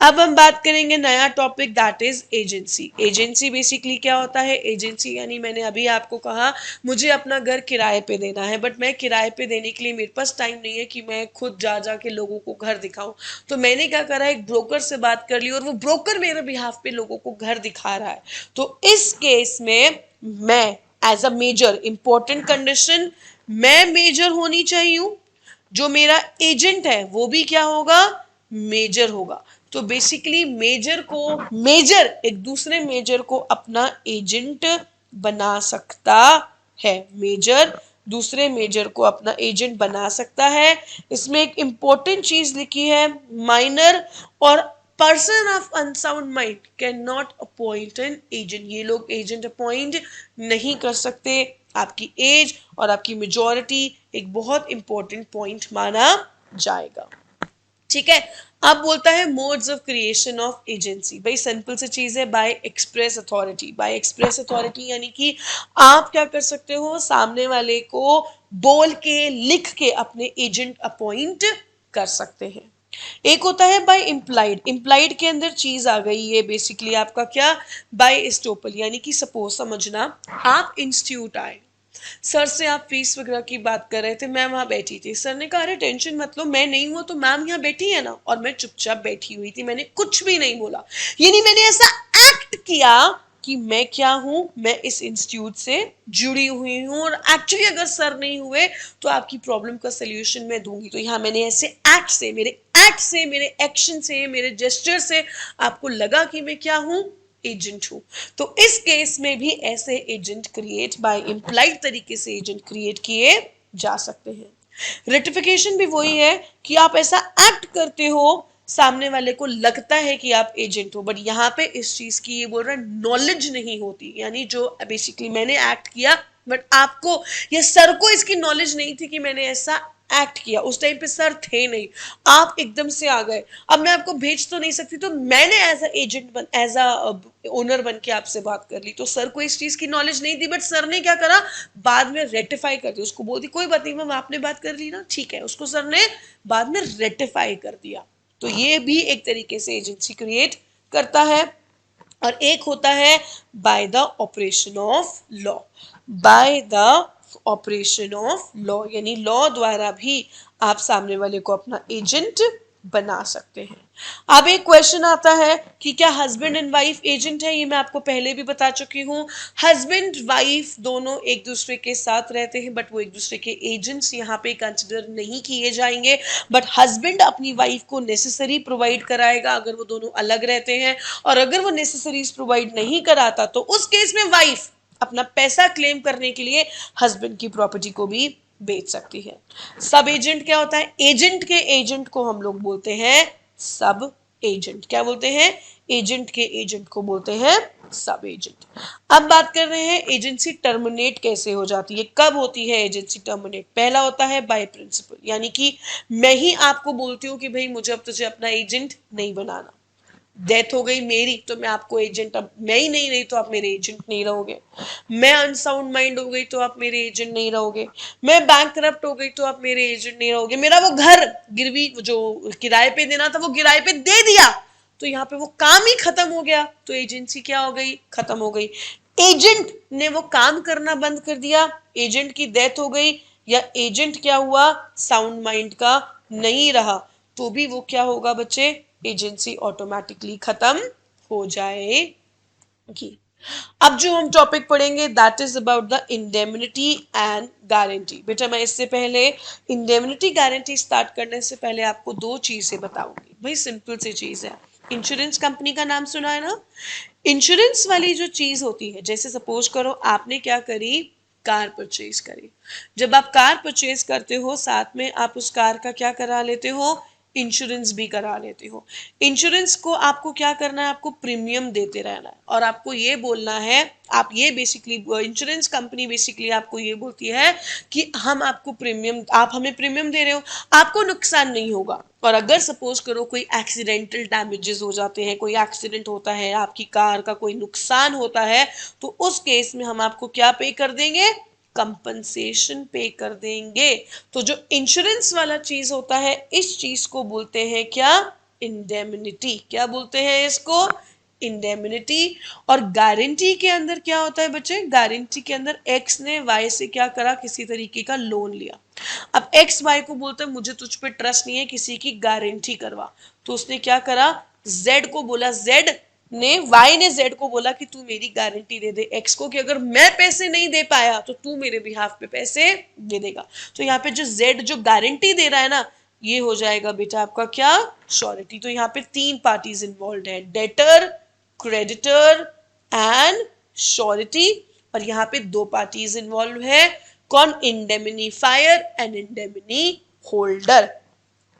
अब हम बात करेंगे नया topic, that is agency. Agency basically क्या होता है, एजेंसी यानी मैंने अभी आपको कहा मुझे अपना घर किराए पे देना है, बट मैं किराए पे देने के लिए मेरे पास टाइम नहीं है कि मैं खुद जा जा के लोगों को घर दिखाऊं, तो मैंने क्या करा, एक ब्रोकर से बात कर ली और वो ब्रोकर मेरे बिहाफ पे लोगों को घर दिखा रहा है। तो इस केस में मैं as a major, important condition, मैं मेजर होनी चाहिए, जो मेरा एजेंट है वो भी क्या होगा, मेजर होगा। तो बेसिकली मेजर को, मेजर एक दूसरे मेजर को अपना एजेंट बना सकता है, मेजर दूसरे मेजर को अपना एजेंट बना सकता है। इसमें एक इंपॉर्टेंट चीज लिखी है, माइनर और person of unsound mind can not appoint an agent, ये लोग एजेंट अपॉइंट नहीं कर सकते। आपकी एज और आपकी मेजॉरिटी एक बहुत इंपॉर्टेंट पॉइंट माना जाएगा, ठीक है। अब बोलता है modes of creation of agency. भाई सिंपल सी चीज है, by express authority. By express authority यानी कि आप क्या कर सकते हो, सामने वाले को बोल के, लिख के अपने एजेंट अपॉइंट कर सकते हैं। एक होता है बाय इम्प्लाइड। इम्प्लाइड के अंदर चीज आ गई है बेसिकली आपका क्या, बाय एस्टोपल, यानी कि सपोज समझना, आप इंस्टीट्यूट आए, सर से आप फीस वगैरह की बात कर रहे थे, मैम वहां बैठी थी, सर ने कहा अरे टेंशन मत लो, मैं नहीं हूं तो मैम यहाँ बैठी है ना, और मैं चुपचाप बैठी हुई थी, मैंने कुछ भी नहीं बोला, यानी मैंने ऐसा एक्ट किया कि मैं क्या हूं, मैं इस इंस्टीट्यूट से जुड़ी हुई हूं, और एक्चुअली अगर सर नहीं हुए तो आपकी प्रॉब्लम का सोल्यूशन मैं दूंगी। तो यहाँ मैंने ऐसे एक्ट से, मेरे एक्ट से, मेरे एक्शन से, मेरे जेस्चर से आपको लगा कि मैं क्या हूं, एजेंट हूं। तो इस केस में भी ऐसे एजेंट क्रिएट बाय इंप्लाइड तरीके से एजेंट क्रिएट किए जा सकते हैं। रेटिफिकेशन भी वही है कि आप ऐसा एक्ट करते हो, सामने वाले को लगता है कि आप एजेंट हो, बट यहाँ पे इस चीज की, ये बोल रहा है, नॉलेज नहीं होती, यानी जो बेसिकली मैंने एक्ट किया बट आपको या सर को इसकी नॉलेज नहीं थी कि मैंने ऐसा एक्ट किया, उस टाइम पे सर थे नहीं, आप एकदम से आ गए, अब मैं आपको भेज तो नहीं सकती, तो मैंने एज अ एजेंट बन, एज अ ओनर बन के आपसे बात कर ली। तो सर को इस चीज की नॉलेज नहीं थी, बट सर ने क्या करा, बाद में रेटिफाई कर दिया, उसको बोल दी कोई बात नहीं मैम आपने बात कर ली ना, ठीक है, उसको सर ने बाद में रेटिफाई कर दिया। तो ये भी एक तरीके से एजेंसी क्रिएट करता है। और एक होता है by the operation of law. By the operation of law यानी लॉ द्वारा भी आप सामने वाले को अपना एजेंट बना सकते हैं। अब एक क्वेश्चन आता है कि क्या हस्बैंड एंड वाइफ एजेंट है, ये मैं आपको पहले भी बता चुकी हूँ। हस्बैंड वाइफ दोनों एक दूसरे के साथ रहते हैं, बट वो एक दूसरे के एजेंट्स यहाँ पे कंसिडर नहीं किए जाएंगे, बट हस्बैंड अपनी वाइफ को नेसेसरी प्रोवाइड कराएगा अगर वो दोनों अलग रहते हैं, और अगर वो नेसेसरीज प्रोवाइड नहीं कराता तो उस केस में वाइफ अपना पैसा क्लेम करने के लिए हस्बैंड की प्रॉपर्टी को भी बेच सकती है। सब एजेंट क्या होता है, एजेंट के एजेंट को हम लोग बोलते हैं सब एजेंट। क्या बोलते हैं, एजेंट के एजेंट को बोलते हैं सब एजेंट। अब बात कर रहे हैं एजेंसी टर्मिनेट कैसे हो जाती है, कब होती है एजेंसी टर्मिनेट। पहला होता है बाय प्रिंसिपल, यानी कि मैं ही आपको बोलती हूँ कि भाई मुझे अब तुझे अपना एजेंट नहीं बनाना, डेथ हो गई मेरी तो मैं आपको एजेंट, अब मैं ही नहीं रही तो आप मेरे एजेंट नहीं रहोगे, मैं अनसाउंड माइंड हो गई तो आप मेरे एजेंट नहीं रहोगे, मैं बैंक करप्ट हो गई तो आप मेरे एजेंट नहीं रहोगे, मेरा वो घर गिरवी जो किराए पे देना था वो किराए पे दे दिया तो यहाँ पे वो काम ही खत्म हो गया, तो एजेंसी क्या हो गई, खत्म हो गई। एजेंट ने वो काम करना बंद कर दिया, एजेंट की डेथ हो गई, या एजेंट क्या हुआ, साउंड माइंड का नहीं रहा, तो भी वो क्या होगा बच्चे, एजेंसी ऑटोमेटिकली खत्म हो जाएगी। अब जो हम टॉपिक पढ़ेंगे that is about the indemnity and guarantee. बेटा मैं इससे पहले इंडेमनिटी गारंटी स्टार्ट करने से पहले आपको दो चीजें बताऊंगी, भाई सिंपल सी चीज है। इंश्योरेंस कंपनी का नाम सुना है ना, इंश्योरेंस वाली जो चीज होती है, जैसे सपोज करो आपने क्या करी, कार परचेज करी। जब आप कार परचेज करते हो साथ में आप उस कार का क्या करा लेते हो, इंश्योरेंस भी करा लेते हो। इंश्योरेंस को आपको क्या करना है, आपको प्रीमियम देते रहना है, और आपको ये बोलना है, आप ये बेसिकली इंश्योरेंस कंपनी बेसिकली आपको ये बोलती है कि हम आपको प्रीमियम, आप हमें प्रीमियम दे रहे हो, आपको नुकसान नहीं होगा। और अगर सपोज करो कोई एक्सीडेंटल डैमेजेस हो जाते हैं, कोई एक्सीडेंट होता है, आपकी कार का कोई नुकसान होता है, तो उस केस में हम आपको क्या पे कर देंगे, कंपनसेशन पे कर देंगे। तो जो इंश्योरेंस वाला चीज होता है, इस चीज को बोलते हैं क्या, इंडेमनिटी। क्या बोलते हैं इसको, इंडेमनिटी। और गारंटी के अंदर क्या होता है बच्चे, गारंटी के अंदर एक्स ने वाई से क्या करा, किसी तरीके का लोन लिया। अब एक्स वाई को बोलता है मुझे तुझ पे ट्रस्ट नहीं है, किसी की गारंटी करवा। तो उसने क्या करा, जेड को बोला, जेड ने वाई ने जेड को बोला कि तू मेरी गारंटी दे दे एक्स को, कि अगर मैं पैसे नहीं दे पाया तो तू मेरे बिहाफ पे पैसे दे देगा। तो यहाँ पे जो जेड जो गारंटी दे रहा है ना, ये हो जाएगा बेटा आपका क्या, श्योरिटी। तो यहाँ पे तीन पार्टीज इन्वॉल्व है, डेटर, क्रेडिटर एंड श्योरिटी। और यहाँ पे दो पार्टीज इन्वॉल्व है, कौन, इंडेमिनीफायर एंड इंडेमिनी होल्डर।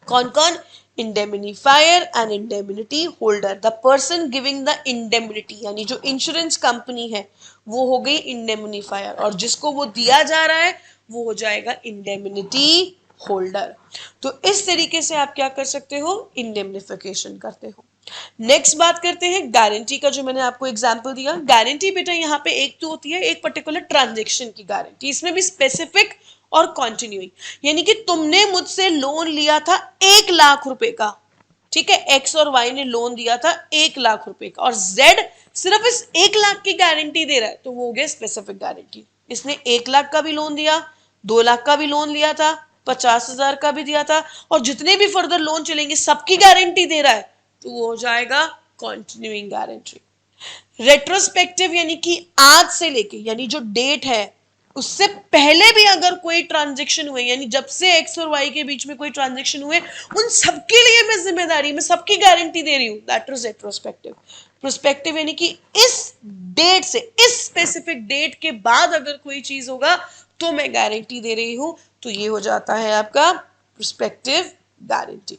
कौन कौन, indemnifier and indemnity holder. The person giving the indemnity, यानी जो इंश्योरेंस कंपनी है वो हो गई इंडेमिनीफायर, और जिसको वो दिया जा रहा है वो हो जाएगा इंडेमिनिटी होल्डर। तो इस तरीके से आप क्या कर सकते हो, इंडेमनिफिकेशन करते हो। नेक्स्ट बात करते हैं गारंटी का, जो मैंने आपको एग्जांपल दिया। गारंटी बेटा यहाँ पे एक तो होती है एक पर्टिकुलर ट्रांजेक्शन की गारंटी, इसमें भी स्पेसिफिक और कॉन्टिन्यूइंग, यानी कि तुमने मुझसे लोन लिया था 1 लाख रुपए का, ठीक है, एक्स और वाई ने लोन दिया था 1 लाख रुपए का, और जेड सिर्फ इस 1 लाख की गारंटी दे रहा है, तो वो हो गया स्पेसिफिक गारंटी। इसने 1 लाख का भी लोन दिया, 2 लाख का भी लोन लिया था, 50,000 का भी दिया था, और जितने भी फर्दर लोन चलेंगे सबकी गारंटी दे रहा है, तो वो हो जाएगा कॉन्टिन्यूइंग गारंटी। रेट्रोस्पेक्टिव यानी कि आज से लेके, यानी जो डेट है उससे पहले भी अगर कोई ट्रांजेक्शन हुए, यानी जब से एक्स और वाई के बीच में कोई ट्रांजेक्शन हुए, उन सबके लिए मैं जिम्मेदारी, मैं सबकी गारंटी दे रही हूं, दैट इज रेट्रोस्पेक्टिव। प्रोस्पेक्टिव यानी कि इस डेट से, इस स्पेसिफिक डेट के बाद अगर कोई चीज होगा तो मैं गारंटी दे रही हूं, तो ये हो जाता है आपका प्रोस्पेक्टिव गारंटी।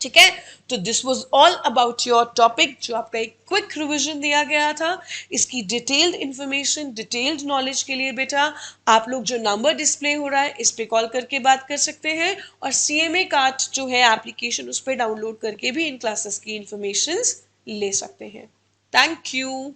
ठीक है, तो this was all about your topic, जो आपका एक क्विक रिवीजन दिया गया था। इसकी डिटेल्ड इंफॉर्मेशन, डिटेल्ड नॉलेज के लिए बेटा आप लोग जो नंबर डिस्प्ले हो रहा है इस पे कॉल करके बात कर सकते हैं, और CMA कार्ड जो है एप्लीकेशन उस पर डाउनलोड करके भी इन क्लासेस की इंफॉर्मेशन ले सकते हैं। Thank you.